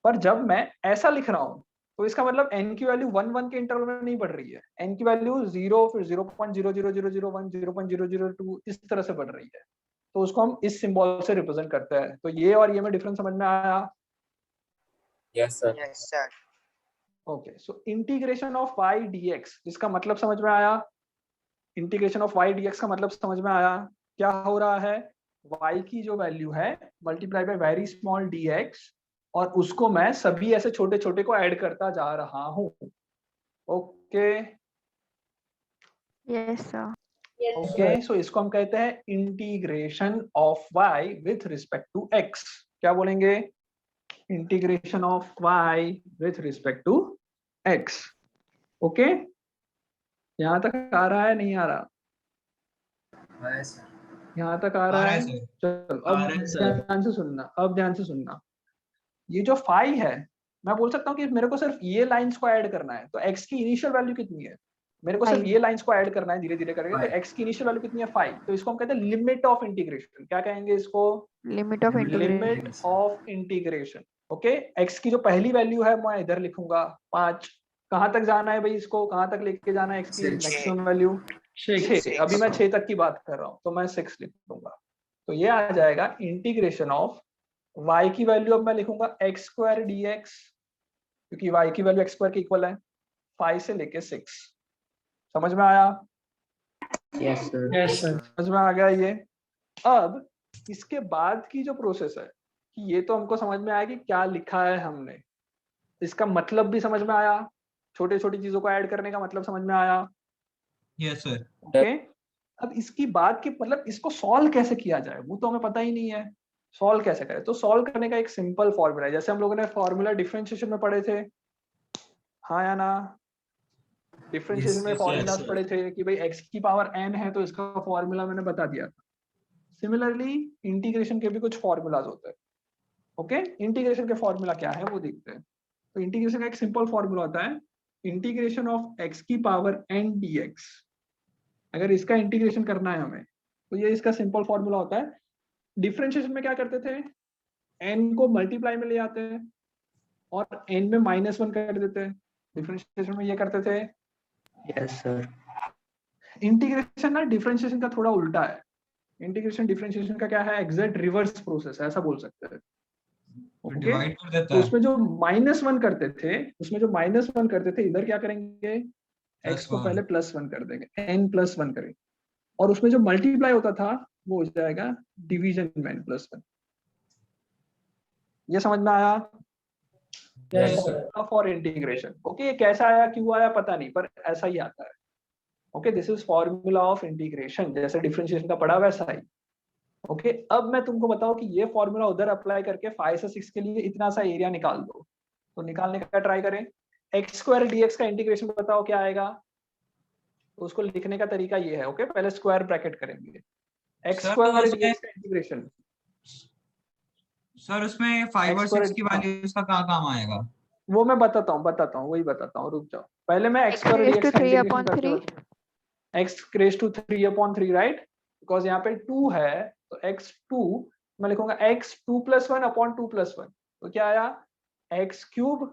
[SPEAKER 1] पर जब मैं ऐसा लिख रहा हूँ तो इसका मतलब n की वैल्यू 1 1 के इंटरवल में नहीं बढ़ रही है, n की वैल्यू 0, फिर 0.00001, 0.002 इस तरह से बढ़ रही है। तो उसको हम इस सिंबल से रिप्रेजेंट करते हैं। तो ये और ये में डिफरेंस समझ में आया?
[SPEAKER 6] Yes sir.
[SPEAKER 1] Okay, so integration of y dx, इसका मतलब समझ में आया? इंटीग्रेशन ऑफ y dx का मतलब समझ में आया? क्या हो रहा है, y की जो वैल्यू है multiply by very small dx, और उसको मैं सभी ऐसे छोटे छोटे को ऐड करता जा रहा हूँ। Okay
[SPEAKER 4] yes sir.
[SPEAKER 1] Okay, so इसको हम कहते हैं integration of y with respect to x। क्या बोलेंगे? Integration of y with respect to x। Okay, यहाँ तक आ रहा है, नहीं आ रहा? यहाँ तक आ रहा है? चलो अब ध्यान से सुनना, अब ध्यान से सुनना। ये जो फाई है, मैं बोल सकता हूँ कि मेरे को सिर्फ ये लाइंस को ऐड करना है, तो x की इनिशियल वैल्यू कितनी है, मेरे को सिर्फ ये लाइंस को ऐड करना है धीरे धीरे करके, तो x की इनिशियल वैल्यू कितनी है 5, तो इसको हम कहते हैं लिमिट ऑफ इंटीग्रेशन। क्या कहेंगे इसको?
[SPEAKER 4] Limit of integration.
[SPEAKER 1] Limit of integration. Okay, x की जो पहली वैल्यू है मैं इधर लिखूंगा 5, कहाँ तक जाना है भाई, इसको कहाँ तक लेके जाना है, x की मैक्सिमम वैल्यू 6, अभी मैं 6 तक की बात कर रहा हूँ, तो मैं 6 लिख दूंगा। तो ये आ जाएगा इंटीग्रेशन ऑफ y की वैल्यू, अब मैं लिखूंगा x स्क्वायर dx, क्योंकि y की वैल्यू x स्क्वायर के इक्वल है, 5 से लेके 6। समझ में आया?
[SPEAKER 6] Yes sir.
[SPEAKER 1] समझ में आ गया ये? अब इसके बाद की जो प्रोसेस है, कि ये तो हमको समझ में आया कि क्या लिखा है हमने, इसका मतलब भी समझ में आया, छोटी छोटी चीजों को ऐड करने का मतलब समझ में आया?
[SPEAKER 3] Yes sir.
[SPEAKER 1] ओके, अब इसकी बात की मतलब इसको सॉल्व कैसे किया जाए वो तो हमें पता ही नहीं है। सॉल्व कैसे करें? तो सॉल्व करने का एक सिंपल फॉर्मूला है, जैसे हम लोगों ने फॉर्मूला डिफरेंशिएशन में पढ़े थे, हाँ या ना? डिफरेंशिएशन में फॉर्मूलाज पढ़े थे कि भाई x की पावर n है तो इसका फॉर्मूला मैंने बता दिया था। सिमिलरली इंटीग्रेशन के भी कुछ फॉर्मूलाज होते हैं। ओके, इंटीग्रेशन के फॉर्मूला क्या है वो देखते हैं। तो इंटीग्रेशन का एक सिंपल फॉर्मूला होता है इंटीग्रेशन ऑफ x की पावर n dx। अगर इसका इंटीग्रेशन करना है हमें तो ये इसका सिंपल फॉर्मूला होता है। डिफरेंशिएशन में क्या करते थे, n को मल्टीप्लाई में ले आते हैं और n में -1 कर देते हैं। डिफरेंशिएशन में ये करते थे।
[SPEAKER 6] Yes sir.
[SPEAKER 1] इंटीग्रेशन ना डिफरेंशिएशन का थोड़ा उल्टा है। इंटीग्रेशन डिफरेंशिएशन का क्या है, एग्जैक्ट रिवर्स प्रोसेस है, ऐसा बोल सकते हैं। ओके,
[SPEAKER 3] डिवाइड कर देता
[SPEAKER 1] तो
[SPEAKER 3] है।
[SPEAKER 1] उसमें जो -1 करते थे, उसमें जो -1 करते थे, इधर क्या करेंगे, x को पहले +1 कर देंगे, n+1 करेंगे, और उसमें जो मल्टीप्लाई होता था वो हो जाएगा डिवीजन में n+1। ये समझ में आया? For integration. ओके, ये कैसा आया क्यों आया पता नहीं, पर ऐसा ही आता है। Okay, this is formula of integration, जैसे डिफरेंशिएशन का पढ़ा वैसा ही। ओके, अब मैं तुमको बताऊं कि ये फॉर्मूला उधर अप्लाई करके 5 से 6 के लिए इतना सा एरिया निकाल दो, तो निकालने का ट्राई करें। x स्क्वायर dx का इंटीग्रेशन बताओ क्या आएगा, तो उसको लिखने का तरीका ये है। ओके, पहले स्क्वायर ब्रैकेट करेंगे, x स्क्वायर dx का इंटीग्रेशन।
[SPEAKER 3] सर उसमें 5 और 6 की वैल्यूज का क्या काम आएगा?
[SPEAKER 1] वो मैं बताता हूँ, वही बताता हूँ, रुक जाओ। पहले मैं x square
[SPEAKER 4] raised
[SPEAKER 1] dx
[SPEAKER 4] to
[SPEAKER 1] का
[SPEAKER 4] 3
[SPEAKER 1] इंटीग्रेशन
[SPEAKER 4] upon
[SPEAKER 1] करके
[SPEAKER 4] 3?
[SPEAKER 1] बताता हूँ। x raise to 3/3, right, because यहाँ पे 2 है, तो x2 मैं लिखूंगा x2 + 1 अपॉन 2 + 1, तो क्या आया, x³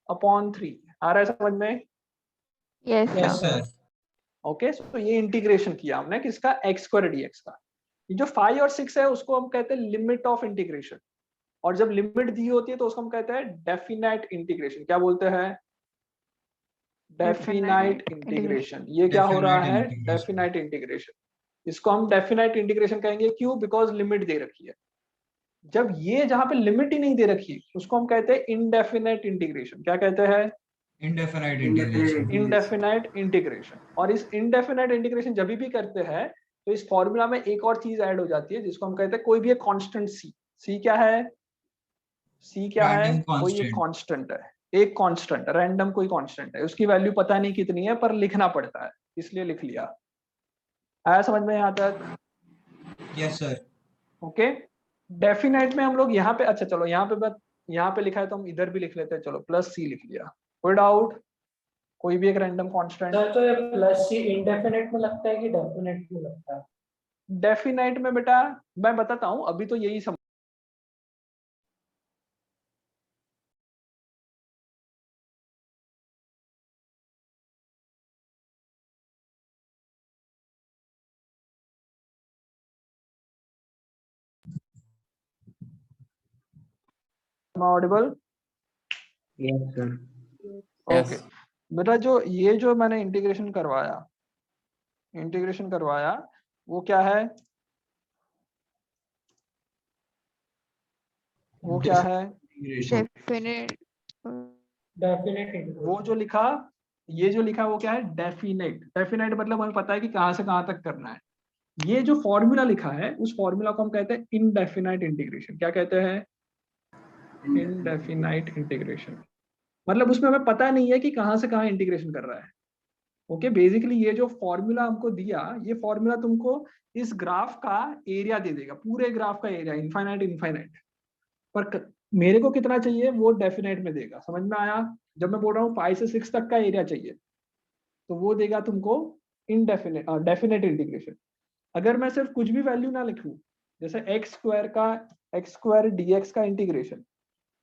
[SPEAKER 1] अपॉन 3। आ रहा है समझ में?
[SPEAKER 4] Yes sir.
[SPEAKER 1] ओके, तो ये इंटीग्रेशन किया हमने किसका, x स्क्वायर dx का। ये जो 5 और 6 है उसको हम कहते हैं लिमिट ऑफ इंटीग्रेशन, और जब लिमिट दी होती है तो उसको हम कहते हैं डेफिनाइट इंटीग्रेशन। क्या बोलते हैं? Definite integration. ये क्या हो रहा है, डेफिनाइट इंटीग्रेशन। इसको हम डेफिनाइट इंटीग्रेशन कहेंगे, क्यों? बिकॉज लिमिट दे रखी है। जब ये जहां पे लिमिट ही नहीं दे रखी उसको हम कहते हैं इनडेफिनेट इंटीग्रेशन। क्या कहते हैं?
[SPEAKER 3] Indefinite integration.
[SPEAKER 1] Indefinite integration. और इस इनडेफिनेट इंटीग्रेशन जब भी करते हैं तो इस फॉर्मूला में एक और चीज ऐड हो जाती है जिसको हम कहते हैं कोई भी एक कांस्टेंट सी। सी क्या है? सी क्या है?
[SPEAKER 3] रैंडम
[SPEAKER 1] कोई एक
[SPEAKER 3] कांस्टेंट।
[SPEAKER 1] कांस्टेंट है, एक कांस्टेंट रैंडम कोई कांस्टेंट है, उसकी वैल्यू पता नहीं कितनी है पर लिखना पड़ता है, इसलिए लिख लिया। आया समझ में यहाँ तक?
[SPEAKER 3] Yes sir.
[SPEAKER 1] ओके। डेफिनेट में हम लोग यहाँ पे, अच्छा चलो यहाँ पे बात, यहाँ पे लिखा है तो हम इधर भी लिख लेते हैं, चलो प्लस सी लिख लिया। कोई डाउट? कोई भी एक रैंडम कांस्टेंट।
[SPEAKER 9] सर तो ये प्लस सी इंडेफिनेट में लगता है कि डेफिनेट में लगता है?
[SPEAKER 1] डेफिनेट में बेटा मैं बताता हूँ, अभी तो यही समझ। ऑडिबल?
[SPEAKER 9] Yes sir.
[SPEAKER 1] ओके बेटा, जो ये जो मैंने इंटीग्रेशन करवाया वो क्या है? वो क्या है?
[SPEAKER 4] डेफिनेट
[SPEAKER 9] डेफिनेट
[SPEAKER 1] वो जो लिखा, ये जो लिखा वो क्या है? डेफिनेट। डेफिनेट मतलब हमें पता है कि कहां से कहां तक करना है। ये जो फॉर्मूला लिखा है उस फॉर्मूला को हम कहते हैं इनडेफिनाइट इंटीग्रेशन। क्या कहते हैं? Indefinite integration. मतलब उसमें हमें पता नहीं है कि कहां से कहां इंटीग्रेशन कर रहा है। ओके, बेसिकली ये जो फॉर्मूला हमको दिया, ये फॉर्मूला तुमको इस ग्राफ का एरिया दे देगा, पूरे ग्राफ का एरिया, इनफाइनाइट इनफाइनाइट। पर मेरे को कितना चाहिए वो डेफिनेट में देगा। समझ में आया? जब मैं बोल रहा हूँ 5 से 6 तक का एरिया चाहिए तो वो देगा तुमको इनडेफिनेट डेफिनेट इंटीग्रेशन। अगर मैं सिर्फ कुछ भी वैल्यू ना लिखूं, जैसे एक्स स्क्वायर dx का इंटीग्रेशन,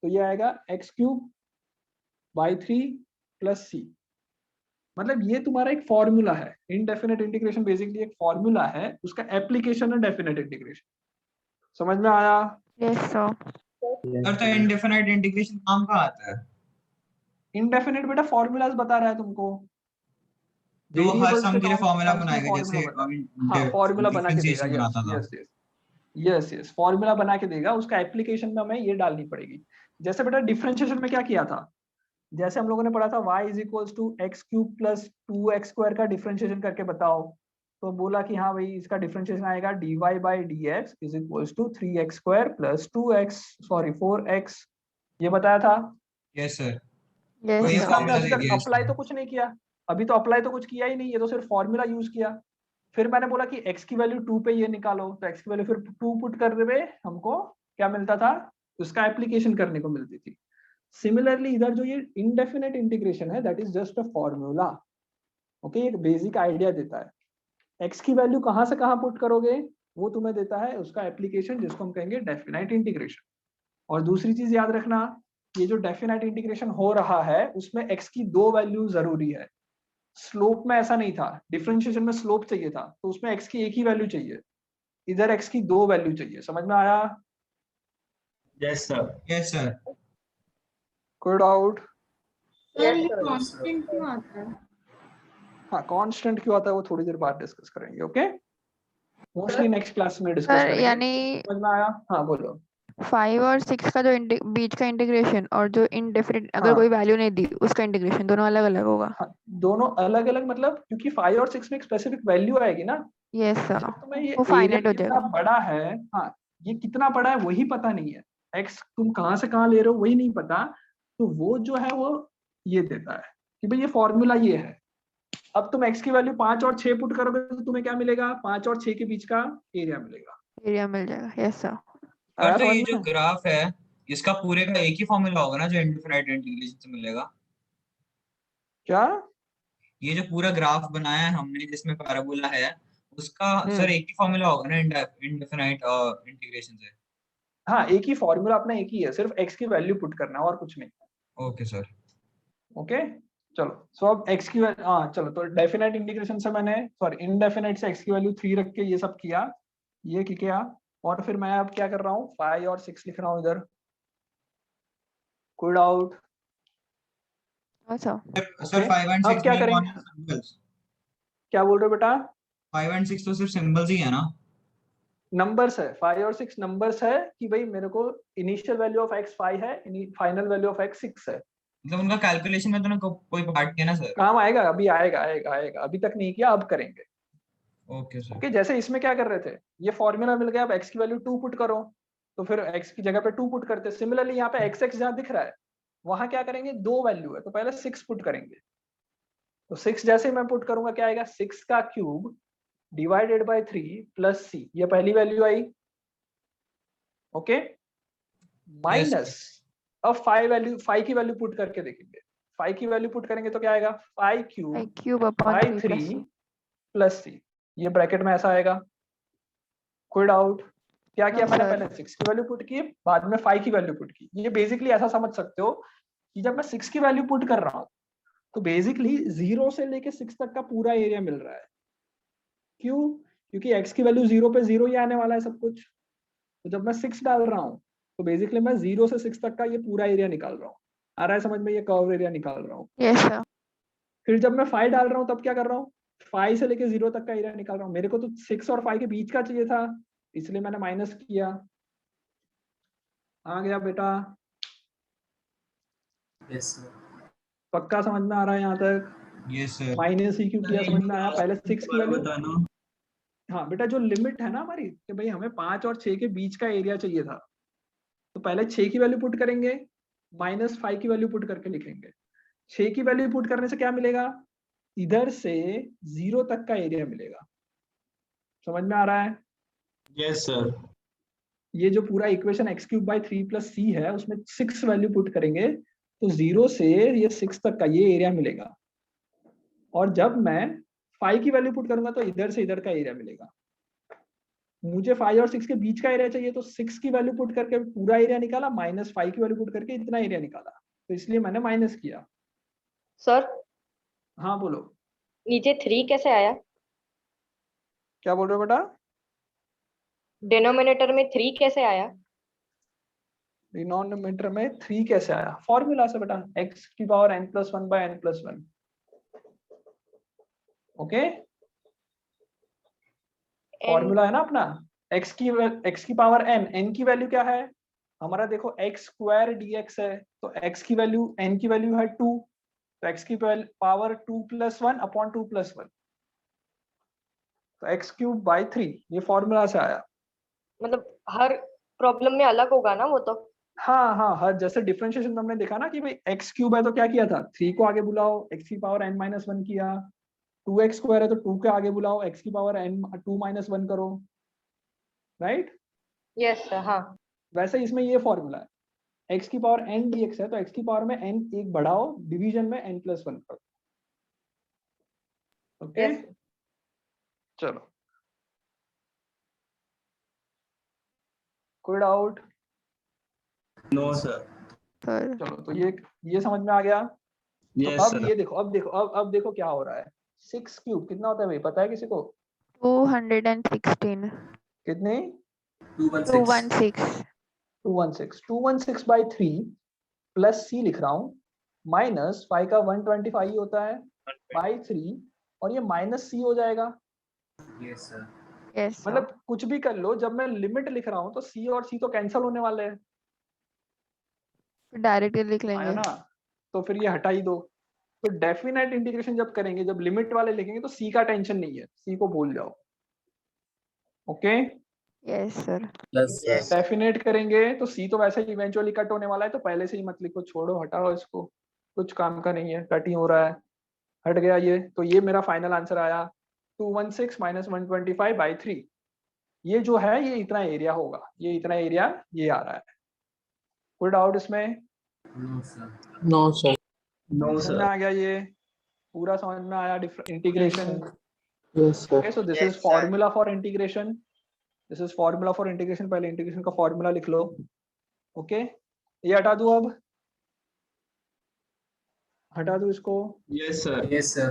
[SPEAKER 1] तो ये आएगा x³/3 + c। मतलब ये तुम्हारा एक फॉर्मूला है। इनडेफिनेट इंटीग्रेशन बेसिकली एक फॉर्मूला है, उसका एप्लीकेशन है डेफिनेट इंटीग्रेशन। समझ में आया?
[SPEAKER 4] Yes sir.
[SPEAKER 3] सर तो इंडेफिनाइट इंटीग्रेशन काम कहाँ आता है?
[SPEAKER 1] इनडेफिनेट बेटा फॉर्मूलाज बता रहा है तुमको,
[SPEAKER 3] जो हर
[SPEAKER 1] वेरिएबल्स
[SPEAKER 3] सम
[SPEAKER 1] के
[SPEAKER 3] के लिए फॉर्मूला
[SPEAKER 1] टर्म्स में
[SPEAKER 3] बनाएगा, जैसे
[SPEAKER 1] फॉर्मूला हाँ फॉर्मूला बना के देगा।
[SPEAKER 3] डिफरेंशिएशन बनाता था।
[SPEAKER 1] यस फॉर्मूला बना के देगा, उसका एप्लीकेशन में हमें ये डालनी पड़ेगी। जैसे बेटा डिफरेंशिएशन में क्या किया था, जैसे हम लोगों ने पढ़ा था y = x³ + 2x² का डिफरेंशिएशन करके बताओ, तो बोला कि हाँ भाई इसका डिफरेंशिएशन आएगा dy/dx = 3x² + 4x, ये बताया था।
[SPEAKER 3] Yes sir.
[SPEAKER 4] यस
[SPEAKER 3] ये
[SPEAKER 1] इसका हमने
[SPEAKER 3] फॉर्मूला
[SPEAKER 1] अभी
[SPEAKER 3] दे
[SPEAKER 1] तक
[SPEAKER 3] दिया
[SPEAKER 1] अप्लाई
[SPEAKER 3] इसने।
[SPEAKER 1] तो कुछ नहीं किया, अभी तो अप्लाई तो कुछ किया ही नहीं, ये तो सिर्फ फॉर्मूला यूज किया। फिर मैंने बोला कि x की वैल्यू 2 पे ये निकालो, तो x की वैल्यू फिर 2 पुट कर देवे, हमको क्या मिलता था? उसका एप्लीकेशन करने को मिलती थी। सिमिलरली इधर जो ये इनडेफिनेट इंटीग्रेशन है, that is just a formula. Okay, एक बेसिक आइडिया देता है। x की वैल्यू कहां से कहां पुट करोगे वो तुम्हें देता है उसका एप्लीकेशन, जिसको हम कहेंगे डेफिनाइट इंटीग्रेशन। और दूसरी चीज याद रखना, ये जो डेफिनाइट इंटीग्रेशन हो रहा है उसमें x की 2 वैल्यू जरूरी है। स्लोप में ऐसा नहीं था, डिफरेंशिएशन में स्लोप चाहिए था, तो उसमें x की एक ही वैल्यू चाहिए, इधर x की 2 वैल्यू चाहिए। समझ में आया?
[SPEAKER 3] Yes sir. Yes sir.
[SPEAKER 1] कोई डाउट?
[SPEAKER 7] सर ये कांस्टेंट क्यों आता है?
[SPEAKER 1] हाँ, कांस्टेंट क्यों आता है वो थोड़ी देर बाद डिस्कस करेंगे। ओके, मोस्टली नेक्स्ट क्लास में डिस्कस
[SPEAKER 4] सर
[SPEAKER 1] करेंगे।
[SPEAKER 4] यानी
[SPEAKER 1] समझ में आया? हाँ बोलो।
[SPEAKER 4] 5 और 6 का जो बीच का इंटीग्रेशन और जो इनडेफिनेट अगर
[SPEAKER 1] हाँ
[SPEAKER 4] कोई वैल्यू नहीं दी उसका इंटीग्रेशन दोनों अलग अलग होगा।
[SPEAKER 1] हाँ, दोनों अलग अलग, मतलब क्योंकि 5 और 6 में एक स्पेसिफिक वैल्यू आएगी ना।
[SPEAKER 4] यस सर,
[SPEAKER 1] जब तुम्हें ये
[SPEAKER 4] वो
[SPEAKER 1] एरिया
[SPEAKER 4] फाइनाइट हो
[SPEAKER 1] कितना
[SPEAKER 4] जाएगा।
[SPEAKER 1] बड़ा है, हाँ ये कितना बड़ा है वही पता नहीं है, x तुम कहां से कहां ले रहे हो वही नहीं पता, तो वो जो है वो ये देता है कि भाई ये फॉर्मूला ये है। अब तुम x की वैल्यू 5 और 6 पुट करोगे तो तुम्हें क्या मिलेगा? 5 और 6 के बीच का एरिया मिलेगा।
[SPEAKER 4] एरिया मिल जाएगा। Yes sir.
[SPEAKER 1] आया
[SPEAKER 3] सर तो
[SPEAKER 1] समझ
[SPEAKER 3] ये जो
[SPEAKER 1] में?
[SPEAKER 3] ग्राफ है, इसका पूरे का एक ही फॉर्मूला होगा ना जो इंडेफिनाइट इंटीग्रेशन से मिलेगा?
[SPEAKER 1] क्या?
[SPEAKER 3] ये जो पूरा ग्राफ बनाया है हमने जिसमें पैराबोला है, उसका सर एक ही फॉर्मूला होगा ना इंडेफिनाइट इंटीग्रेशन से?
[SPEAKER 1] हाँ एक ही फॉर्मूला अपना एक ही है, सिर्फ x की वैल्यू पुट करना है और कुछ नहीं।
[SPEAKER 3] Okay sir.
[SPEAKER 1] ओके चलो, सो अब x की वैल्यू, हाँ चलो, तो डेफिनेट इंटीग्रेशन से मैंने, सॉरी इनडेफिनेट से x की वैल्यू 3 रख के ये सब किया, ये किया। और फिर मैं अब क्या कर रहा हूँ, 5 और 6 लिख रहा हूँ इधर। कोई डाउट?
[SPEAKER 4] अच्छा
[SPEAKER 3] सर 5 एंड
[SPEAKER 1] अब
[SPEAKER 3] 6
[SPEAKER 1] क्या
[SPEAKER 3] में
[SPEAKER 1] करेंगे?
[SPEAKER 3] कौन सिंबल्स?
[SPEAKER 1] क्या बोल रहे हो बेटा?
[SPEAKER 3] 5 एंड 6 तो सिर्फ सिंबल्स ही है ना?
[SPEAKER 1] नंबर्स है, 5 और 6 नंबर्स है कि भाई मेरे को इनिशियल वैल्यू ऑफ x 5 है, फाइनल वैल्यू ऑफ x 6 है।
[SPEAKER 3] मतलब उनका कैलकुलेशन में तो ना कोई पार्ट किया ना सर?
[SPEAKER 1] काम आएगा, अभी आएगा, अभी तक नहीं किया, अब करेंगे।
[SPEAKER 3] Okay sir.
[SPEAKER 1] ओके, जैसे इसमें क्या कर रहे थे, ये फॉर्मूला मिल गया, अब x की वैल्यू 2 पुट करो, तो फिर x की जगह पे 2 पुट करते। सिमिलरली यहाँ पे x जहाँ दिख रहा है वहां क्या करेंगे, 2 वैल्यू है तो पहले 6 पुट करेंगे। तो 6 जैसे मैं पुट करूंगा क्या आएगा, 6 का cube divided by 3 plus c, ये पहली वैल्यू आई। ओके, माइनस अब 5 की वैल्यू पुट करके देखेंगे। 5 की वैल्यू पुट करेंगे तो क्या आएगा, 5 क्यूब बाय 3 प्लस c, ये ब्रैकेट में ऐसा आएगा। कोई डाउट? क्या किया मैंने, पहले 6 की वैल्यू पुट की, बाद में 5 की वैल्यू पुट की। ये बेसिकली ऐसा समझ सकते हो कि जब मैं 6 की वैल्यू पुट कर रहा हूँ तो बेसिकली 0 से लेके 6 तक का पूरा एरिया मिल रहा है। क्यों? क्योंकि x की वैल्यू 0 पे 0 ही आने वाला है सब कुछ। तो जब मैं 6 डाल रहा हूँ तो बेसिकली मैं 0 से 6 तक का ये पूरा एरिया निकाल रहा हूँ। आ रहा है समझ में, ये कर्व एरिया निकाल रहा हूँ।
[SPEAKER 4] Yes sir.
[SPEAKER 1] फिर जब मैं 5 डाल रहा हूँ तब क्या कर रहा हूँ, 5 से लेके 0 तक का एरिया निकाल रहा हूँ। मेरे को तो 6 और 5 के बीच का चाहिए था, इसलिए मैंने माइनस किया। आ गया बेटा?
[SPEAKER 6] Yes sir.
[SPEAKER 1] पक्का समझ में आ रहा है यहाँ तक?
[SPEAKER 3] Yes sir.
[SPEAKER 1] माइनस ही क्यों किया, समझ में आया? पहले 6 की वैल्यू, हाँ बेटा, जो लिमिट है ना हमारी कि भाई हमें 5 और 6 के बीच का एरिया चाहिए था, तो पहले 6 की वैल्यू पुट करेंगे, माइनस 5 की वैल्यू पुट करके लिखेंगे। 6 की वैल्यू पुट करने से क्या मिलेगा, इधर से 0 तक का एरिया मिलेगा। समझ में आ रहा है?
[SPEAKER 6] Yes sir.
[SPEAKER 1] ये जो पूरा equation x cube by 3 plus c है उसमें 6 वैल्यू पुट करेंगे तो 0 से ये 6 तक का ये एरिया मिलेगा। और जब मैं 5 की वैल्यू पुट करूंगा तो इधर से इधर का एरिया मिलेगा। मुझे 5 और 6 के बीच का एरिया चाहिए तो 6 की वैल्यू पुट करके पूरा एरिया निकाला, माइनस 5 की वैल्यू पुट करके इतना एरिया निकाला, तो इसलिए मैंने माइनस किया।
[SPEAKER 10] सर
[SPEAKER 1] हाँ बोलो,
[SPEAKER 10] नीचे 3 कैसे आया?
[SPEAKER 1] क्या बोल रहे हो बेटा?
[SPEAKER 10] डिनोमिनेटर में 3 कैसे आया?
[SPEAKER 1] डिनोमिनेटर में 3 कैसे आया? फॉर्मूला से बेटा, x की power n+1 bye n+1। Okay, formula है ना अपना, x की पावर n की वैल्यू क्या है हमारा, देखो x स्क्वायर dx है, तो x की वैल्यू, n की वैल्यू है 2, तो x की पावर 2+1 अपॉन 2+1, तो x क्यूब बाई 3, ये फॉर्मूला से आया।
[SPEAKER 10] मतलब हर प्रॉब्लम में अलग होगा ना वो तो?
[SPEAKER 1] हाँ, हर जैसे डिफरेंशिएशन में हमने देखा ना कि भाई x क्यूब है तो क्या किया था, 3 को आगे बुलाओ, x की पावर n-1 किया। 2x स्क्वायर है तो 2 के आगे बुलाओ, x की पावर n2-1 करो, राइट?
[SPEAKER 10] Yes sir. हाँ
[SPEAKER 1] वैसे इसमें ये फॉर्मूला है, x की पावर n dx है तो x की पावर में n एक बढ़ाओ, डिवीजन में n+1 करो। ओके, चलो, कोई डाउट?
[SPEAKER 6] No sir.
[SPEAKER 1] चलो, तो ये समझ में आ गया।
[SPEAKER 6] यस
[SPEAKER 1] तो अब
[SPEAKER 6] सर।
[SPEAKER 1] ये देखो, अब देखो क्या हो रहा है। 6 क्यूब कितना होता है भाई, पता है किसी को?
[SPEAKER 4] 216।
[SPEAKER 1] कितने?
[SPEAKER 4] 216।
[SPEAKER 1] 216 बाई 3 प्लस c लिख रहा हूँ, माइनस 5 का 125 होता है बाई 3, और ये माइनस c हो जाएगा।
[SPEAKER 6] Yes sir.
[SPEAKER 4] यस
[SPEAKER 1] मतलब कुछ भी कर लो, जब मैं लिमिट लिख रहा हूँ तो c और c तो कैंसिल होने वाले हैं,
[SPEAKER 4] डायरेक्टली लिख
[SPEAKER 1] आया
[SPEAKER 4] लेंगे।
[SPEAKER 1] ना? तो फिर ये हटा ही दो। तो डेफिनेट इंटीग्रेशन जब करेंगे, जब लिमिट वाले लिखेंगे तो c का टेंशन नहीं है, c को भूल जाओ। Okay,
[SPEAKER 4] yes sir.
[SPEAKER 1] डेफिनेट करेंगे तो c तो वैसे ही इवेंचुअली कट होने वाला है, तो पहले से ही मत लिखो, छोड़ो, हटाओ इसको, कुछ काम का नहीं है, कट ही हो रहा है, हट गया ये। तो ये मेरा फाइनल आंसर आया 216 माइनस 125 बाई 3। ये जो है ये इतना एरिया होगा, ये इतना एरिया ये आ रहा है। कोई डाउट इसमें?
[SPEAKER 6] No sir.
[SPEAKER 9] No sir.
[SPEAKER 1] समझ में आ गया? ये पूरा समझ में आया integration?
[SPEAKER 9] Yes sir.
[SPEAKER 1] Okay, so this is formula for integration, this is formula for integration. पहले इंटीग्रेशन का फॉर्मूला लिख लो। ओके, ये हटा दूं, अब हटा दूं इसको?
[SPEAKER 6] Yes sir. Yes sir.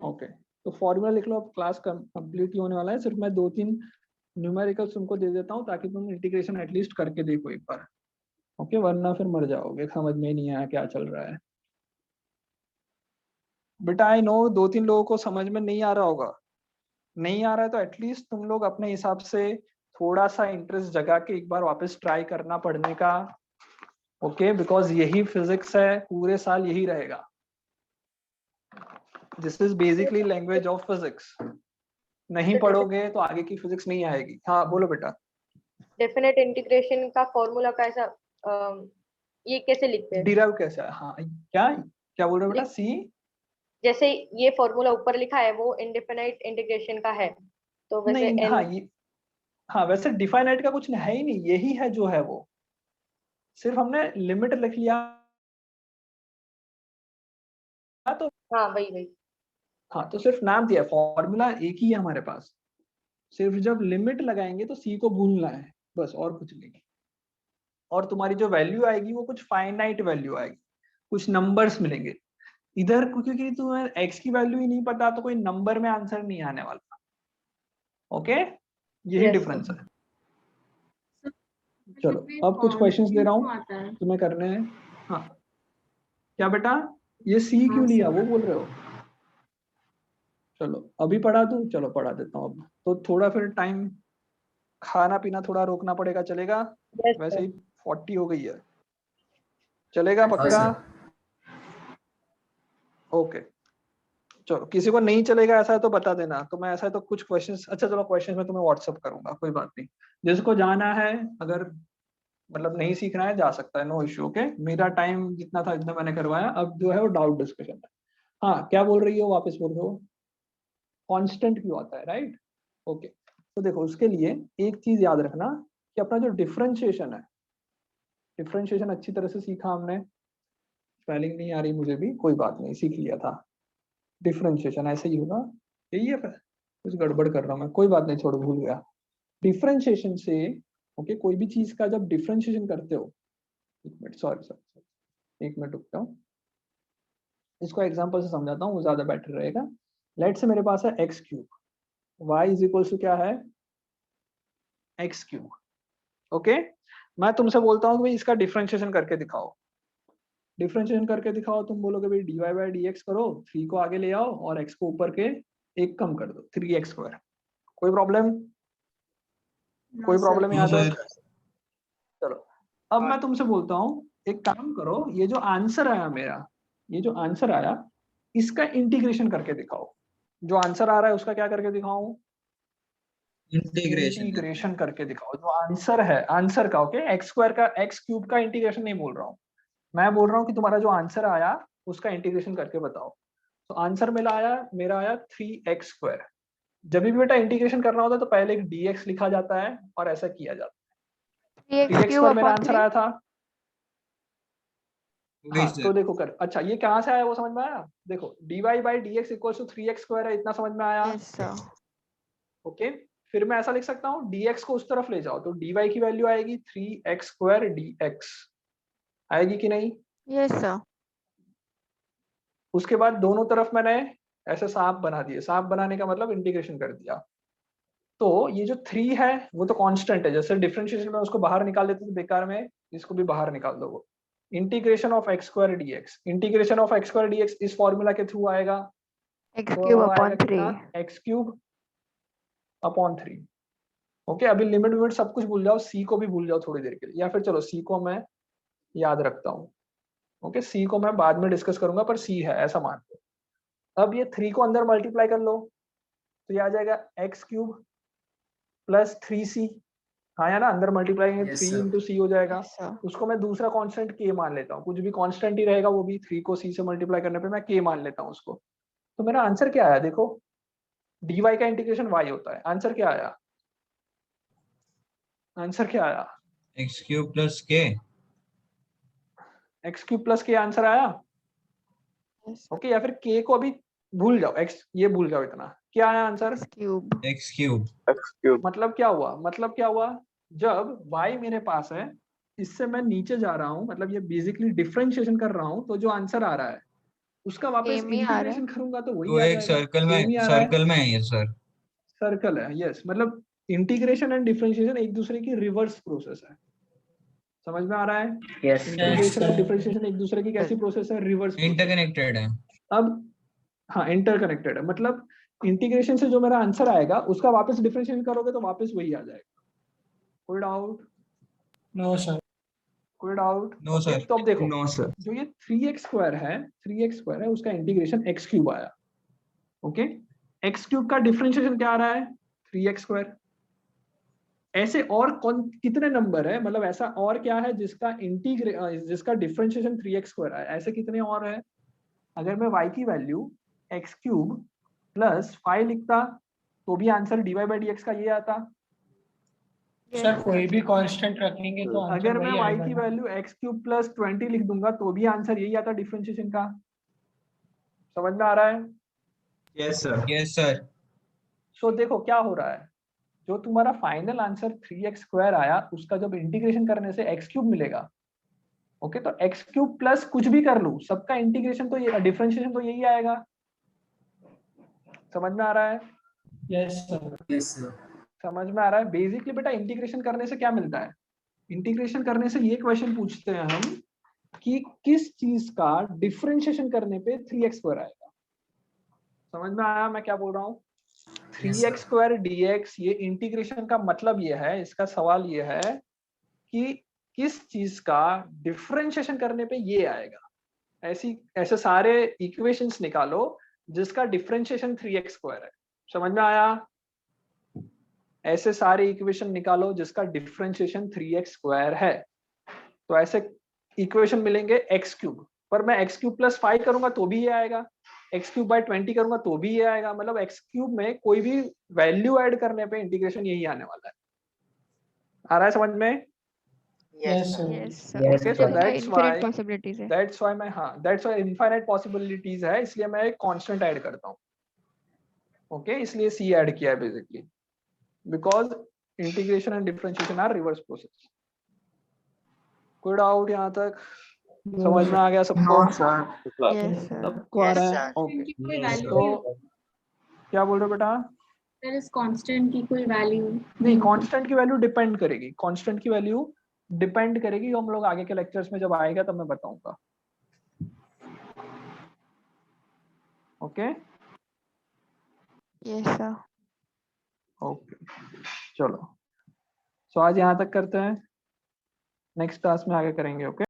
[SPEAKER 1] Okay, तो फॉर्मूला लिख लो। अब क्लास कंप्लीट ही होने वाला है, सिर्फ मैं 2-3 न्यूमेरिकल्स तुमको दे देता हूँ ताकि तुम इंटीग्रेशन एटलीस्ट करके देखो एक बार। ओके, वरना फिर मर जाओगे, समझ में ही नहीं आया क्या चल रहा है। बेटा आई नो 2-3 लोगों को समझ में नहीं आ रहा होगा, नहीं आ रहा है तो एटलीस्ट तुम लोग अपने हिसाब से थोड़ा सा इंटरेस्ट जगा के एक बार वापस ट्राई करना पढ़ने का, ओके, बिकॉज यही फिजिक्स है, पूरे साल यही रहेगा। This is basically language of physics. नहीं पढ़ोगे तो आगे की फिजिक्स नहीं आएगी। हाँ बोलो बेटा।
[SPEAKER 10] डेफिनेट इंटीग्रेशन का फॉर्मूला कैसा, ये कैसे लिखते हैं?
[SPEAKER 1] डिराइव कैसे है? हाँ क्या क्या बोल रहे हो बेटा? सी
[SPEAKER 10] जैसे ये फॉर्मूला ऊपर लिखा है वो इंडेफिनाइट इंटीग्रेशन का है, तो वैसे
[SPEAKER 1] नहीं,
[SPEAKER 10] n
[SPEAKER 1] हाँ ये, हाँ वैसे डिफाइनाइट का कुछ है ही नहीं, यही है जो है वो, सिर्फ हमने लिमिट लिख लिया तो।
[SPEAKER 10] हाँ वही वही।
[SPEAKER 1] हाँ तो सिर्फ नाम दिया, फॉर्मूला एक ही है हमारे पास, सिर्फ जब लिमिट लगाएंगे तो सी को भूलना है बस, और कुछ नहीं। और तुम्हारी जो वैल्यू आएगी वो कुछ फाइनाइट वैल्यू आएगी, कुछ नंबर्स मिलेंगे इधर, क्योंकि तुम्हें एक्स की वैल्यू ही नहीं पता तो कोई नंबर में आंसर नहीं आने वाला। ओके, यही डिफरेंस है। चलो अब कुछ क्वेश्चंस दे रहा हूँ तुम्हें करने हैं। हाँ क्या बेटा, ये सी क्यों लिया वो बोल रहे हो? चलो अभी पढ़ा दूं, चलो पढ़ा देता हूँ अब तो। थोड़ा फिर टाइम, खाना पीना थोड़ा रोकना पड़ेगा, चलेगा? वैसे ही 40 हो गई है, चलेगा पक्का? ओके चलो, किसी को नहीं चलेगा ऐसा है तो बता देना, तो मैं ऐसा है तो कुछ क्वेश्चंस, अच्छा चलो क्वेश्चंस में तुम्हें व्हाट्सअप करूंगा, कोई बात नहीं। जिसको जाना है, अगर मतलब नहीं सीखना है जा सकता है, नो इश्यू। ओके, मेरा टाइम जितना था इतना मैंने करवाया, अब जो है वो डाउट डिस्कशन है। हाँ क्या बोल रही हो, वापस बोल रहे हो? कांस्टेंट क्यों आता है, राइट? ओके, तो देखो उसके लिए एक चीज याद रखना कि अपना जो डिफरेंशिएशन है, डिफरेंशिएशन अच्छी तरह से सीखा हमने। स्पेलिंग नहीं आ रही मुझे भी, कोई बात नहीं, सीख लिया था। डिफरेंशिएशन ऐसे ही होगा, यही है, फिर कुछ गड़बड़ कर रहा हूँ मैं, कोई बात नहीं, छोड़ो भूल गया। डिफरेंशिएशन से ओके, कोई भी चीज का जब डिफरेंशिएशन करते हो, एक मिनट, सॉरी एक मिनट रुकता हूँ, इसको एग्जांपल से समझाता हूँ, वो ज्यादा बेटर रहेगा। लेट से मेरे पास है x cube, y is equal to क्या है, एक्स क्यूब। ओके, मैं तुमसे बोलता हूँ कि भाई इसका डिफरेंशिएशन करके दिखाओ। डिफरेंशिएशन करके दिखाओ, तुम बोलोगे भाई dy बाई डी एक्स करो, 3 को आगे ले आओ और x को ऊपर के 1 कम कर दो, 3x स्क्वायर। कोई प्रॉब्लम? कोई प्रॉब्लम यहाँ तक? चलो अब मैं तुमसे बोलता हूँ एक काम करो, ये जो आंसर आया मेरा, ये जो आंसर आया इसका इंटीग्रेशन करके दिखाओ। जो आंसर आ रहा है उसका क्या करके दिखाऊं? इंटीग्रेशन करके दिखाओ। जो आंसर है, आंसर का, ओके, एक्स स्क्वायर का, एक्स क्यूब का इंटीग्रेशन नहीं बोल रहा हूँ मैं, बोल रहा हूँ कि तुम्हारा जो आंसर आया उसका इंटीग्रेशन करके बताओ। तो आंसर मेरा आया 3x स्क्वायर। जब भी बेटा इंटीग्रेशन करना होता है तो पहले एक dx लिखा जाता है और ऐसा किया जाता है। 3x स्क्वायर मेरा आंसर आया था। हाँ तो देखो कर, अच्छा ये कहाँ से आया वो समझ में आया? देखो dy by dx equal to 3x square है, इतना समझ में आया? ओके, फिर मैं ऐसा लिख सकता हूँ dx को उस तरफ ले जाओ तो dy की वैल्यू आएगी 3x स्क्वायर dx, आएगी कि नहीं?
[SPEAKER 4] Yes sir.
[SPEAKER 1] उसके बाद दोनों तरफ मैंने ऐसे सांप बना दिए, सांप बनाने का मतलब इंटीग्रेशन कर दिया। तो ये जो 3 है वो तो कांस्टेंट है, जैसे डिफरेंशिएशन में उसको बाहर निकाल देते थे बेकार में, इसको भी बाहर निकाल दो। वो integration of x square dx, integration of x square dx इस फॉर्मूला के थ्रू आएगा,
[SPEAKER 4] x cube upon 3,
[SPEAKER 1] x cube upon 3। Okay, अभी लिमिट सब कुछ भूल जाओ, सी को भी भूल जाओ थोड़ी देर के लिए, या फिर चलो सी को मैं याद रखता हूँ। ओके, सी को मैं बाद में डिस्कस करूंगा, पर सी है ऐसा मान लो। अब ये 3 को अंदर मल्टीप्लाई कर लो तो ये आ जाएगा एक्स क्यूब प्लस 3c, हाँ या ना, अंदर मल्टीप्लाई करेंगे 3 इंटू सी हो जाएगा। उसको मैं दूसरा कांस्टेंट k मान लेता हूँ, कुछ भी कांस्टेंट ही रहेगा वो भी, 3 को c से मल्टीप्लाई करने पे मैं k मान लेता हूँ उसको। तो मेरा आंसर क्या आया देखो, dy का इंटीग्रेशन y होता है। आंसर क्या आया? आंसर क्या आया?
[SPEAKER 3] एक्स क्यूब प्लस के,
[SPEAKER 1] एक्स क्यूब प्लस के आंसर आया। ओके, या फिर k को अभी भूल जाओ, x ये भूल जाओ, इतना क्या आया आंसर?
[SPEAKER 3] X cube.
[SPEAKER 1] मतलब क्या हुआ, मतलब क्या हुआ, जब y मेरे पास है, इससे मैं नीचे जा रहा हूँ, मतलब ये बेसिकली डिफरेंशिएशन कर रहा हूँ, तो जो आंसर आ रहा है उसका वापस इंटीग्रेशन करूंगा तो वही
[SPEAKER 3] तो
[SPEAKER 1] आ
[SPEAKER 3] एक
[SPEAKER 1] जाएगा।
[SPEAKER 3] सर्कल में है ये सर,
[SPEAKER 1] सर्कल है, यस, मतलब इंटीग्रेशन एंड डिफरेंशिएशन एक दूसरे की रिवर्स प्रोसेस है, समझ में आ रहा है? इंटीग्रेशन एंड डिफरेंशिएशन एक दूसरे की कैसी प्रोसेस है? रिवर्स,
[SPEAKER 3] इंटरकनेक्टेड है।
[SPEAKER 1] अब हाँ इंटरकनेक्टेड है, मतलब इंटीग्रेशन से जो मेरा आंसर आएगा उसका वापस डिफरेंशिएशन करोगे तो वापस वही आ जाएगा। कोई डाउट?
[SPEAKER 9] No sir.
[SPEAKER 1] कोई डाउट?
[SPEAKER 3] No sir.
[SPEAKER 1] तो अब देखो
[SPEAKER 3] नो सर।
[SPEAKER 1] जो ये 3x स्क्वायर है, 3x स्क्वायर है, उसका इंटीग्रेशन x क्यूब आया। ओके, x क्यूब का डिफरेंशिएशन क्या आ रहा है? 3x square. ऐसे और कौन कितने नंबर है, मतलब ऐसा और क्या है जिसका जिसका डिफरेंशिएशन 3x स्क्वायर आया? ऐसे कितने और है? अगर मैं y की वैल्यू x क्यूब प्लस 5 लिखता तो भी आंसर dy बाई dx का ये आता।
[SPEAKER 9] सर कोई भी कांस्टेंट रखेंगे तो आंसर
[SPEAKER 1] अगर मैं
[SPEAKER 9] वही
[SPEAKER 1] y
[SPEAKER 9] आएगा
[SPEAKER 1] की
[SPEAKER 9] ना।
[SPEAKER 1] वैल्यू x क्यूब प्लस 20 लिख दूंगा तो भी आंसर यही आता डिफरेंशिएशन का। समझ में आ रहा है?
[SPEAKER 3] Yes sir. Yes sir.
[SPEAKER 1] So देखो क्या हो रहा है, जो तुम्हारा फाइनल आंसर 3x स्क्वायर आया उसका जब इंटीग्रेशन करने से x क्यूब मिलेगा। ओके, तो x क्यूब प्लस कुछ भी कर लूं, सबका इंटीग्रेशन तो ये डिफरेंशिएशन तो यही आएगा। समझ में आ रहा है?
[SPEAKER 9] Yes sir.
[SPEAKER 6] Yes sir.
[SPEAKER 1] समझ में आ रहा है? बेसिकली बेटा इंटीग्रेशन करने से क्या मिलता है? इंटीग्रेशन करने से ये क्वेश्चन पूछते हैं हम कि किस चीज का डिफरेंशिएशन करने पे 3x स्क्वायर आएगा। समझ में आया मैं क्या बोल रहा हूँ? 3x स्क्वायर dx, ये इंटीग्रेशन का मतलब ये है, इसका सवाल ये है कि किस चीज का डिफरेंशिएशन करने पे ये आएगा। ऐसे सारे इक्वेशंस निकालो जिसका डिफरेंशिएशन 3x स्क्वायर है। समझ में आया? ऐसे सारे इक्वेशन निकालो जिसका डिफरेंशिएशन 3x स्क्वायर है। तो ऐसे इक्वेशन मिलेंगे x क्यूब, पर मैं x क्यूब प्लस 5 करूंगा तो भी ये आएगा, x क्यूब बाई 20 करूंगा तो भी ये आएगा। मतलब x क्यूब में कोई भी वैल्यू ऐड करने पे इंटीग्रेशन यही आने वाला है। आ रहा है समझ में?
[SPEAKER 5] Yes
[SPEAKER 9] yes
[SPEAKER 5] sir.
[SPEAKER 9] Sir.
[SPEAKER 4] Yes
[SPEAKER 1] Okay, so that's why
[SPEAKER 4] possibilities है।
[SPEAKER 1] that's why मैं that's why infinite possibilities है, इसलिए मैं एक कांस्टेंट ऐड करता हूँ। ओके, इसलिए c ऐड किया है basically, because integration and differentiation are reverse process. कोई डाउट यहाँ तक? समझ में आ गया सबको?
[SPEAKER 4] Yes sir.
[SPEAKER 1] सबको आ
[SPEAKER 5] Yes,
[SPEAKER 1] रहा है?
[SPEAKER 5] sir.
[SPEAKER 1] ओके,
[SPEAKER 7] कोई
[SPEAKER 3] Yes,
[SPEAKER 7] वैल्यू
[SPEAKER 1] तो क्या बोल रहे हो बेटा?
[SPEAKER 7] सर इस कांस्टेंट की कोई वैल्यू
[SPEAKER 1] नहीं, कांस्टेंट की वैल्यू डिपेंड करेगी, कांस्टेंट की वैल्यू डिपेंड करेगी, हम लोग आगे के लेक्चर्स में जब आएगा तब मैं बताऊंगा। Okay
[SPEAKER 4] yes sir.
[SPEAKER 1] ओके, चलो, सो आज यहाँ तक करते हैं, नेक्स्ट क्लास में आगे करेंगे। ओके।